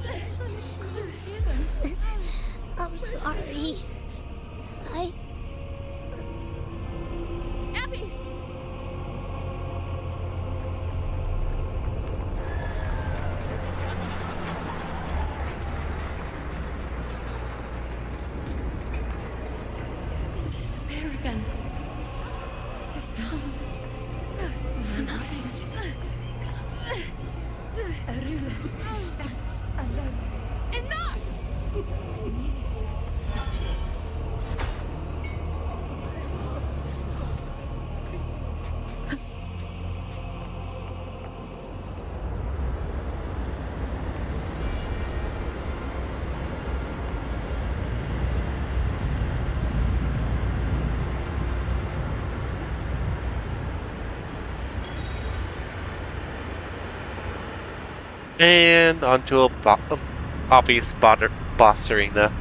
it. I'm sorry.
Abby!
To disappear again. This time. For nothing. A ruler who stands alone.
Enough!
Is meaningless.
And onto a obvious boss arena.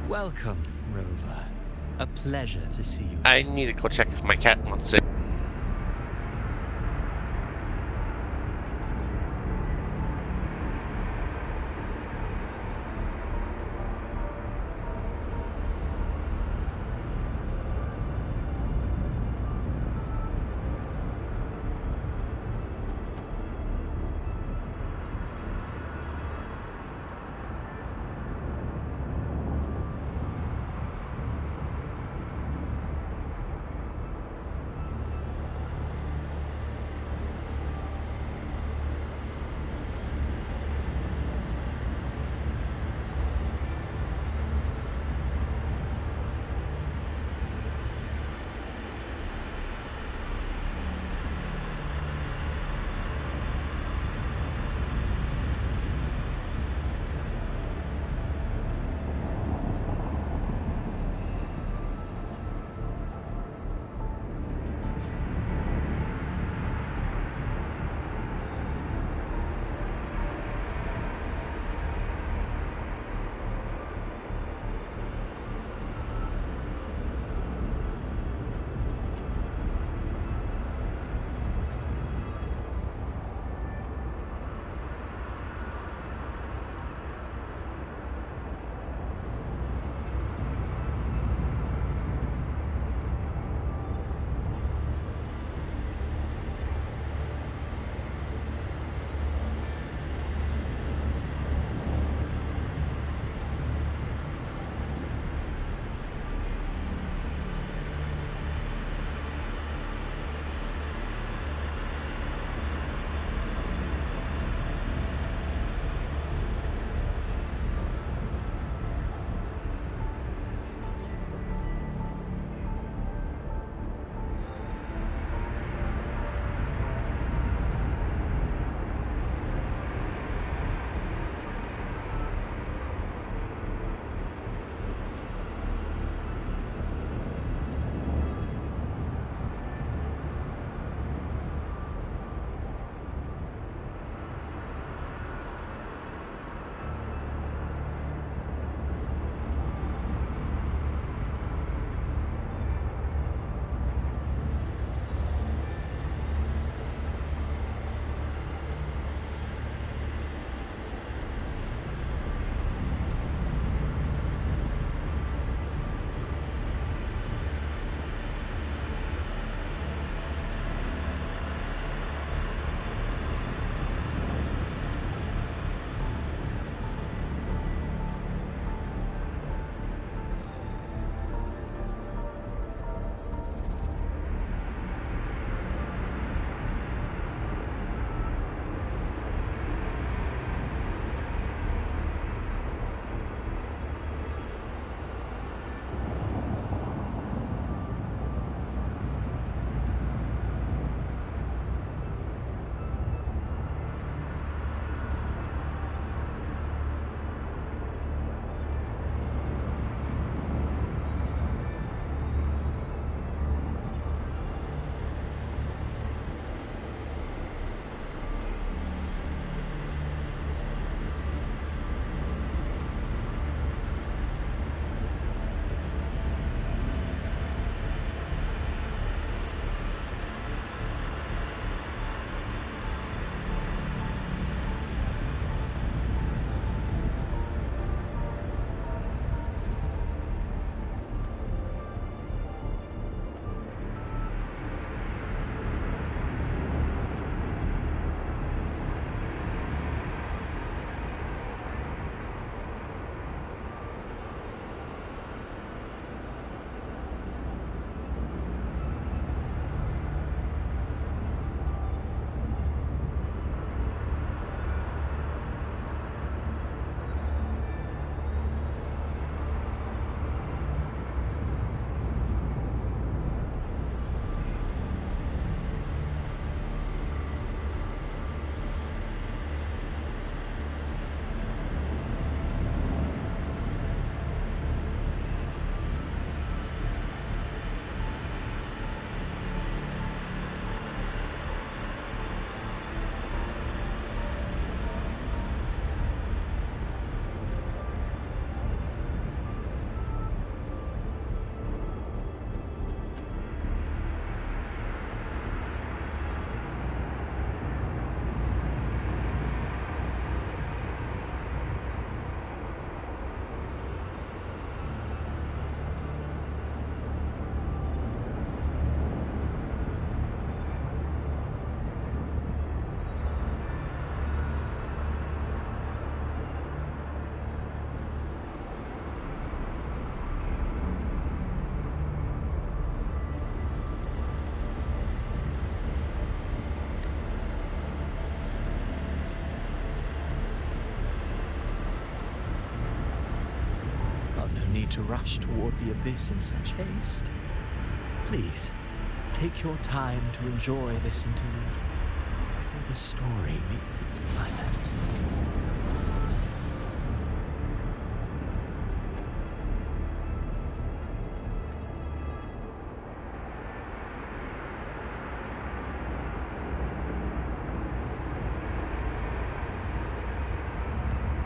Welcome, Rover. A pleasure to see you.
I need to go check if my cat wants it.
need to rush toward the abyss in such haste. Please, take your time to enjoy this interlude before the story meets its climax.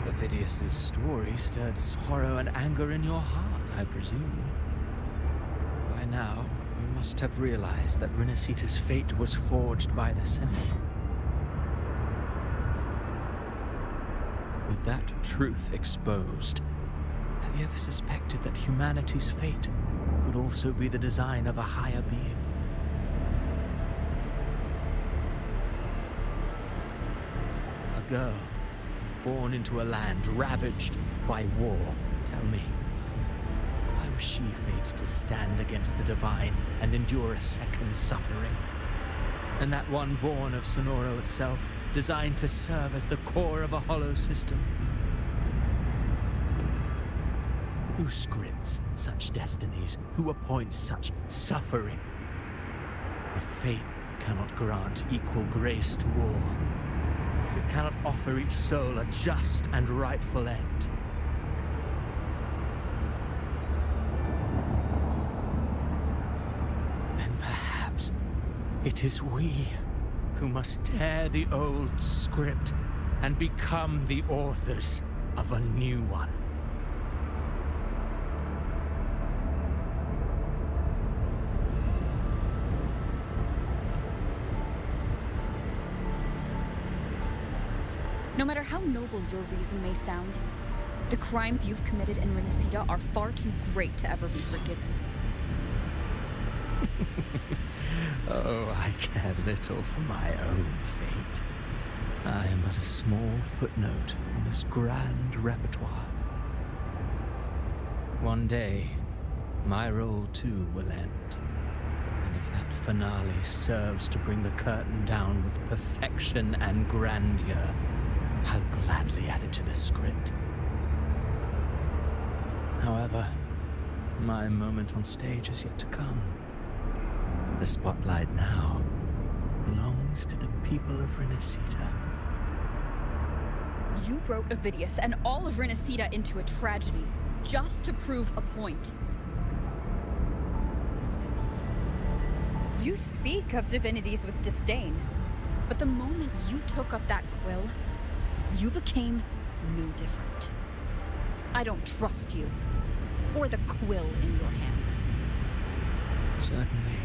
Ovidius's story stirred sorrow and anger in your heart, I presume. By now, you must have realized that Renacita's fate was forged by the Sentinel. With that truth exposed, have you ever suspected that humanity's fate could also be the design of a higher being? A girl born into a land ravaged by war. Tell me, why was she fated to stand against the divine and endure a second suffering? And that one born of Sonoro itself, designed to serve as the core of a hollow system? Who scripts such destinies? Who appoints such suffering? If fate cannot grant equal grace to all, if it cannot offer each soul a just and rightful end, then perhaps it is we who must tear the old script and become the authors of a new one.
No matter how noble your reason may sound, the crimes you've committed in Renacita are far too great to ever be forgiven.
Oh, I care little for my own fate. I am but a small footnote in this grand repertoire. One day, my role too will end. And if that finale serves to bring the curtain down with perfection and grandeur, I'll gladly add it to the script. However, my moment on stage is yet to come. The spotlight now belongs to the people of Renacita.
You wrote Ovidius and all of Renacita into a tragedy, just to prove a point. You speak of divinities with disdain, but the moment you took up that quill, you became no different. I don't trust you, or the quill in your hands.
Certainly.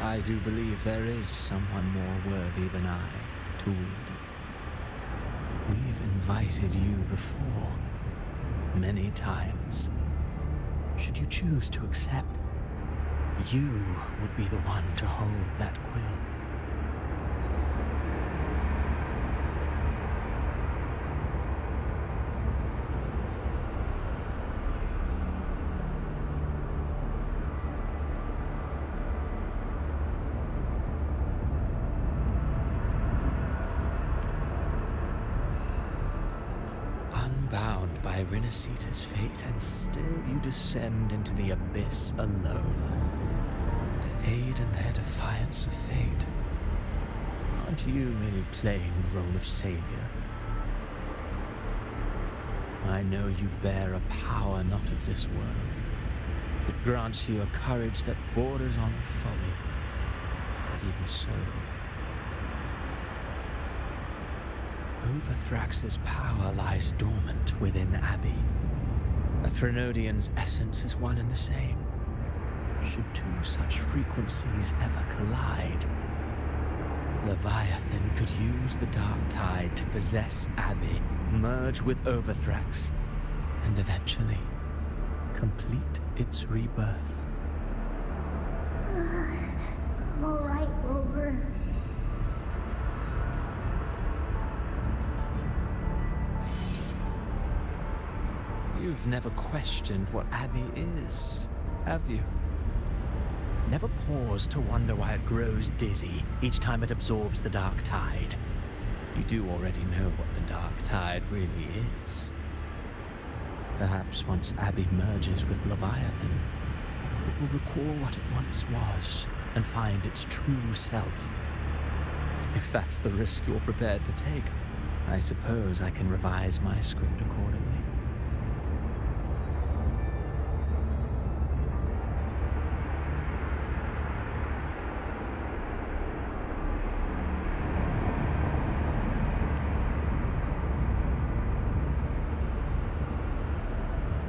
I do believe there is someone more worthy than I to wield it. We've invited you before, many times. Should you choose to accept, you would be the one to hold that quill. Unbound by Renacita's fate, and still you descend into the abyss alone, to aid in their defiance of fate. Aren't you merely playing the role of savior? I know you bear a power not of this world. It grants you a courage that borders on folly. But even so, Overthrax's power lies dormant within Abbey. A Threnodian's essence is one and the same. Should two such frequencies ever collide, Leviathan could use the dark tide to possess Abbey, merge with Overthrax, and eventually complete its rebirth.
All right, Rover.
You've never questioned what Abbey is, have you? Never paused to wonder why it grows dizzy each time it absorbs the dark tide. You do already know what the dark tide really is. Perhaps once Abby merges with Leviathan, it will recall what it once was and find its true self. If that's the risk you're prepared to take, I suppose I can revise my script accordingly.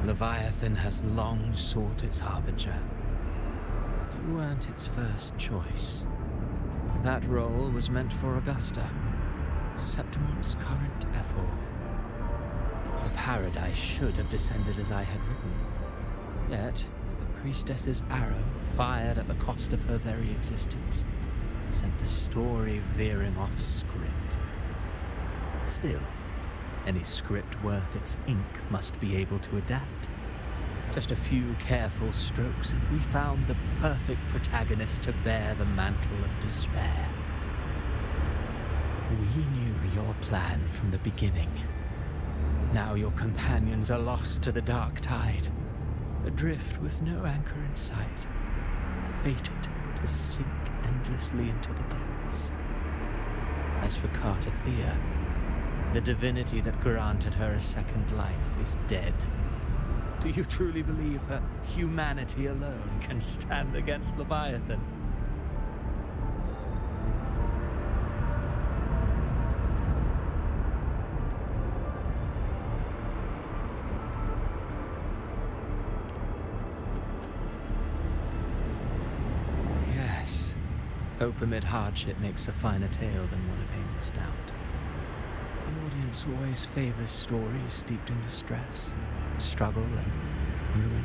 Leviathan has long sought its harbinger. You weren't its first choice. That role was meant for Augusta, Septimon's current Ephor. The paradise should have descended as I had written. Yet, the priestess's arrow, fired at the cost of her very existence, sent the story veering off script. Still, any script worth its ink must be able to adapt. Just a few careful strokes and we found the perfect protagonist to bear the mantle of despair. We knew your plan from the beginning. Now your companions are lost to the dark tide, adrift with no anchor in sight, fated to sink endlessly into the depths. As for Cartathea, the divinity that granted her a second life is dead. Do you truly believe her humanity alone can stand against Leviathan? Yes. Hope amid hardship makes a finer tale than one of aimless doubt. The audience always favors stories steeped in distress, struggle, and ruin.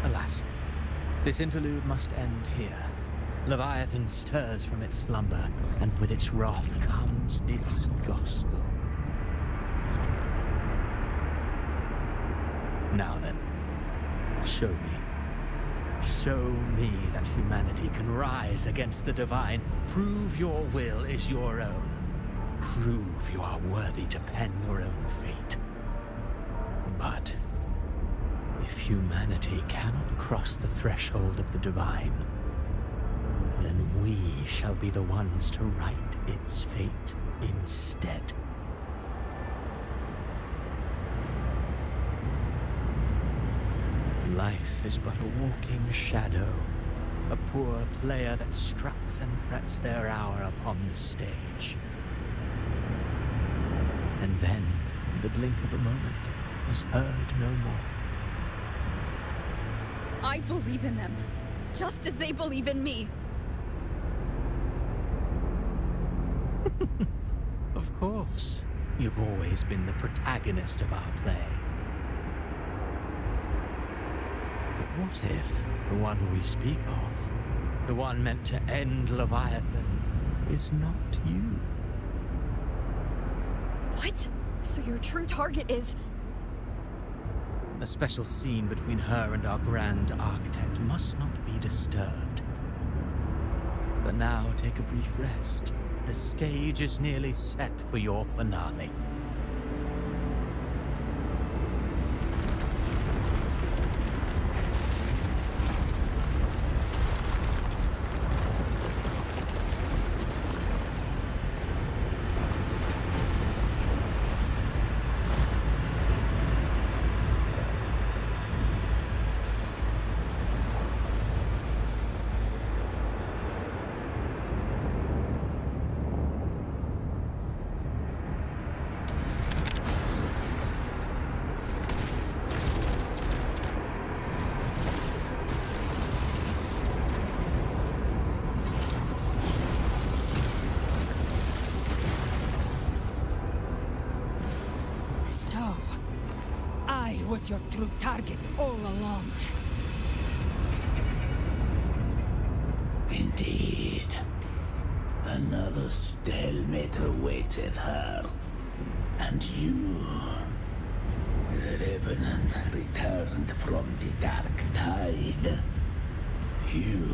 Alas, this interlude must end here. Leviathan stirs from its slumber, and with its wrath comes its gospel. Now then, show me. Show me that humanity can rise against the divine. Prove your will is your own. Prove you are worthy to pen your own fate. But if humanity cannot cross the threshold of the divine, then we shall be the ones to write its fate instead. Life is but a walking shadow, a poor player that struts and frets their hour upon the stage. And then, in the blink of a moment, was heard no more.
I believe in them, just as they believe in me.
Of course, you've always been the protagonist of our play. But what if the one we speak of, the one meant to end Leviathan, is not you?
What? So your true target is...
A special scene between her and our grand architect must not be disturbed. But now take a brief rest. The stage is nearly set for your finale.
Was your true target all along.
Indeed. Another stalemate awaited her. And you, the Revenant returned from the Dark Tide. You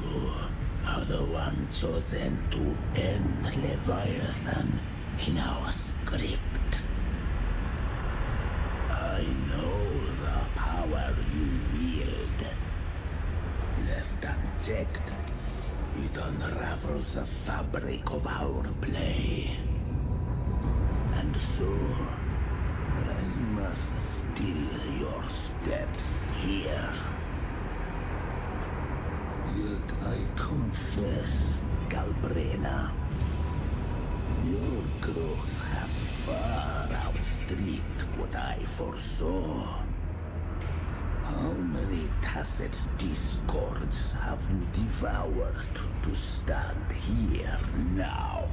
are the one chosen to end Leviathan in our script. I know the power you wield. Left unchecked, it unravels the fabric of our play. And so, I must still your steps here. Yet I confess, Galbrena, your growth has far outstripped what I foresaw. How many tacit discords have you devoured to stand here now?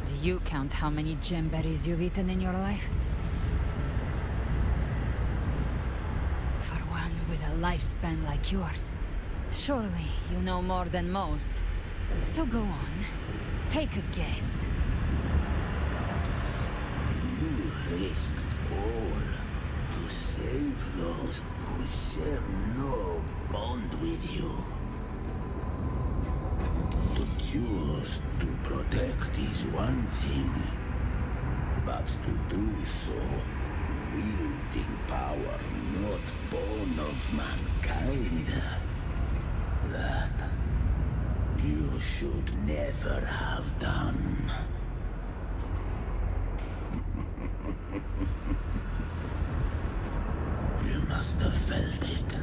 Do you count how many gemberries you've eaten in your life? For one with a lifespan like yours, surely you know more than most. So go on, take a guess.
You risked all to save those who share no bond with you. To choose to protect is one thing, but to do so wielding power not born of mankind, that you should never have done. You must have felt it.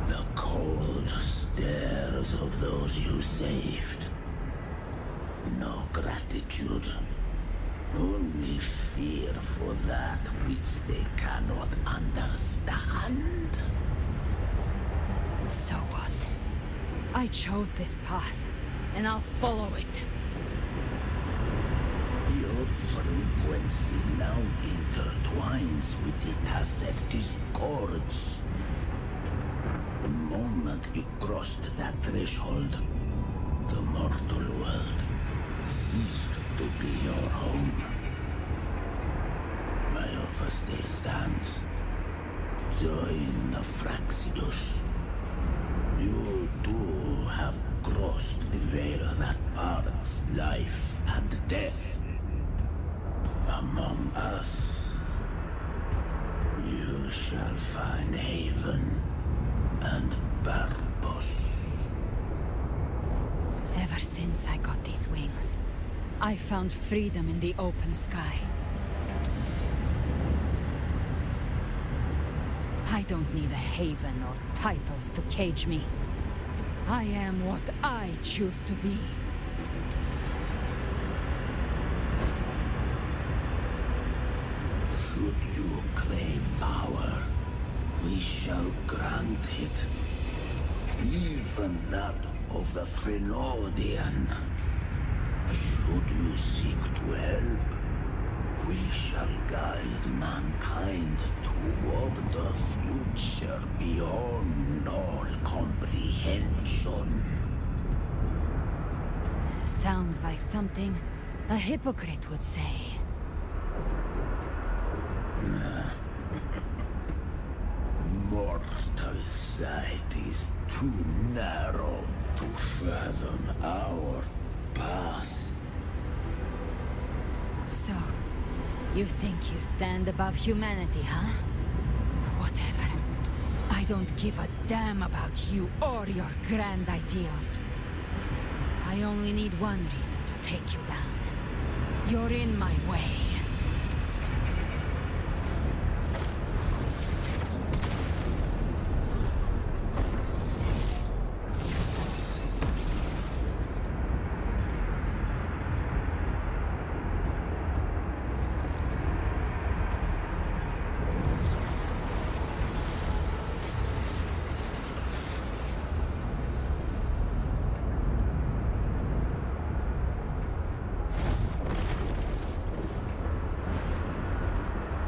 The cold stares of those you saved. No gratitude. Only fear for that which they cannot understand.
So what? I chose this path, and I'll follow it.
Your frequency now intertwines with the tacit discords. The moment you crossed that threshold, the mortal world ceased to be your home. My offer still stands. Join the Fraxidus. You too have crossed the veil that parts life and death. Among us, you shall find haven and purpose.
Ever since I got these wings, I found freedom in the open sky. I don't need a haven or titles to cage me. I am what I choose to be.
Should you crave power, we shall grant it. Even that of the Threnodian. Should you seek to help, we shall guide mankind toward the future beyond all comprehension.
Sounds like something a hypocrite would say.
Mortal sight is too narrow to fathom our path.
So, you think you stand above humanity, huh? Whatever. I don't give a damn about you or your grand ideals. I only need one reason to take you down. You're in my way.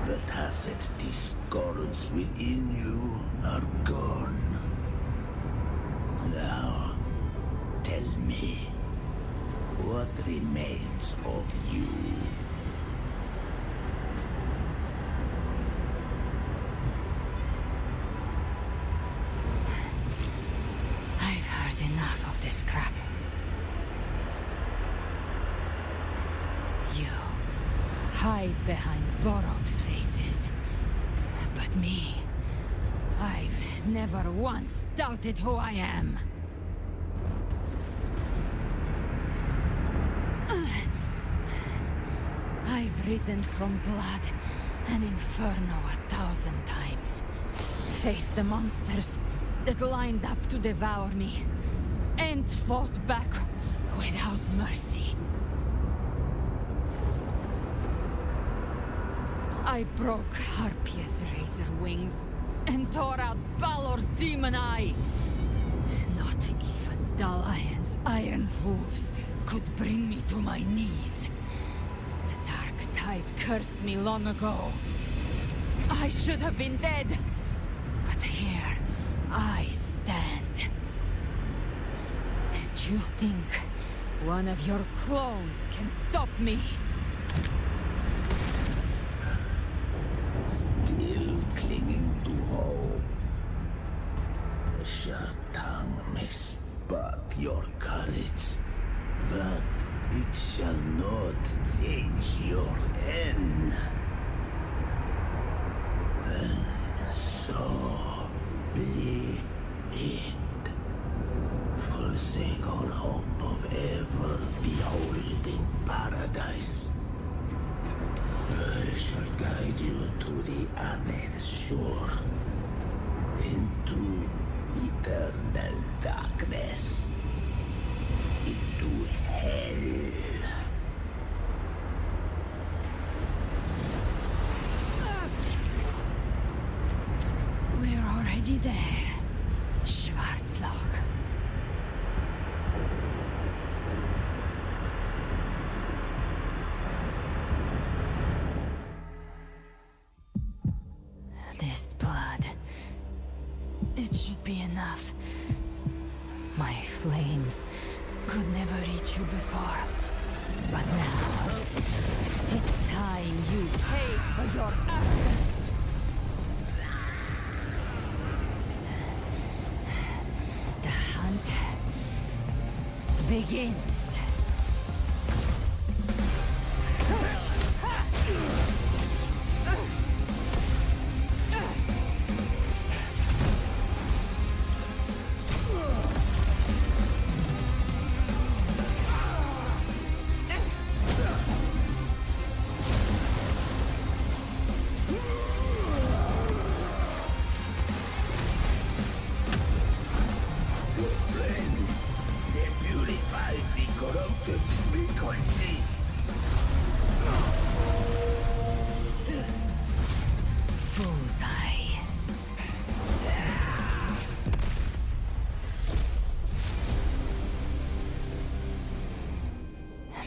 The tacit discords within you are gone. Now, tell me, what remains of you?
hide behind borrowed faces. But me, I've never once doubted who I am. I've risen from blood and inferno 1,000 times. Faced the monsters that lined up to devour me, and fought back without mercy. I broke Harpia's razor wings and tore out Balor's demon eye. Not even Dalahan's iron hooves could bring me to my knees. The dark tide cursed me long ago. I should have been dead, but here I stand. And you think one of your clones can stop me?
Still clinging to hope. The sharp tongue may spark your courage, but it shall not change your end. And so be it. Forsake all hope of ever beholding paradise. I shall guide you to the other shore, into eternal darkness, into hell.
We're already there, Schwarzloch. This blood, it should be enough. My flames could never reach you before, but now it's time you pay for your arrogance. The hunt begins.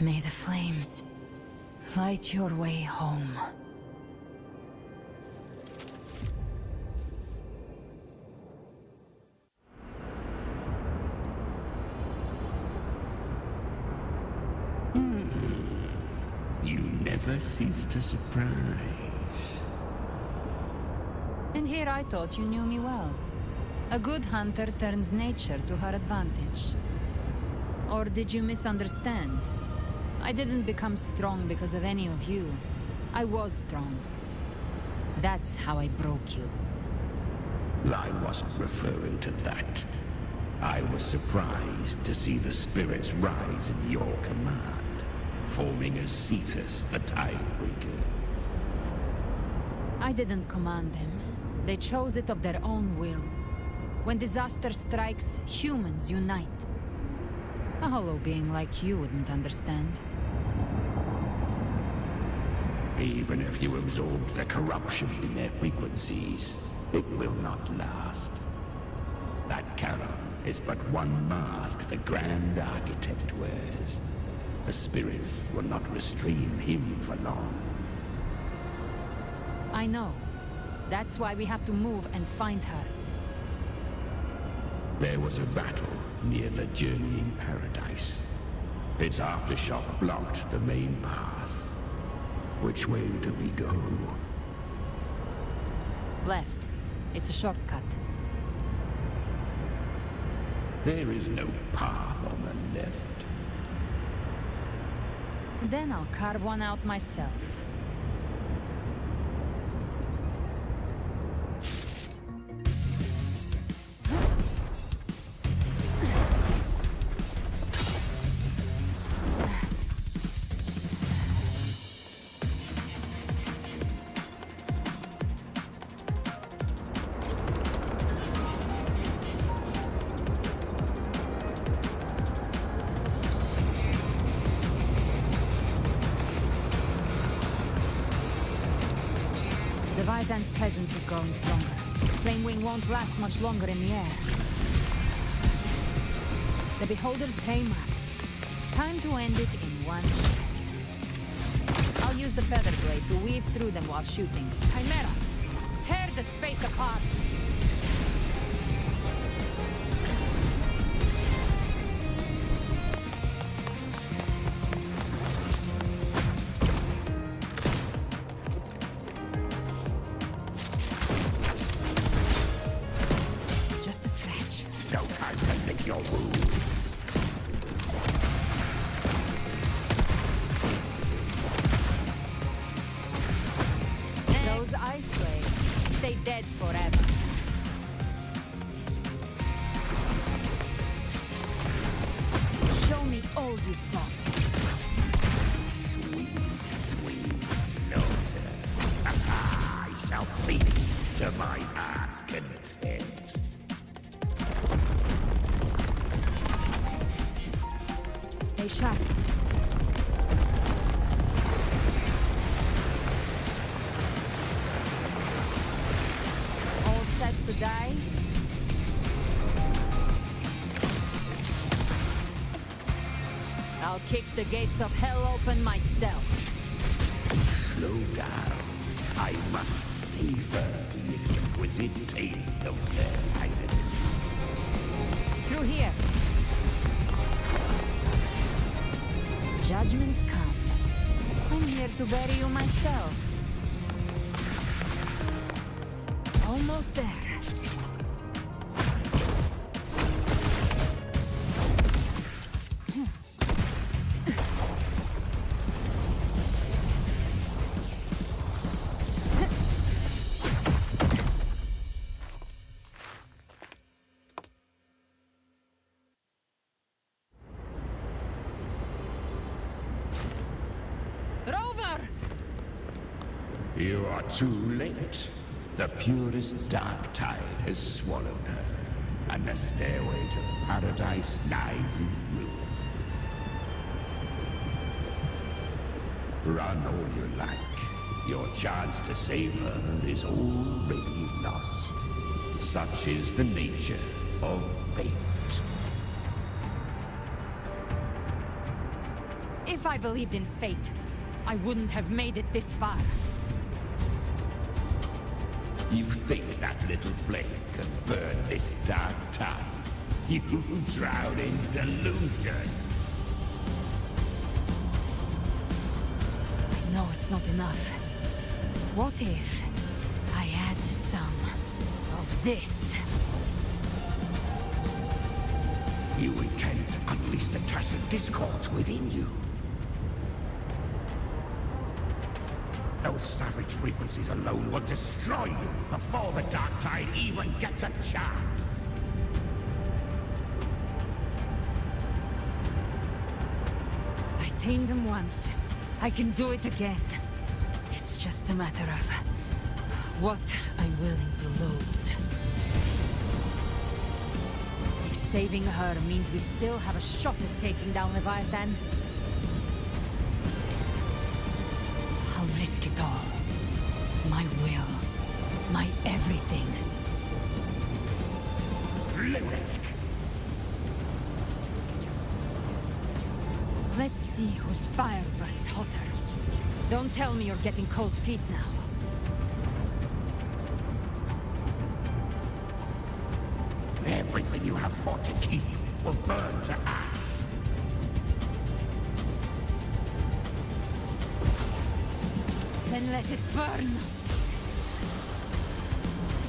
May the flames light your way home.
You never cease to surprise.
And here I thought you knew me well. A good hunter turns nature to her advantage. Or did you misunderstand? I didn't become strong because of any of you. I was strong. That's how I broke you.
I wasn't referring to that. I was surprised to see the spirits rise in your command, forming as Cetus the Tidebreaker.
I didn't command them. They chose it of their own will. When disaster strikes, humans unite. A hollow being like you wouldn't understand.
Even if you absorb the corruption in their frequencies, it will not last. That Charon is but one mask the Grand Architect wears. The spirits will not restrain him for long.
I know. That's why we have to move and find her.
There was a battle near the Journeying Paradise. Its aftershock blocked the main path. Which way do we go?
Left. It's a shortcut.
There is no path on the left.
Then I'll carve one out myself. Leviathan's presence is growing stronger. Flamewing won't last much longer in the air. The Beholder's pain marked. Time to end it in one shot. I'll use the feather blade to weave through them while shooting. Chimera! Tear the space apart! Just a scratch.
No time to lick your wound.
Those ice waves stay dead forever. Show me all you've got.
Sweet, sweet slaughter. I shall feast to my heart's content.
Stay sharp. All set to die? I'll kick the gates of hell open myself.
Slow down. I must savor the exquisite taste of their agony.
Through here. Judgments come. I'm here to bury you myself. Almost there. Rover!
You are too late. The purest dark tide has swallowed her, and the stairway to paradise lies in ruins. Run all you like. Your chance to save her is already lost. Such is the nature of fate.
If I believed in fate, I wouldn't have made it this far.
You think that little flame can burn this dark tide? You drown in delusion.
I know it's not enough. What if I add some of this?
You intend to unleash the Tassan discord within you. Those savage frequencies alone will destroy you before the Dark Tide even gets a chance.
I tamed them once. I can do it again. It's just a matter of what I'm willing to lose. If saving her means we still have a shot at taking down Leviathan, I'll risk it all. My will. My everything.
Lunatic!
Let's see whose fire burns hotter. Don't tell me you're getting cold feet now.
Everything you have fought to keep will burn to ash.
Then let it burn!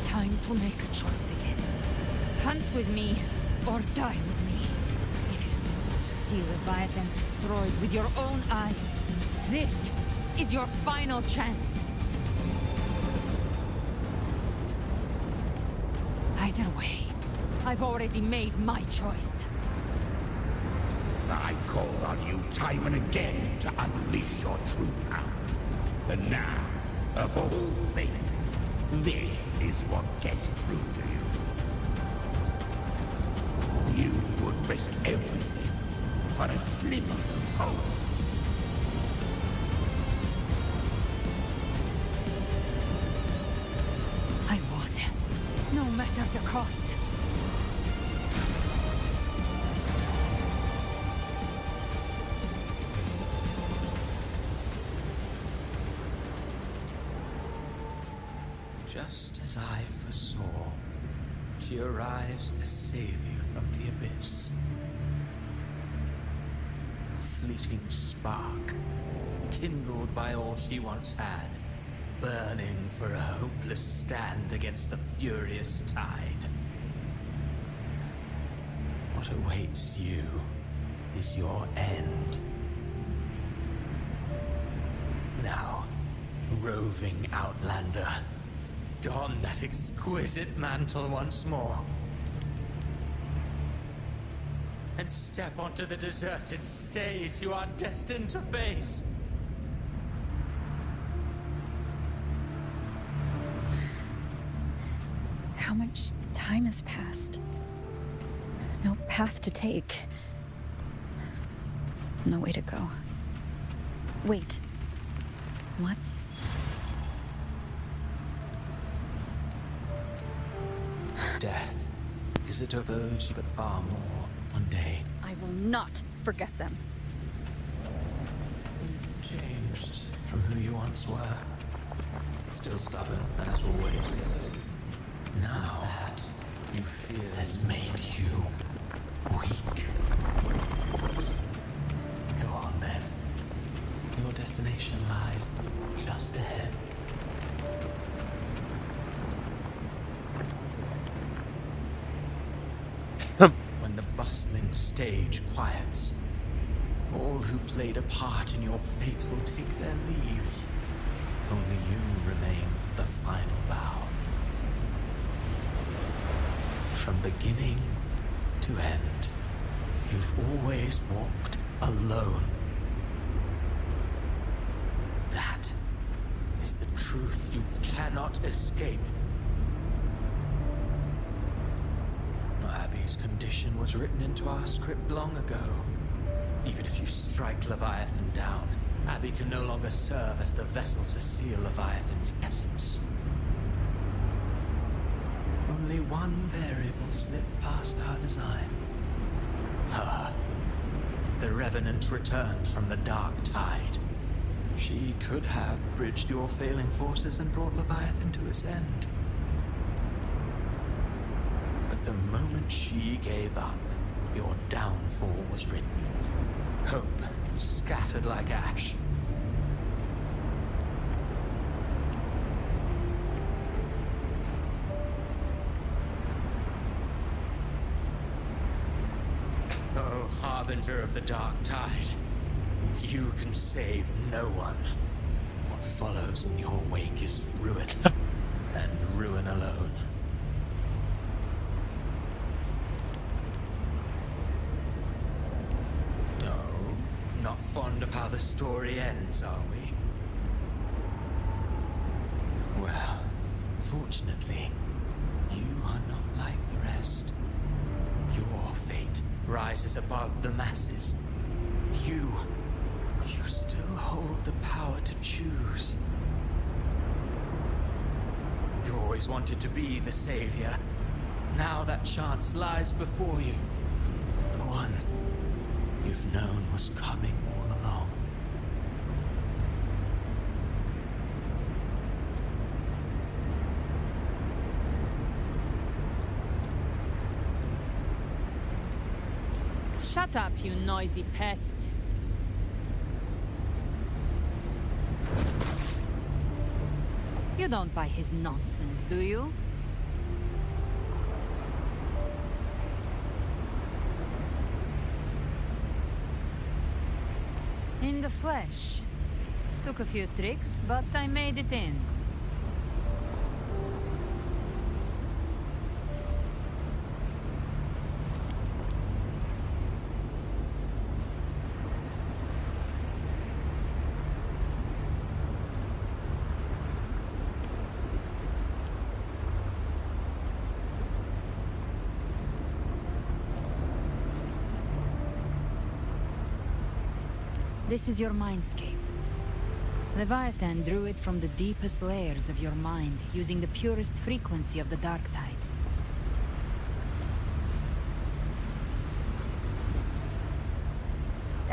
Time to make a choice again. Hunt with me, or die with me. If you still want to see Leviathan destroyed with your own eyes, this is your final chance. Either way, I've already made my choice.
I called on you time and again to unleash your true power. And now, of all things, this is what gets through to you. You would risk everything for a sliver of hope.
matter the cost.
Just as I foresaw, she arrives to save you from the abyss. A fleeting spark, kindled by all she once had, burning for a hopeless stand against the furious tide. What awaits you is your end. Now, roving outlander, don that exquisite mantle once more. And step onto the deserted stage you are destined to face.
How much time has passed? No path to take. No way to go. Wait. What's...
Death. Is it of those you but far more one day?
I will not forget them.
You've changed from who you once were. Still stubborn, as always. Now that you fear has made you weak. Go on then. Your destination lies just ahead. When the bustling stage quiets, all who played a part in your fate will take their leave. Only you remain for the final bow. From beginning to end, you've always walked alone. That is the truth you cannot escape. Abby's condition was written into our script long ago. Even if you strike Leviathan down, Abby can no longer serve as the vessel to seal Leviathan's essence. Only one variable slipped past our design. Her. The Revenant returned from the dark tide. She could have bridged your failing forces and brought Leviathan to its end. But the moment she gave up, your downfall was written. Hope scattered like ash. Oh, harbinger of the dark tide, you can save no one. What follows in your wake is ruin, and ruin alone. No, not fond of how the story ends, are we? Well, fortunately, you are not like the rest. Your fate rises above the masses. You still hold the power to choose. You always wanted to be the savior. Now that chance lies before you. The one you've known was coming all along.
Shut up, you noisy pest. You don't buy his nonsense, do you? In the flesh. Took a few tricks, but I made it in. This is your mindscape. Leviathan drew it from the deepest layers of your mind, using the purest frequency of the dark tide.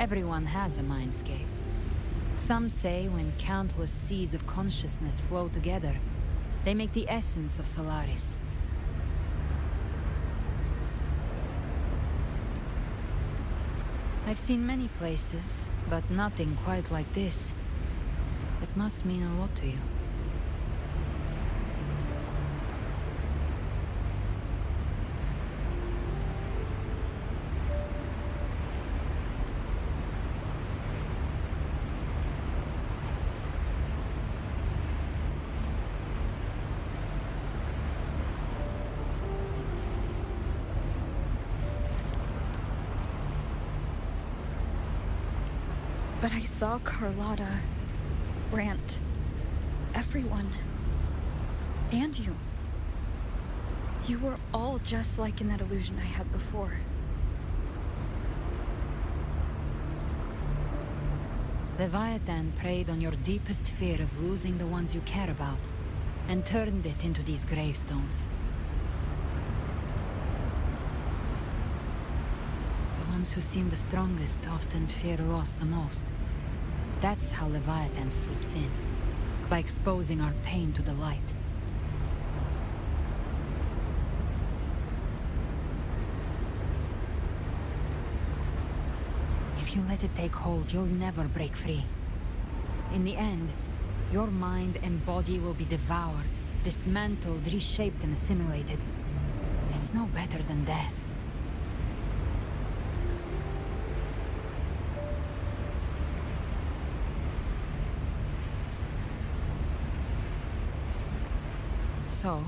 Everyone has a mindscape. Some say when countless seas of consciousness flow together, they make the essence of Solaris. I've seen many places, but nothing quite like this. It must mean a lot to you.
But I saw Carlotta, Brant, everyone. And you. You were all just like in that illusion I had before.
Leviathan preyed on your deepest fear of losing the ones you care about, and turned it into these gravestones. The ones who seem the strongest often fear loss the most. That's how Leviathan slips in, by exposing our pain to the light. If you let it take hold, you'll never break free. In the end, your mind and body will be devoured, dismantled, reshaped, and assimilated. It's no better than death. So,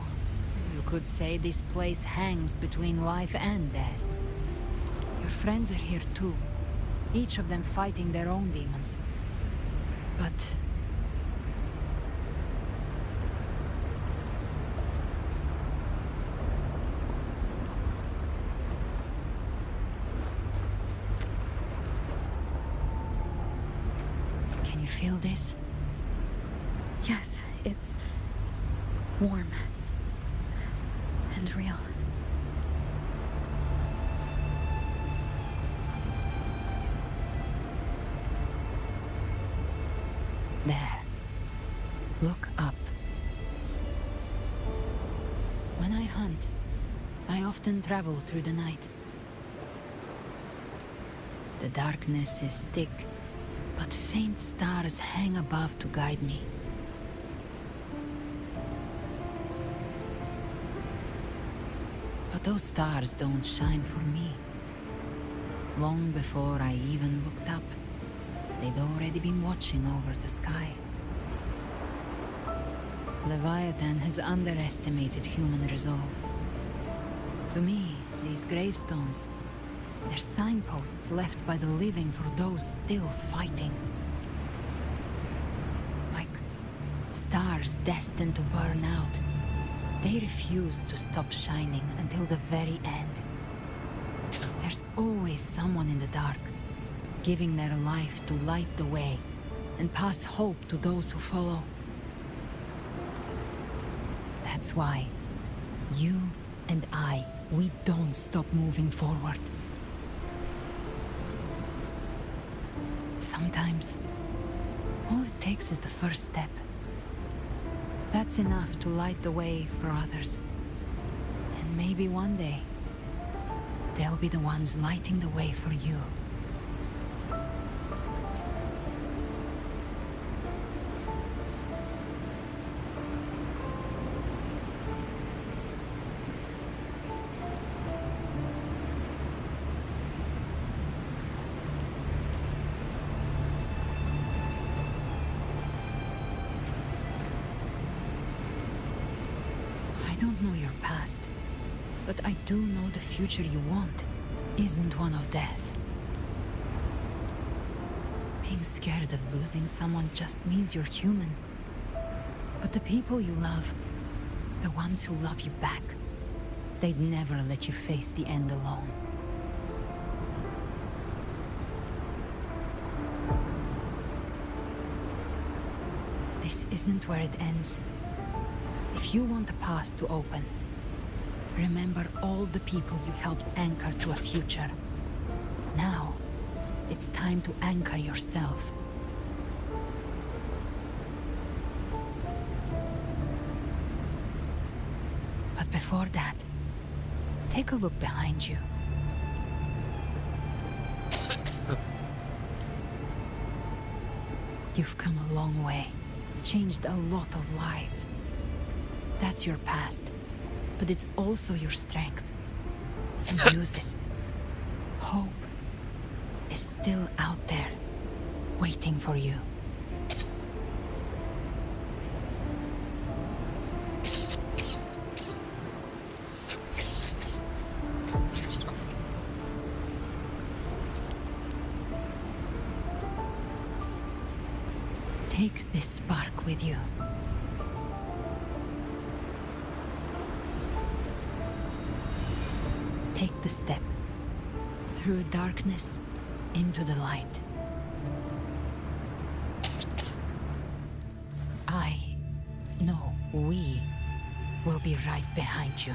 you could say this place hangs between life and death. Your friends are here too, each of them fighting their own demons. But can you feel this?
Yes, it's warm and real.
There. Look up. When I hunt, I often travel through the night. The darkness is thick, but faint stars hang above to guide me. But those stars don't shine for me. Long before I even looked up, they'd already been watching over the sky. Leviathan has underestimated human resolve. To me, these gravestones, they're signposts left by the living for those still fighting. Like stars destined to burn out. They refuse to stop shining until the very end. There's always someone in the dark, giving their life to light the way and pass hope to those who follow. That's why you and I, we don't stop moving forward. Sometimes, all it takes is the first step. That's enough to light the way for others. And maybe one day, they'll be the ones lighting the way for you. I don't know your past, but I do know the future you want isn't one of death. Being scared of losing someone just means you're human. But the people you love, the ones who love you back, they'd never let you face the end alone. This isn't where it ends. If you want the path to open, remember all the people you helped anchor to a future. Now, It's time to anchor yourself. But before that, take a look behind you. You've come a long way, changed a lot of lives. That's your past, but it's also your strength. So use it. Hope is still out there, waiting for you. Take this spark with you. Take the step through darkness into the light. We will be right behind you.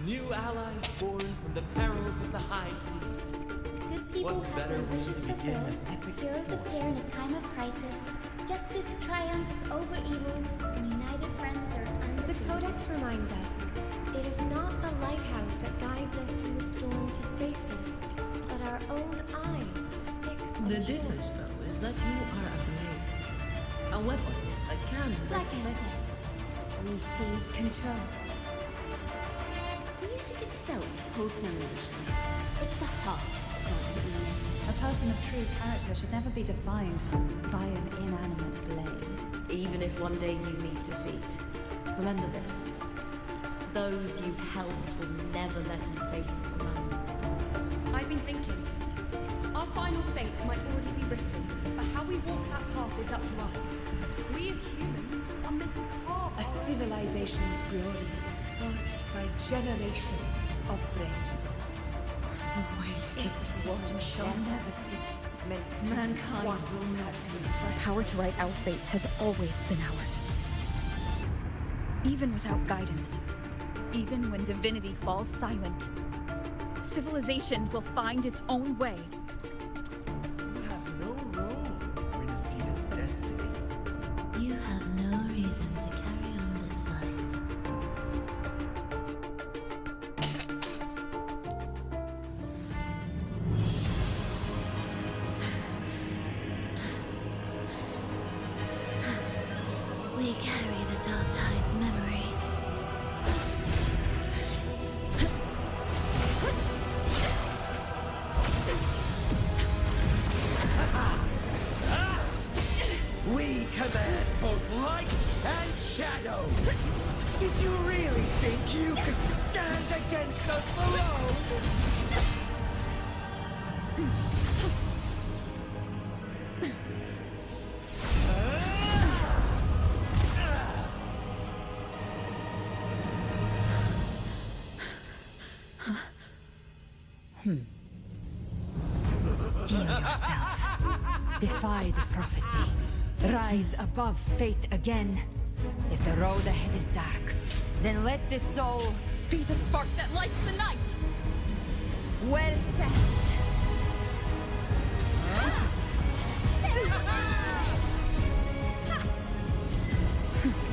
New allies born from the perils of the high seas.
Good people
What
have
better
their
way
wishes
to begin
fulfilled.
an epic
Heroes
story?
appear in a time of crisis. Justice triumphs over evil, and united friends are undefeated.
The Codex reminds us, it is not the lighthouse that guides us through the storm to safety, but our own eyes.
The difference, though, is that you are a blade. A weapon that can break
Like I
the
said, we seize control. Music itself holds no emotion. It's the heart that grants it meaning.
A person of true character should never be defined by an inanimate blade.
Even if one day you meet defeat, remember this. Those you've helped will never let you face it alone.
I've been thinking. Our final fate might already be written, but how we walk that path is up to us. We as humans are meant to carve
A civilization's glory is forged by generations of brave souls.
The waves of resistance shall never cease. Mankind will not be
The power to write our fate has always been ours. Even without guidance, even when divinity falls silent, civilization will find its own way.
You have no role in Renacita's destiny.
You have no reason to carry on this fight. We carry the Dark Tide's memories.
We command both light and shadow. Did you really think you could stand against us alone?
Steel yourself. Defy the prophecy. Rise above fate again. If the road ahead is dark, then let this soul
be the spark that lights the night.
Well said.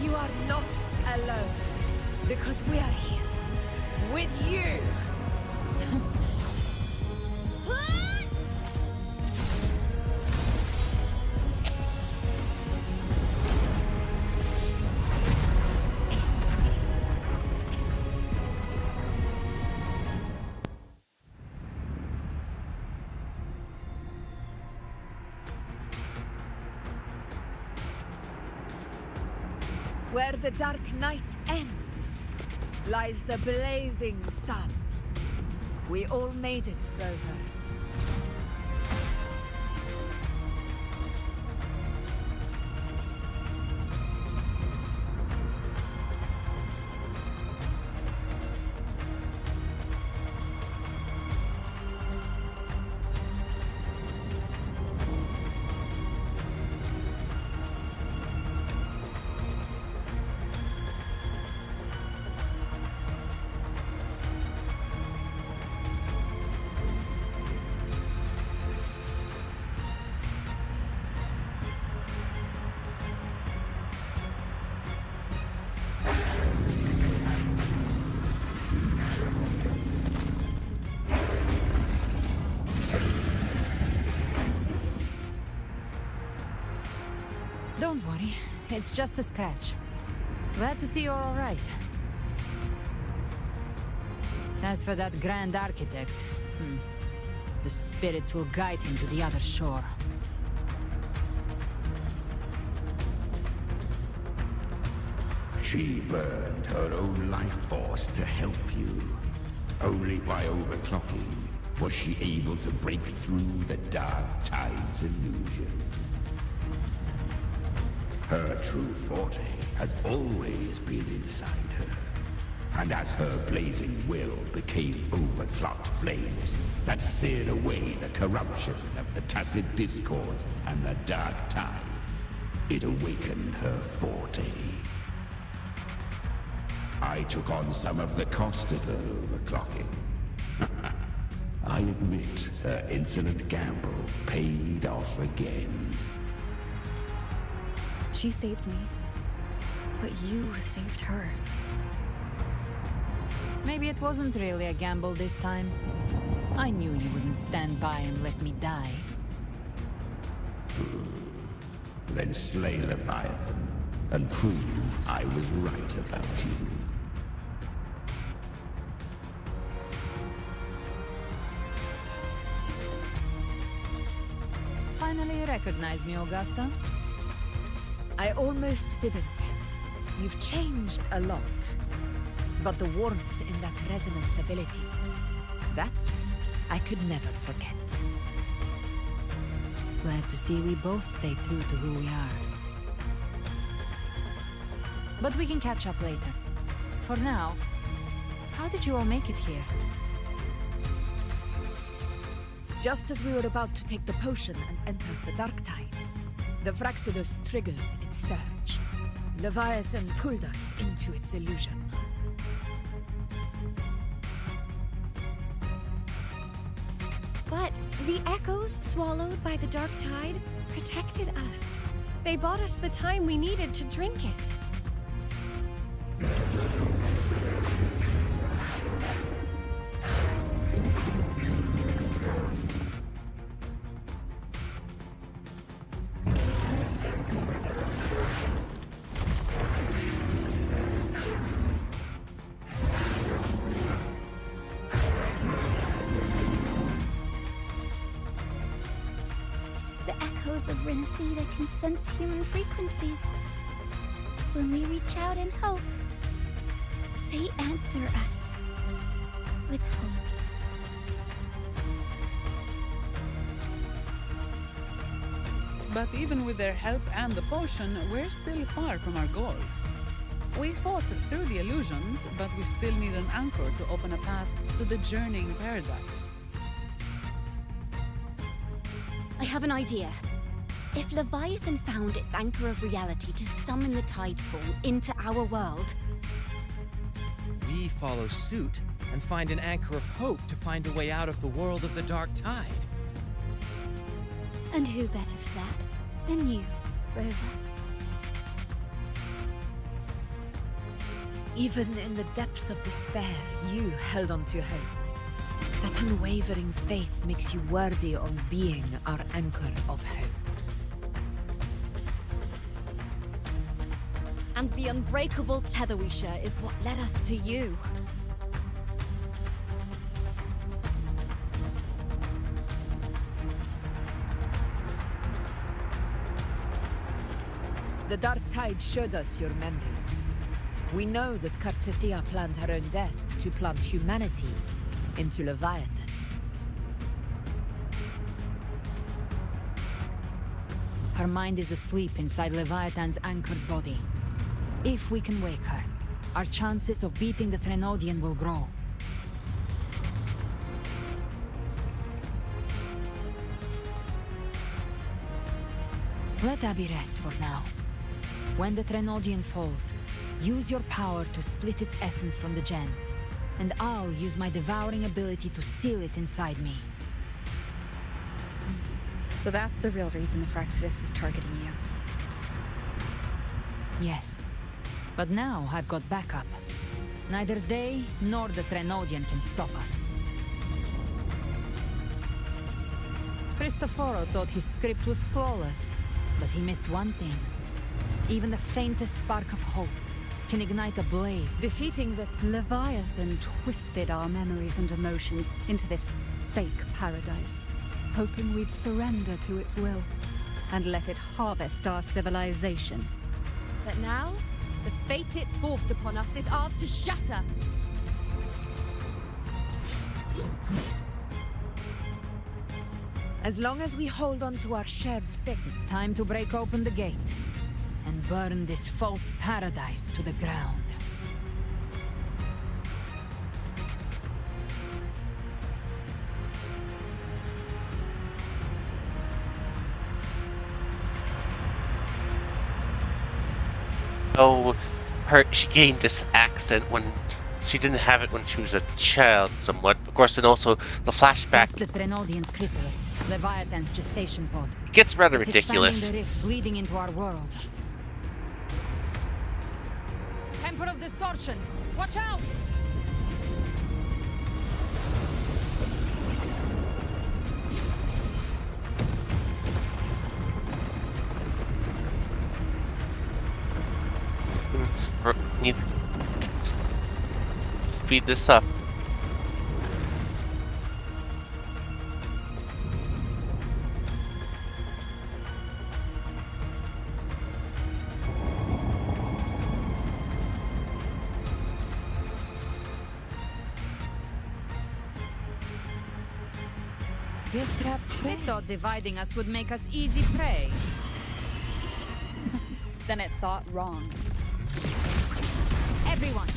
You are not alone, because we are here with you. Where the dark night ends, lies the blazing sun. We all made it, Rover.
Don't worry, it's just a scratch. Glad to see you're all right. As for that Grand Architect, the spirits will guide him to the other shore.
She burned her own life force to help you. Only by overclocking was she able to break through the Dark Tide's illusion. Her true forte has always been inside her. And as her blazing will became overclocked flames that seared away the corruption of the Tacit Discords and the Dark Tide, it awakened her forte. I took on some of the cost of her overclocking. I admit her insolent gamble paid off again.
She saved me, but you saved her.
Maybe it wasn't really a gamble this time. I knew you wouldn't stand by and let me die.
Then slay Leviathan and prove I was right about you.
Finally recognize me, Augusta?
I almost didn't. You've changed a lot. But the warmth in that resonance ability, that I could never forget.
Glad to see we both stay true to who we are. But we can catch up later. For now, how did you all make it here?
Just as we were about to take the potion and enter the Dark Tide, the Fraxidus triggered its surge. Leviathan pulled us into its illusion.
But the echoes swallowed by the Dark Tide protected us. They bought us the time we needed to drink it.
Of Renacida can sense human frequencies. When we reach out in hope, they answer us with hope.
But even with their help and the potion, we're still far from our goal. We fought through the illusions, but we still need an anchor to open a path to the journeying paradise.
I have an idea. If Leviathan found its anchor of reality to summon the Tidespawn into our world,
we follow suit and find an anchor of hope to find a way out of the world of the Dark Tide.
And who better for that than you, Rover?
Even in the depths of despair, you held on to hope. That unwavering faith makes you worthy of being our anchor of hope.
and the unbreakable tether we share is what led us to you.
The Dark Tide showed us your memories. We know that Kartithia planned her own death to plant humanity into Leviathan.
Her mind is asleep inside Leviathan's anchored body. If we can wake her, our chances of beating the Threnodian will grow. Let Abby rest for now. When the Threnodian falls, use your power to split its essence from the gem, and I'll use my devouring ability to seal it inside me.
So that's the real reason the Fraxidus was targeting you.
Yes. But now I've got backup. Neither they nor the Threnodian can stop us. Cristoforo thought his script was flawless, but he missed one thing. Even the faintest spark of hope can ignite a blaze.
Defeating the Leviathan twisted our memories and emotions into this fake paradise, hoping we'd surrender to its will and let it harvest our civilization.
But now, the fate it's forced upon us is ours to shatter.
As long as we hold on to our shared fate,
It's time to break open the gate and burn this false paradise to the ground.
Oh, she gained this accent when she didn't have it when she was a child, somewhat. Of course, and also the flashback.
That's the Trenodian's chrysalis, Leviathan's gestation pod.
It gets rather
It's
ridiculous.
expanding the rift bleeding into our world. Temper of distortions! Watch out!
Need to speed this up.
Gift wrapped. I thought dividing us would make us easy prey.
Then it thought wrong.
Everyone,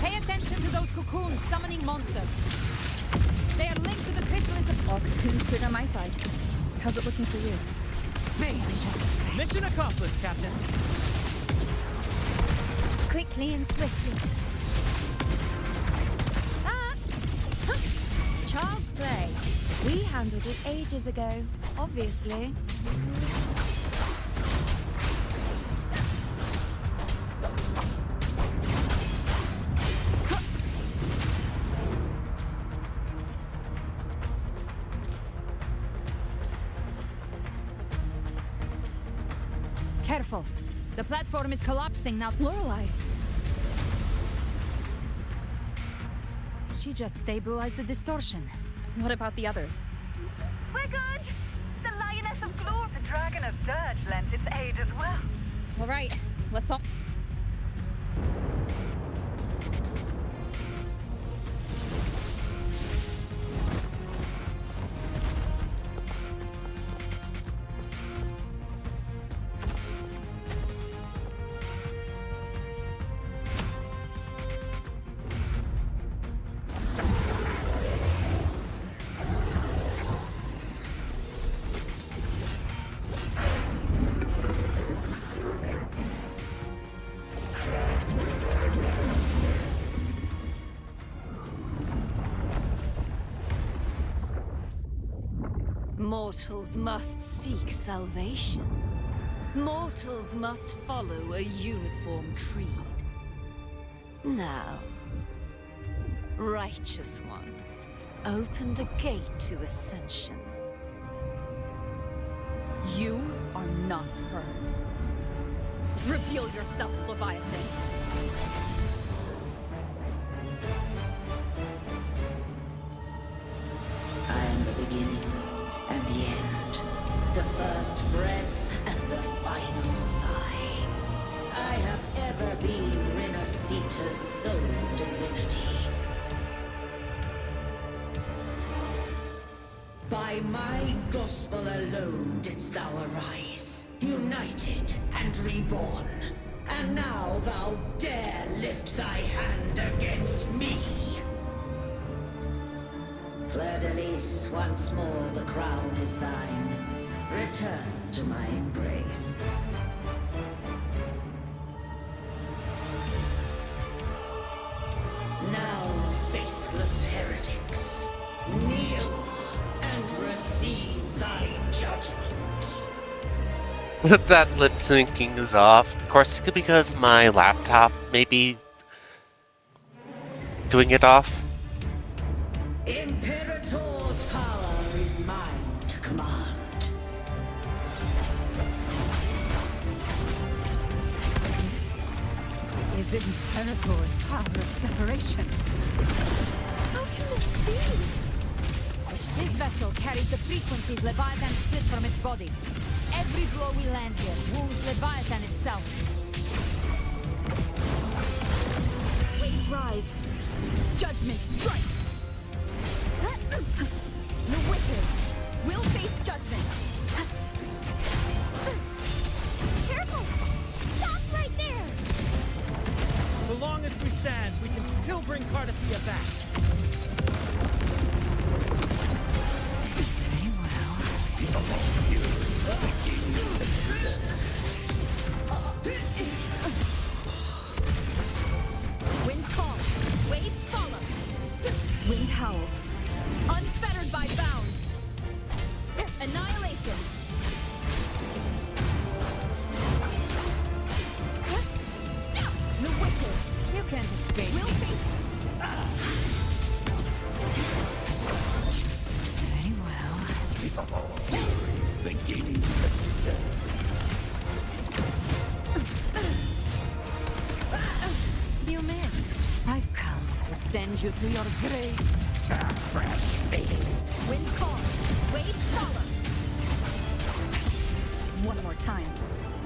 pay attention to those cocoons summoning monsters. They are linked to the chrysalis of...
All cocoons good on my side. How's it looking for you?
Mission accomplished, Captain.
Quickly and swiftly.
Child's play. We handled it ages ago, obviously.
Careful. The platform is collapsing now.
Lorelei.
She just stabilized the distortion.
What about the others?
We're good. The Lioness of Glory, the Dragon of Dirge, lent its aid as well.
All right, let's all...
Mortals must seek salvation. Mortals must follow a uniform creed. Now, Righteous One, open the gate to ascension.
You are not her. Reveal yourself, Leviathan.
I am the beginning and the end, the first breath and the final sigh. I have ever been Renacita's sole divinity. By my gospel alone didst thou arise, united and reborn. And now thou dare lift thy hand against me. Fleur-de-Lis, once more the crown is thine. Return to my embrace. Now, faithless heretics, kneel and receive thy judgment.
That lip syncing is off. Of course, it's because my laptop may be doing it off.
Imperator's power is mine to command.
was Imperator's power of separation.
How can this be?
This vessel carries the frequencies Leviathan split from its body. Every blow we land here wounds Leviathan itself.
Waves rise. Judgment strikes. The wicked will face judgment. Careful! Stop right there!
So long as we stand, we can still bring Cardathia back.
Wind calls, waves follow. Wind howls, unfettered by bounds. Annihilation. The wicked.
You can't escape.
Will face.
Very well.
Fury begins to stir.
You missed. I've come to send you to your grave.
A fresh face.
Wind calls, waves follow.
One more time.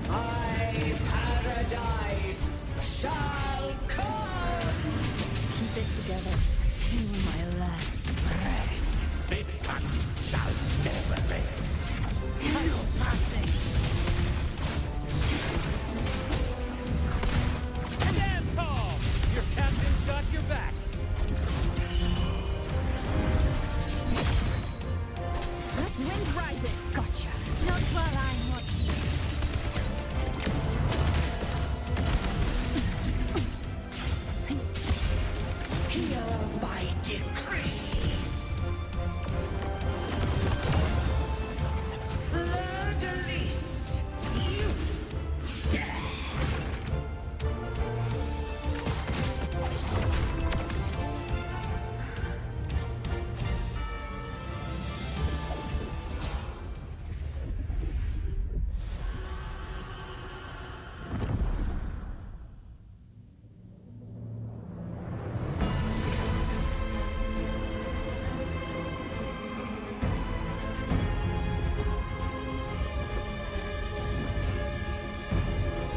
My paradise shall come!
Keep it together.
To my last breath.
This hunt shall never end.
Tunnel passing.
Stand tall! Your captain's got your back.
Wind rising.
Gotcha.
Not while I'm watching.
Hear my decree! Fleur-de-lis, youth, death!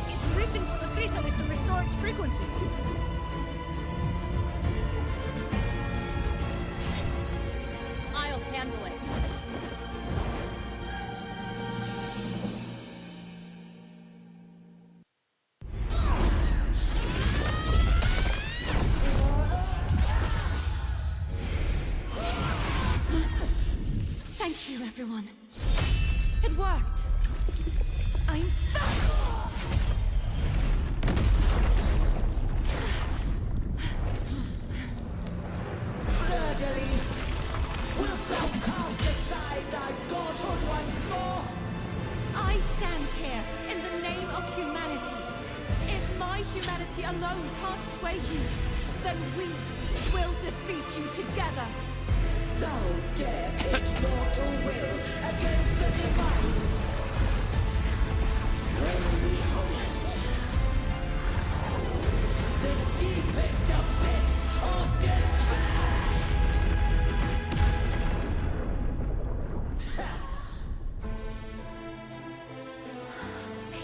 It's written for the chrysalis to restore its frequencies.
I'll handle it.
Thank you, everyone. It worked. I'm back!
Fleur-de-lis, wilt thou cast aside thy godhood once more?
I stand here in the name of humanity. If my humanity alone can't sway you, then we will defeat you together.
Thou dare pit mortal will against the divine. When behold, the deepest abyss of despair.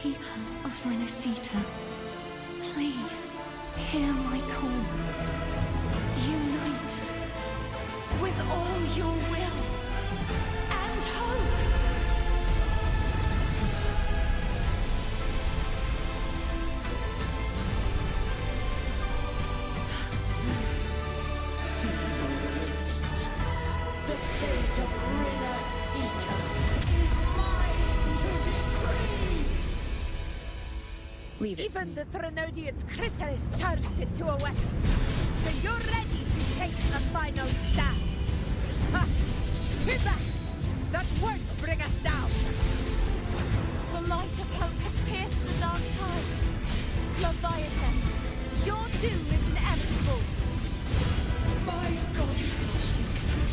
People of Renacita, please hear my call. Unite with all your will and hope.
Feeble resistance. The fate of Renacita is mine to decree.
Leave it.
Even the Trinodian's chrysalis turns into a weapon. So you're ready to take the final stand. Ha! To that! That won't bring us down!
The light of hope has pierced the dark tide. Leviathan, your doom is inevitable.
My gospel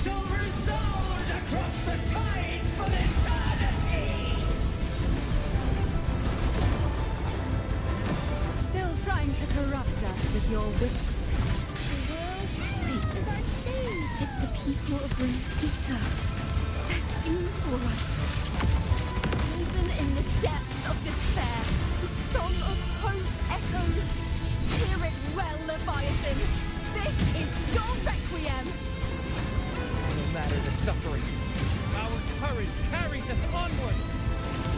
shall resound across the tides for eternity!
Still trying to corrupt
your whisper. Wait, it's the people of Renacita. They're singing for us.
Even in the depths of despair, the song of hope echoes. Hear it well, Leviathan. This is your requiem.
No matter the suffering, our courage carries us onward.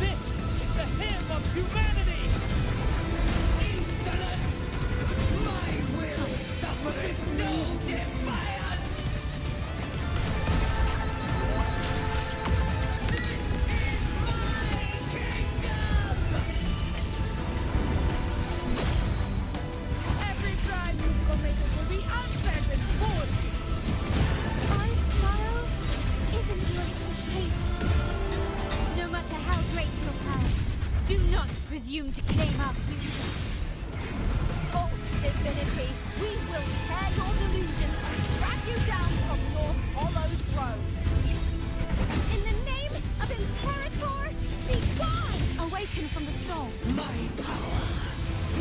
This is the hymn of humanity.
Insolence! My will suffereth no defiance! This is my kingdom!
Every crime you committed will be answered in full!
Our trial isn't yours to shape. No matter how great your power, do not presume to claim our future.
False divinity, we will tear your delusions and drag you down from your hollow throne.
In the name of Imperator, be gone! Awaken from the storm.
My power!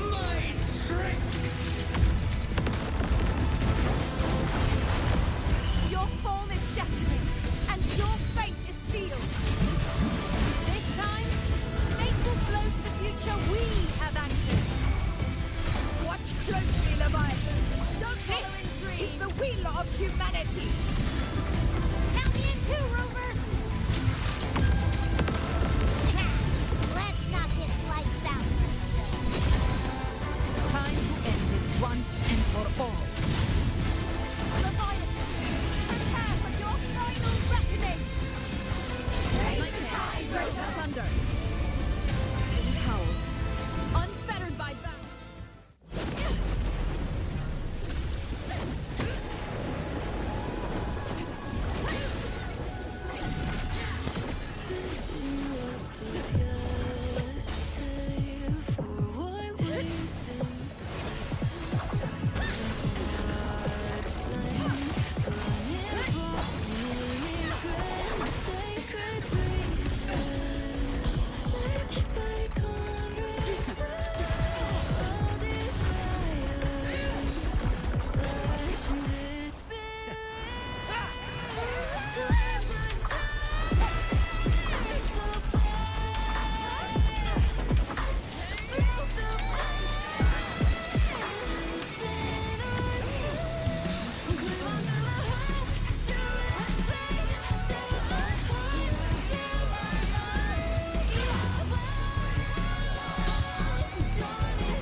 My strength!
Your form is shattering, and your fate is sealed.
This time, fate will flow to the future we have anchored.
Watch closely, Leviathan! Don't follow his dreams! Is the will of humanity!
Count me in too, Rover! Let's knock his lights out.
Time to end this once and for all.
Leviathan, prepare for your final reckoning!
Like a tide broke asunder. He howls, unfettered by bounds.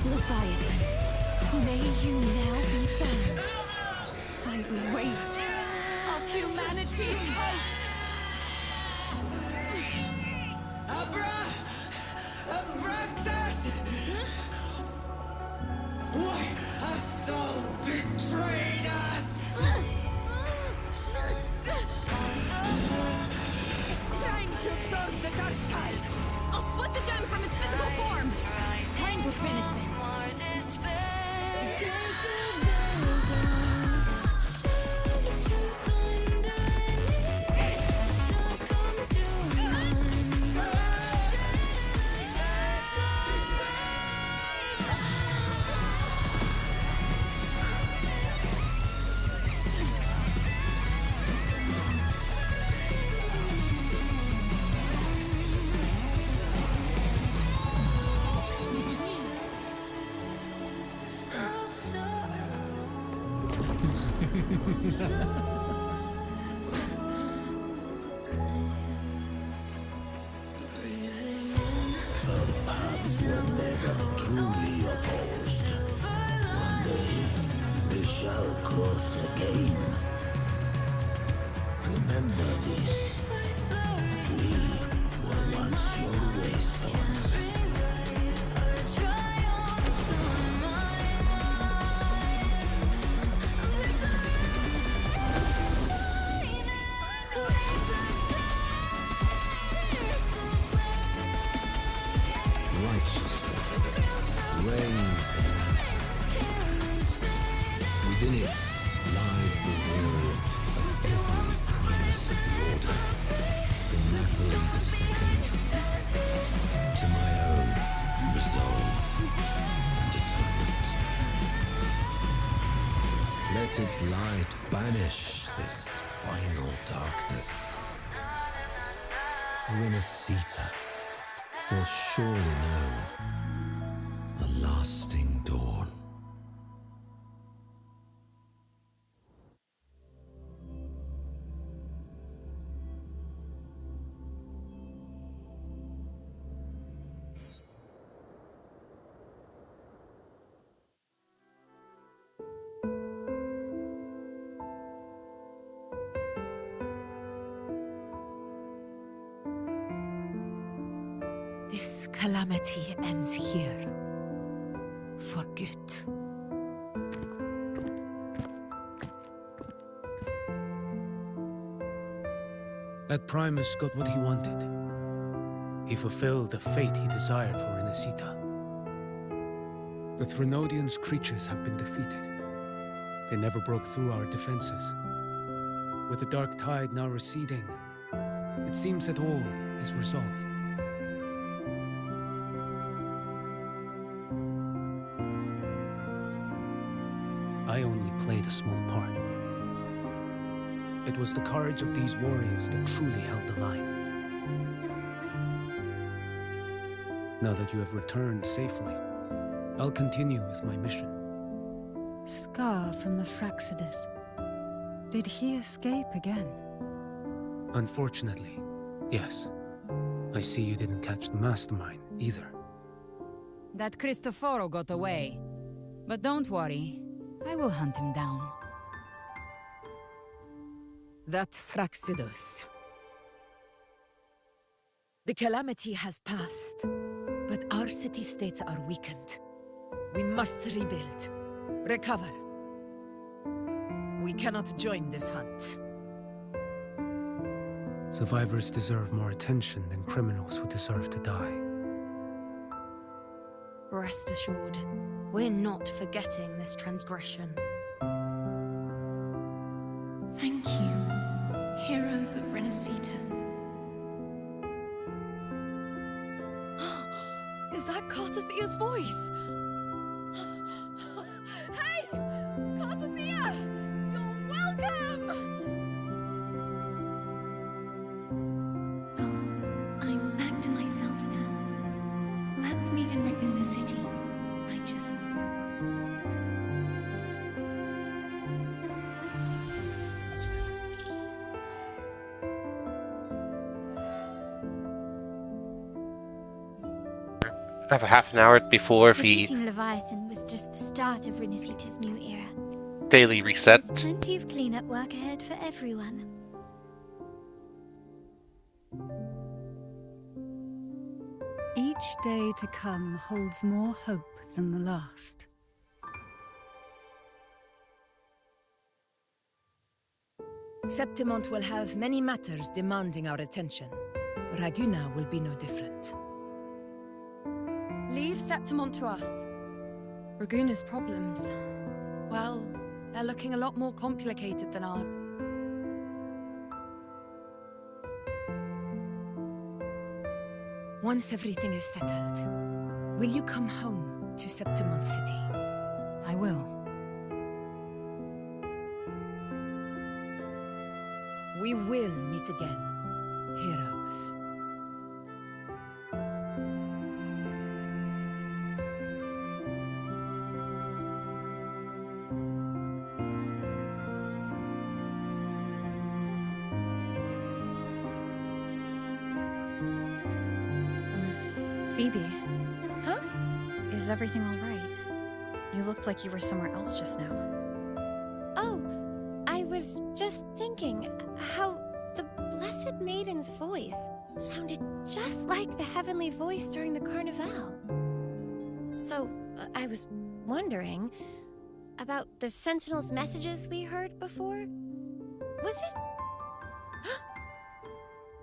Leviathan, may you now be bound by the weight of humanity's hopes.
Abraxas! Why hast thou betrayed us?
Time to absorb the dark tide!
I'll split the gem from its physical form. Time to finish this.
Our paths were never truly opposed. One day, they shall cross again. Remember this. We were once your wastelands. Righteousness reigns the land. Within it lies the will of every primus of the Order.
Let its light banish this final darkness. Renacita will surely know a lasting dawn.
This calamity ends here. For good.
That Primus got what he wanted. He fulfilled the fate he desired for Renacita. The Threnodians' creatures have been defeated. They never broke through our defenses. With the dark tide now receding, it seems that all is resolved. I only played a small part. It was the courage of these warriors that truly held the line. Now that you have returned safely, I'll continue with my mission.
Scar from the Fraxidus. Did he escape again?
Unfortunately, yes. I see you didn't catch the mastermind either.
That Cristoforo got away. But don't worry, I will hunt him down.
That Fraxidus. The calamity has passed, but our city-states are weakened. We must rebuild, recover. We cannot join this hunt.
Survivors deserve more attention than criminals who deserve to die.
Rest assured, we're not forgetting this transgression.
Thank you, heroes of Renacita.
Is that Cartathia's voice? Hey! Cartathia! You're welcome!
I'm back to myself now. Let's meet in Raguna City, righteous one.
I have a half an hour before the
Defeating Leviathan was just the start of Renacita's new era.
daily reset.
There's plenty of cleanup work ahead for everyone.
Each day to come holds more hope than the last.
Septimont will have many matters demanding our attention. Raguna will be no different.
Leave Septimont to us. Raguna's problems, well, they're looking a lot more complicated than ours.
Once everything is settled, will you come home to Septimont City?
I will.
We will meet again, heroes.
Phoebe. Huh? Is everything all right? You looked like you were somewhere else just now.
Oh, I was just thinking how the Blessed Maiden's voice sounded just like the heavenly voice during the Carnival. So, I was wondering about the Sentinel's messages we heard before. Was it?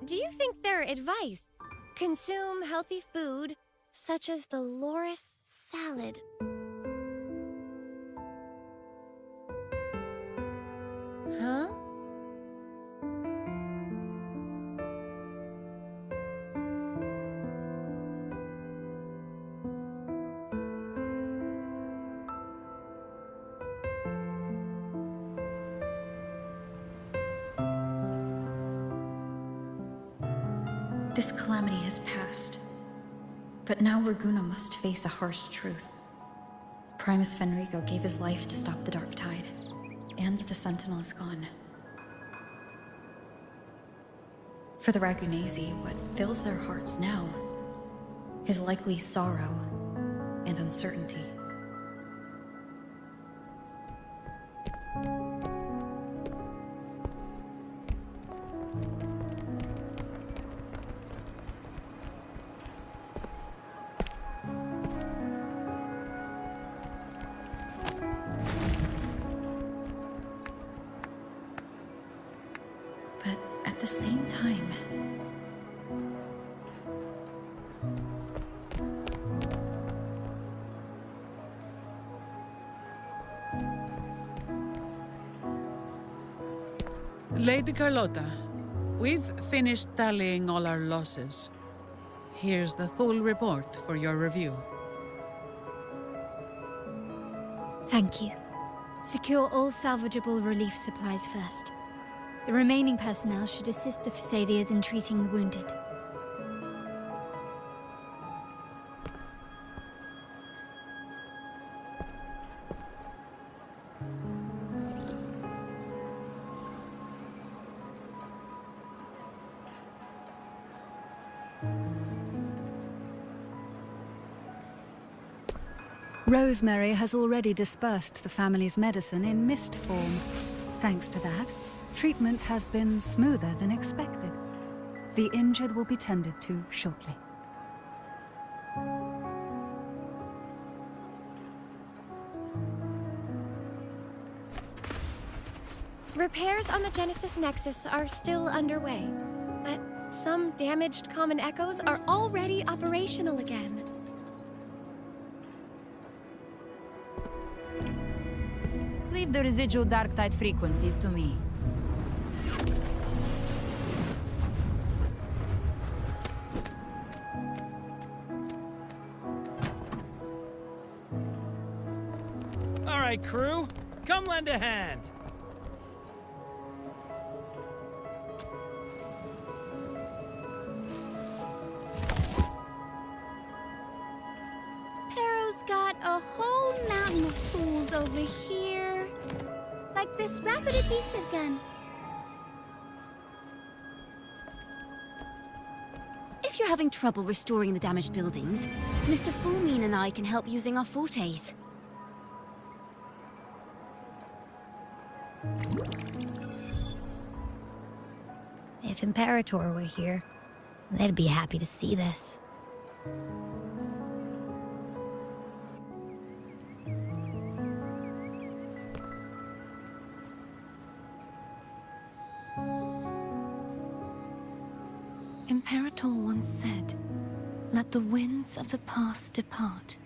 Do you think their advice? Consume healthy food, such as the Loris salad. Huh?
This calamity has passed. But now Raguna must face a harsh truth. Primus Fenrico gave his life to stop the Dark Tide, and the Sentinel is gone. For the Ragunesi, what fills their hearts now is likely sorrow and uncertainty. But at the same time,
Lady Carlotta, we've finished tallying all our losses. Here's the full report for your review.
Thank you. Secure all salvageable relief supplies first. The remaining personnel should assist the Phasaelias in treating the wounded.
Rosemary has already dispersed the family's medicine in mist form. Thanks to that, treatment has been smoother than expected. The injured will be tended to shortly.
Repairs on the Genesis Nexus are still underway, but some damaged common echoes are already operational again.
Leave the residual dark tide frequencies to me.
All right, crew, come lend a hand.
Perro's got a whole mountain of tools over here. Like this rapid adhesive gun.
If you're having trouble restoring the damaged buildings, Mr. Fulmine and I can help using our fortes.
If Imperator were here, they'd be happy to see this.
Imperator once said, "Let the winds of the past depart.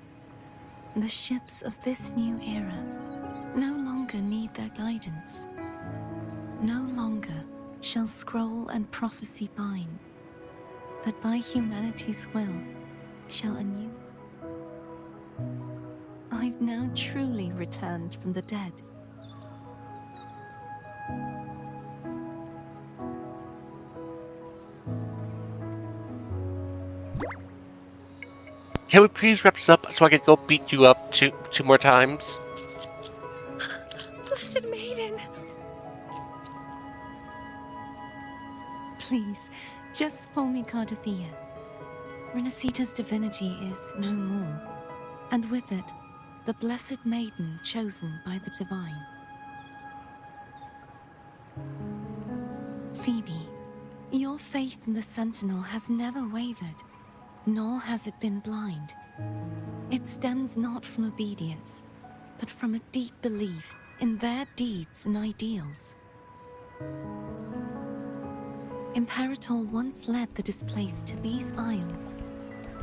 The ships of this new era no longer need their guidance. No longer shall scroll and prophecy bind, but by humanity's will shall anew. I've now truly returned from the dead.
Can we please wrap this up so I can go beat you up two more times?
Blessed Maiden!
Please, just call me Cardathea. Renacita's divinity is no more, and with it, the Blessed Maiden chosen by the Divine. Phoebe, your faith in the Sentinel has never wavered, nor has it been blind. It stems not from obedience, but from a deep belief in their deeds and ideals. Imperator once led the displaced to these isles,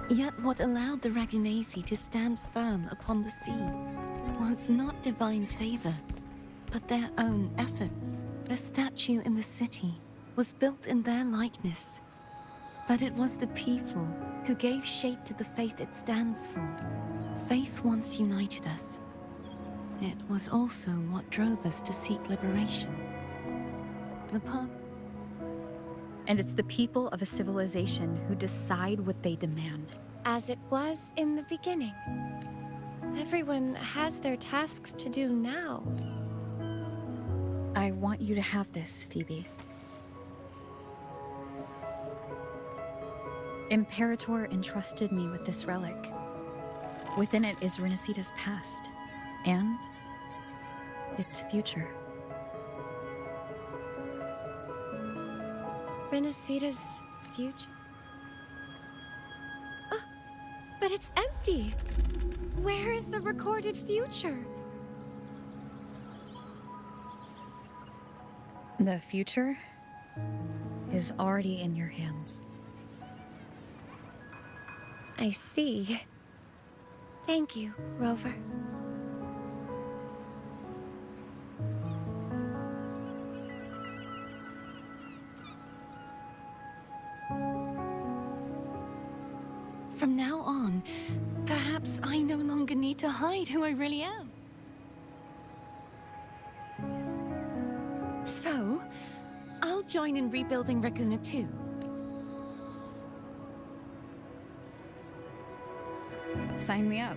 yet what allowed the Ragunesi to stand firm upon the sea was not divine favor, but their own efforts. The statue in the city was built in their likeness, but it was the people who gave shape to the faith it stands for. Faith once united us. It was also what drove us to seek liberation. The path...
And it's the people of a civilization who decide what they demand.
As it was in the beginning. Everyone has their tasks to do now.
I want you to have this, Phoebe. Imperator entrusted me with this relic. Within it is Renacita's past, and its future.
Renacita's future? Oh, but it's empty! Where is the recorded future?
The future is already in your hands.
I see. Thank you, Rover.
From now on, perhaps I no longer need to hide who I really am. So, I'll join in rebuilding Raguna too.
Sign me up.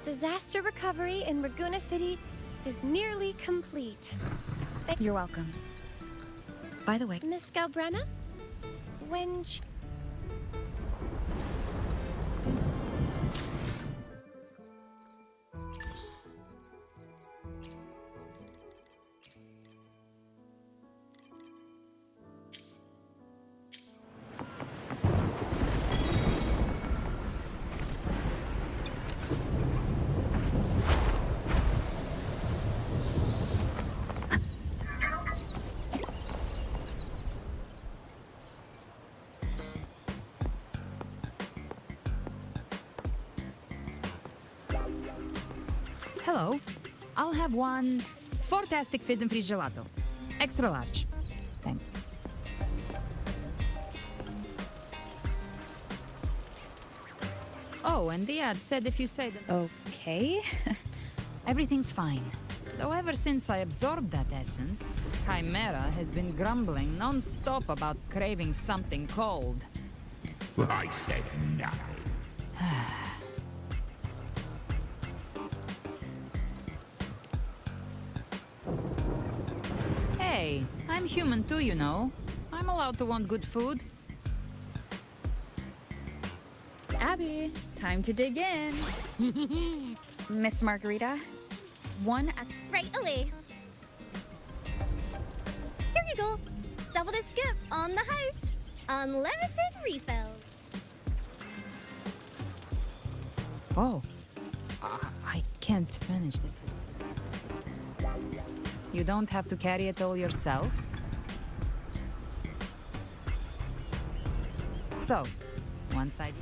Disaster recovery in Raguna City is nearly complete.
You're welcome. By the way,
Miss Galbrenna? When
Hello. I'll have one fantastic fizz and freeze gelato. Extra large. Thanks. Oh, and the ad said if you say that...
Okay.
Everything's fine. Though ever since I absorbed that essence, Chimera has been grumbling non-stop about craving something cold.
I said nothing.
Hey, I'm human too, you know. I'm allowed to want good food.
Abby, time to dig in. Miss Margarita, one at...
Right away. Here you go. Double the scoop on the house. Unlimited refill.
Oh, I can't manage this. You don't have to carry it all yourself? So, one side.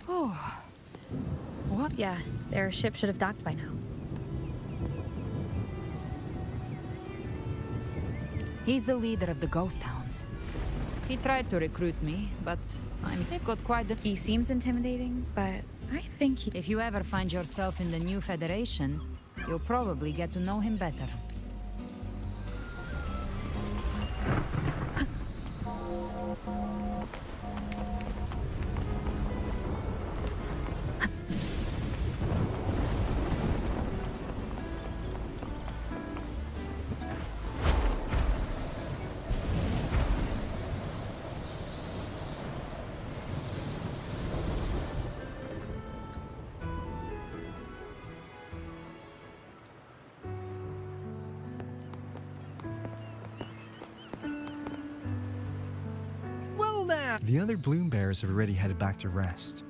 Oh.
What? Yeah, their ship should have docked by now.
He's the leader of the Ghost Hounds. He tried to recruit me, but they've got quite the...
He seems intimidating, but I think he...
If you ever find yourself in the new Federation, you'll probably get to know him better.
The other bloom bearers have already headed back to rest.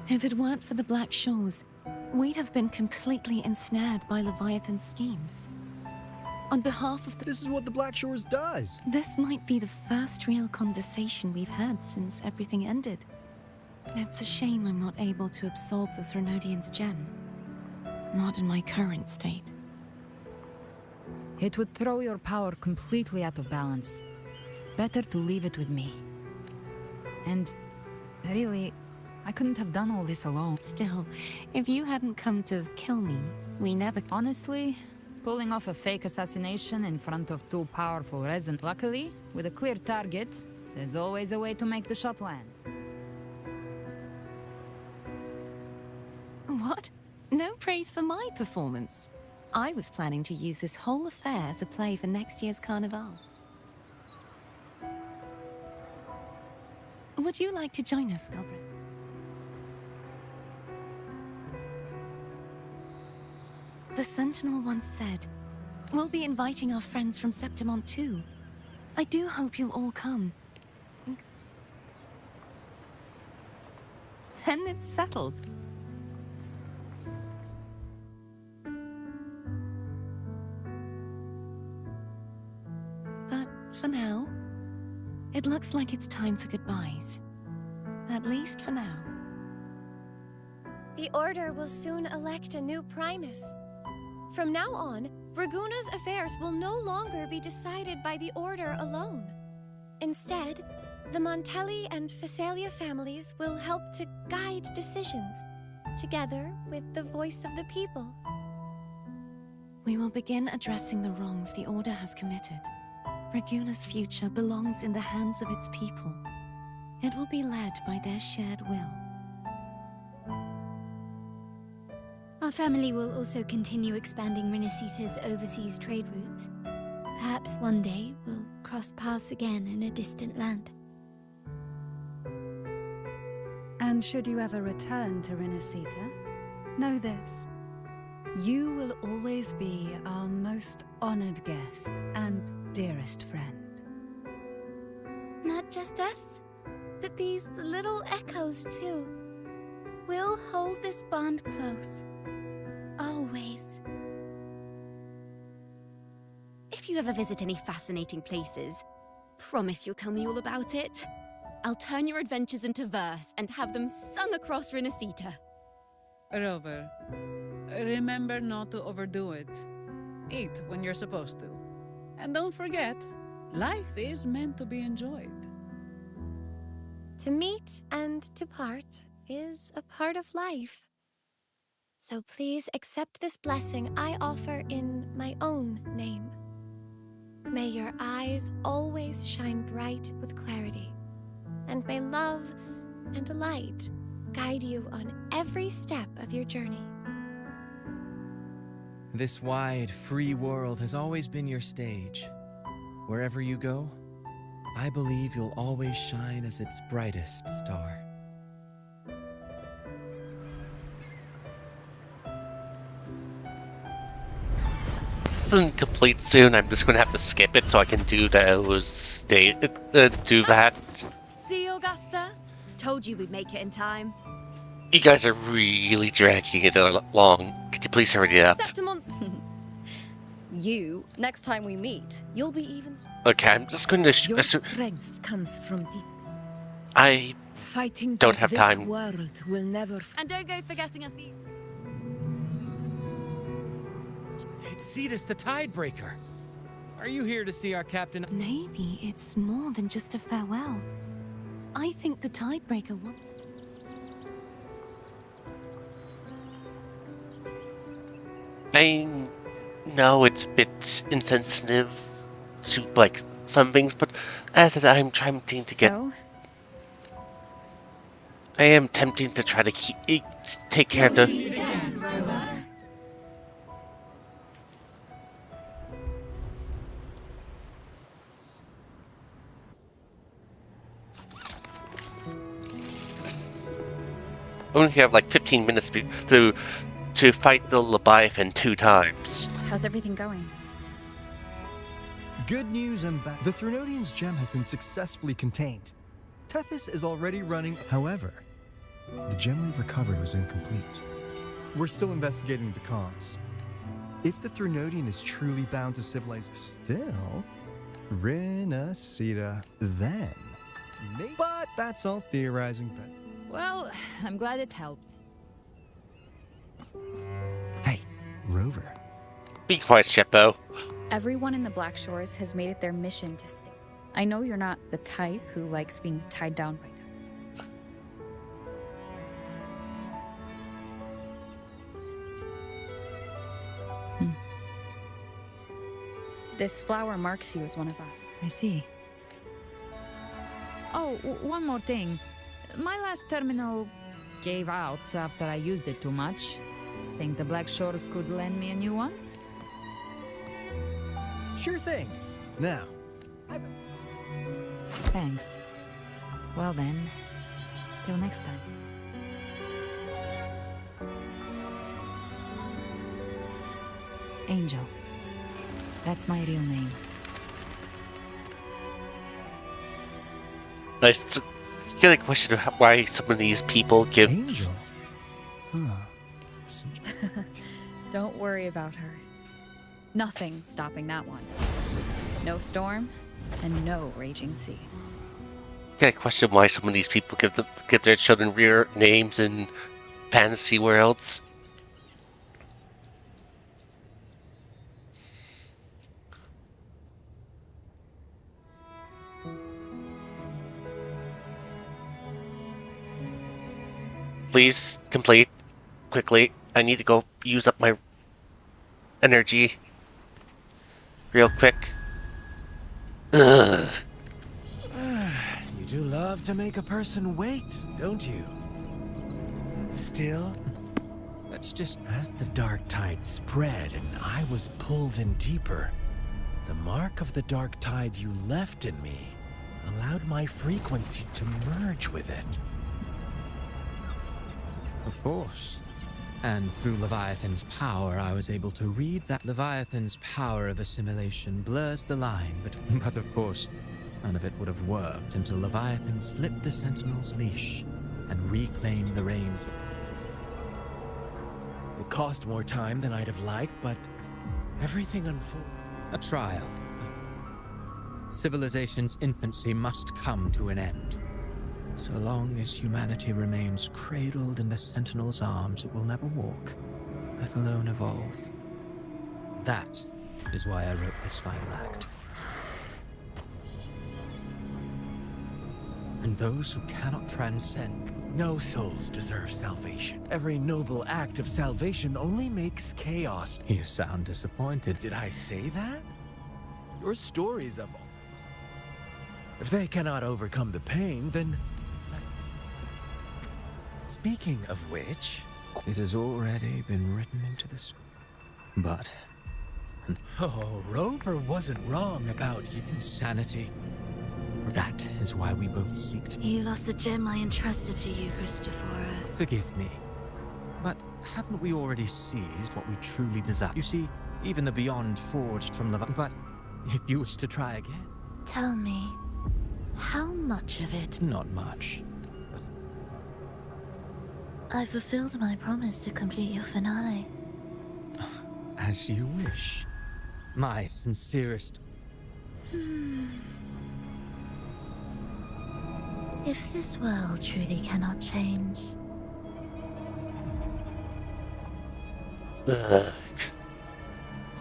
If it weren't for the Black Shores, we'd have been completely ensnared by Leviathan's schemes. On behalf of the...
This is what the Black Shores does!
This might be the first real conversation we've had since everything ended. It's a shame I'm not able to absorb the Threnodian's gem. Not in my current state.
It would throw your power completely out of balance. Better to leave it with me. And really, I couldn't have done all this alone.
Still, if you hadn't come to kill me, we never...
Honestly, pulling off a fake assassination in front of two powerful residents. Luckily, with a clear target, there's always a way to make the shot land.
What? No praise for my performance. I was planning to use this whole affair as a play for next year's Carnival. Would you like to join us, Scarborough? The Sentinel once said, we'll be inviting our friends from Septimont too. I do hope you'll all come. Then it's settled. But for now, it looks like it's time for goodbyes. At least for now.
The Order will soon elect a new Primus. From now on, Raguna's affairs will no longer be decided by the Order alone. Instead, the Montelli and Phasalia families will help to guide decisions, together with the voice of the people.
We will begin addressing the wrongs the Order has committed. Raguna's future belongs in the hands of its people. It will be led by their shared will.
Our family will also continue expanding Renacita's overseas trade routes. Perhaps one day we'll cross paths again in a distant land.
And should you ever return to Renacita, know this. You will always be our most honored guest and dearest friend.
Not just us, but these little echoes too. We'll hold this bond close. Always.
If you ever visit any fascinating places, promise you'll tell me all about it. I'll turn your adventures into verse and have them sung across Renacita.
Rover, remember not to overdo it. Eat when you're supposed to. And don't forget, life is meant to be enjoyed.
To meet and to part is a part of life. So please accept this blessing I offer in my own name. May your eyes always shine bright with clarity, and may love and light guide you on every step of your journey.
This wide, free world has always been your stage. Wherever you go, I believe you'll always shine as its brightest star.
Isn't complete soon. I'm just going to have to skip it so I can do those do that.
See, Augusta? Told you we'd make it in time.
You guys are really dragging it along. Could you please hurry it up?
You, next time we meet, you'll be even.
Okay, I'm just going to.
Your strength comes from deep.
I
Fighting
don't
back
have
this
time.
world will never.
And don't go forgetting us either.
It's Cetus the Tidebreaker. Are you here to see our captain?
Maybe it's more than just a farewell. I think the Tidebreaker will.
I know it's a bit insensitive to like some things, but as I'm trying to get.
So?
I am tempting to try to take care of the. I only have like 15 minutes to fight the Leviathan 2 times.
How's everything going?
Good news and bad. The Threnodian's gem has been successfully contained. Tethys is already running. However, the gem we've recovered was incomplete. We're still investigating the cause. If the Threnodian is truly bound to civilize, still, Renacita, then. Maybe, but that's all theorizing. But
Well, I'm glad it helped.
hey, Rover.
Be quiet, Sheppo.
Everyone in the Black Shores has made it their mission to stay. I know you're not the type who likes being tied down by time. This flower marks you as one of us.
I see. Oh, one more thing. My last terminal gave out after I used it too much. Think the Black Shores could lend me a new one?
Sure thing. Now.
Thanks. Well then, till next time. Angel. That's my real name.
I get a question of why some of these people give.
Angel? Huh.
Don't worry about her. Nothing's stopping that one. No storm, and no raging sea.
Get a question why some of these people give their children weird names in fantasy worlds. Please complete quickly. I need to go use up my energy real quick. Ugh.
You do love to make a person wait, don't you? Still,
Let's just.
as the dark tide spread and I was pulled in deeper, the mark of the dark tide you left in me allowed my frequency to merge with it.
Of course. And through Leviathan's power, I was able to read that Leviathan's power of assimilation blurs the line, but of course, none of it would have worked until Leviathan slipped the Sentinel's leash and reclaimed the reins.
It cost more time than I'd have liked, but everything unfolded.
A trial. Civilization's infancy must come to an end. So long as humanity remains cradled in the Sentinel's arms, it will never walk, let alone evolve. That is why I wrote this final act. And those who cannot transcend...
No souls deserve salvation. Every noble act of salvation only makes chaos.
You sound disappointed.
Did I say that? Your stories of... If they cannot overcome the pain, then... Speaking of which...
It has already been written into the script. But...
Oh, Rover wasn't wrong about you.
Insanity. That is why we both seek to...
You lost the gem I entrusted to you, Christophora.
Forgive me. But haven't we already seized what we truly desire? You see, even the Beyond forged from Leviathan. But if you wish to try again...
Tell me, how much of it?
Not much.
I fulfilled my promise to complete your finale.
As you wish. My sincerest...
If this world truly cannot change...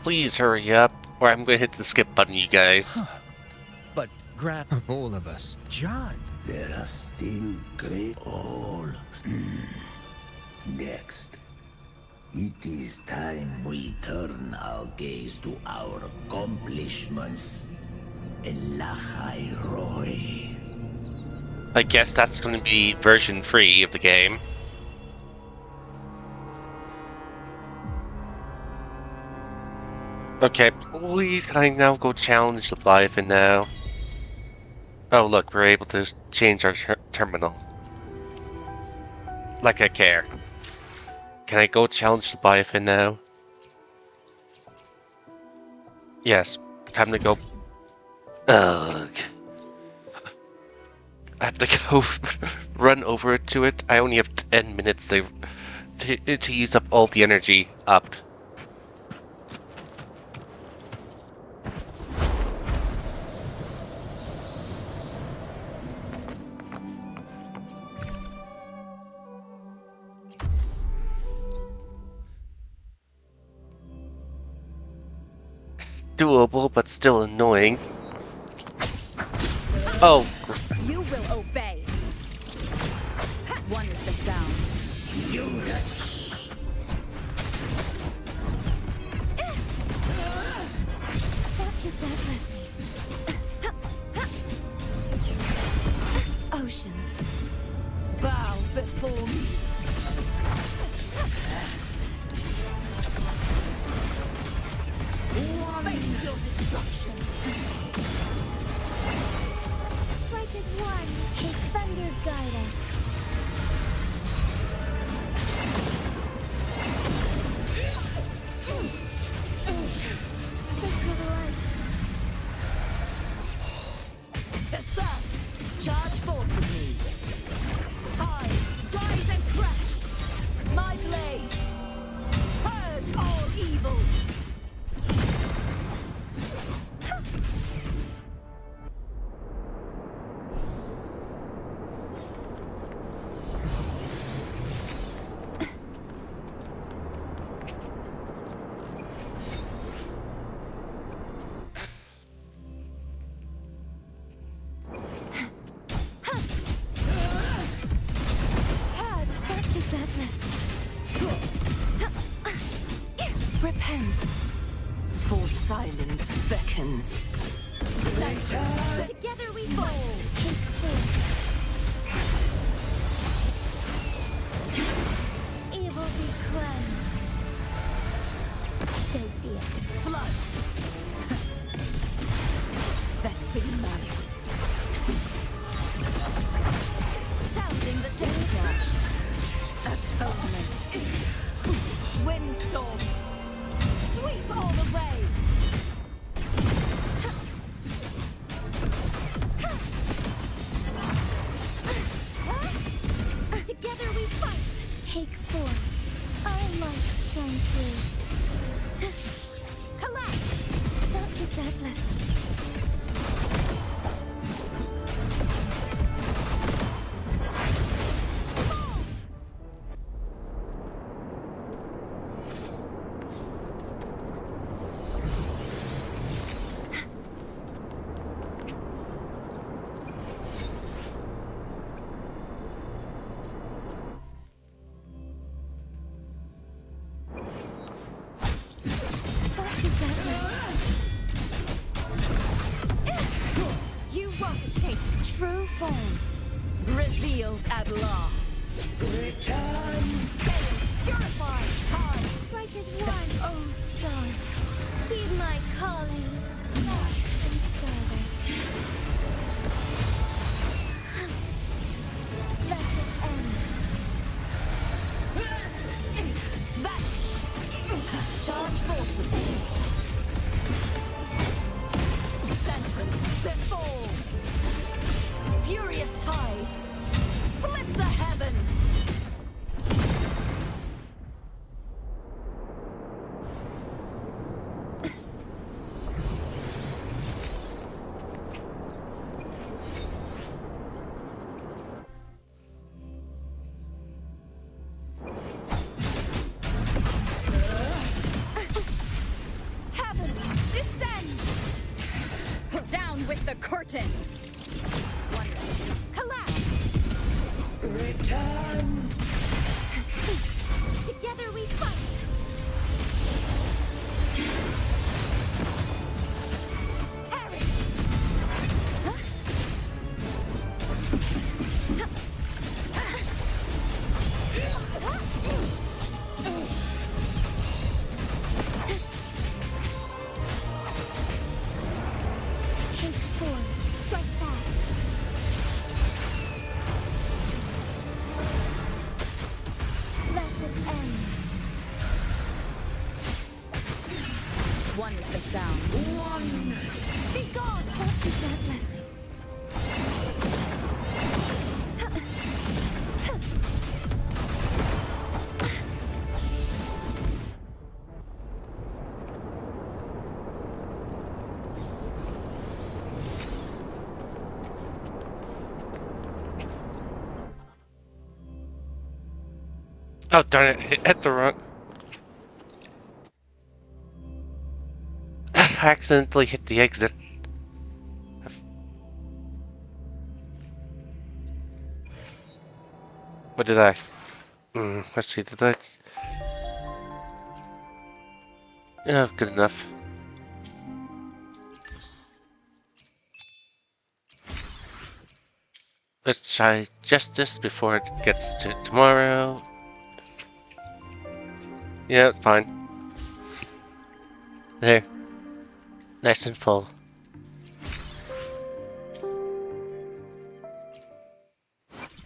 Please hurry up, or I'm going to hit the skip button, you guys.
But grab...
Of all of us.
John.
There are still great all. Next, it is time we turn our gaze to our accomplishments in Lahai Roy.
I guess that's going to be version 3 of the game. Okay, please can I now go challenge Leviathan now? Oh look, we're able to change our terminal. Like I care. Can I go challenge Leviathan now? Yes, time to go. Ugh. I have to go run over to it. I only have 10 minutes to use up all the energy up. Doable, but still annoying. Oh.
You will obey. One is the sound.
Unity.
Such is their blessing.
Oceans, bow before me. Face your destruction.
Strike as one, take thunder, Gaida. Sacred light.
Disperse! Charge forth with me! Tide, rise and crash! My blade! Purge all evil!
Such is their blessing.
Repent, for silence beckons.
Together we fall. Take force. Evil be cleansed. So be it.
Flood. Vexing malice. Sounding the death march. Atonement.
Such is their blessing. You won't escape. True form revealed at last.
Return!
Purified, time.
Strike as one. Oh, stars. Heed my calling. Lost and starlight. Blessed end.
Vanish. Charge forcefully. Sentence before. Furious tides. Split the heavens. Heavens, descend! Down with the curtain! Wonderful. Collapse!
Return!
Together we fight.
Perish!
Take form. Strike fast. Blessed end.
One with the sound.
Oneness!
Be gone! Such is their blessing.
Oh darn it! Hit the wrong. I accidentally hit the exit. What did I? Let's see. Did I? Yeah, good enough. Let's try just this before it gets to tomorrow. Yeah, fine. There. Nice and full.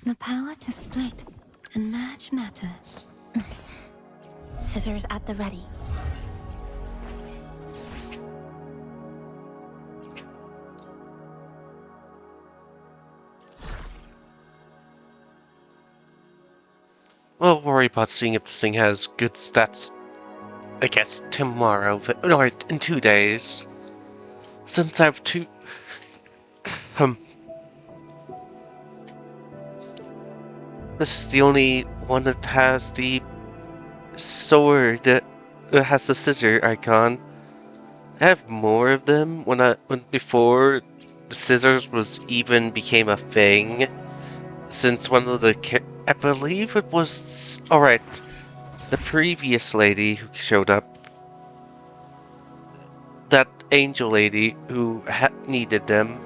The power to split and merge matter.
Scissors at the ready.
We'll worry about seeing if this thing has good stats, I guess, tomorrow, or in 2 days. Since I have two... This is the only one that has the sword, that has the scissor icon. I have more of them when before the scissors was even became a thing. Since one of the I believe it was alright. The previous lady who showed up, that angel lady who needed them.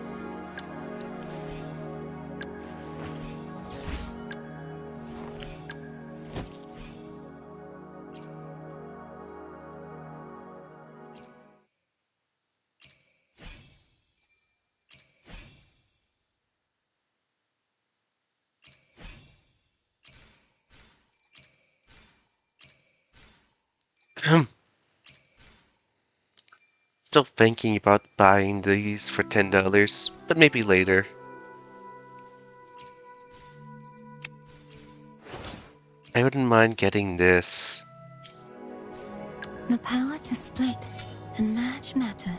Still thinking about buying these for $10, but maybe later. I wouldn't mind getting this.
The power to split and merge matter.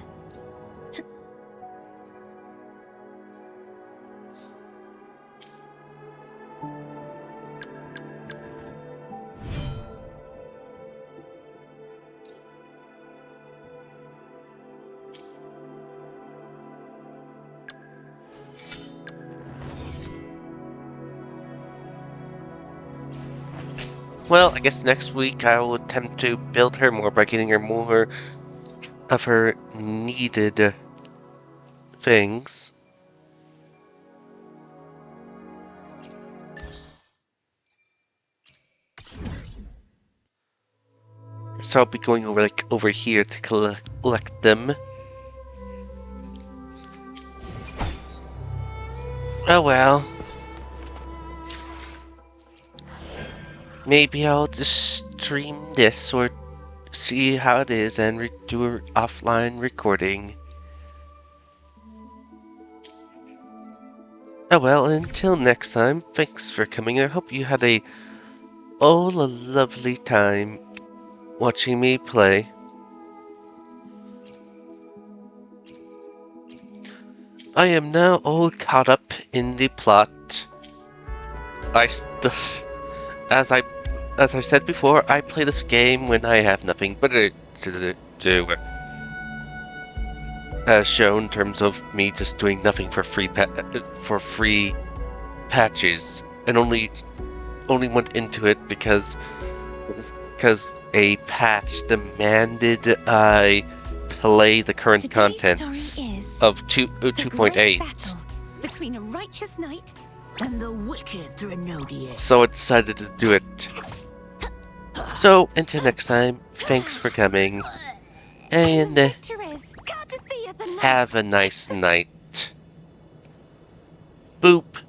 Well, I guess next week I will attempt to build her more by getting her more of her needed things. So I'll be going over here to collect them. Oh well. Maybe I'll just stream this or see how it is and do an offline recording. Oh well, until next time, thanks for coming. I hope you had a lovely time watching me play. I am now all caught up in the plot. As I said before, I play this game when I have nothing better to do. As shown in terms of me just doing nothing for free patches, and only went into it because a patch demanded I play the current contents of 2.8.
Between a righteous knight and the wicked Threnodian.
So I decided to do it. So until next time, thanks for coming, and have a nice night. Boop.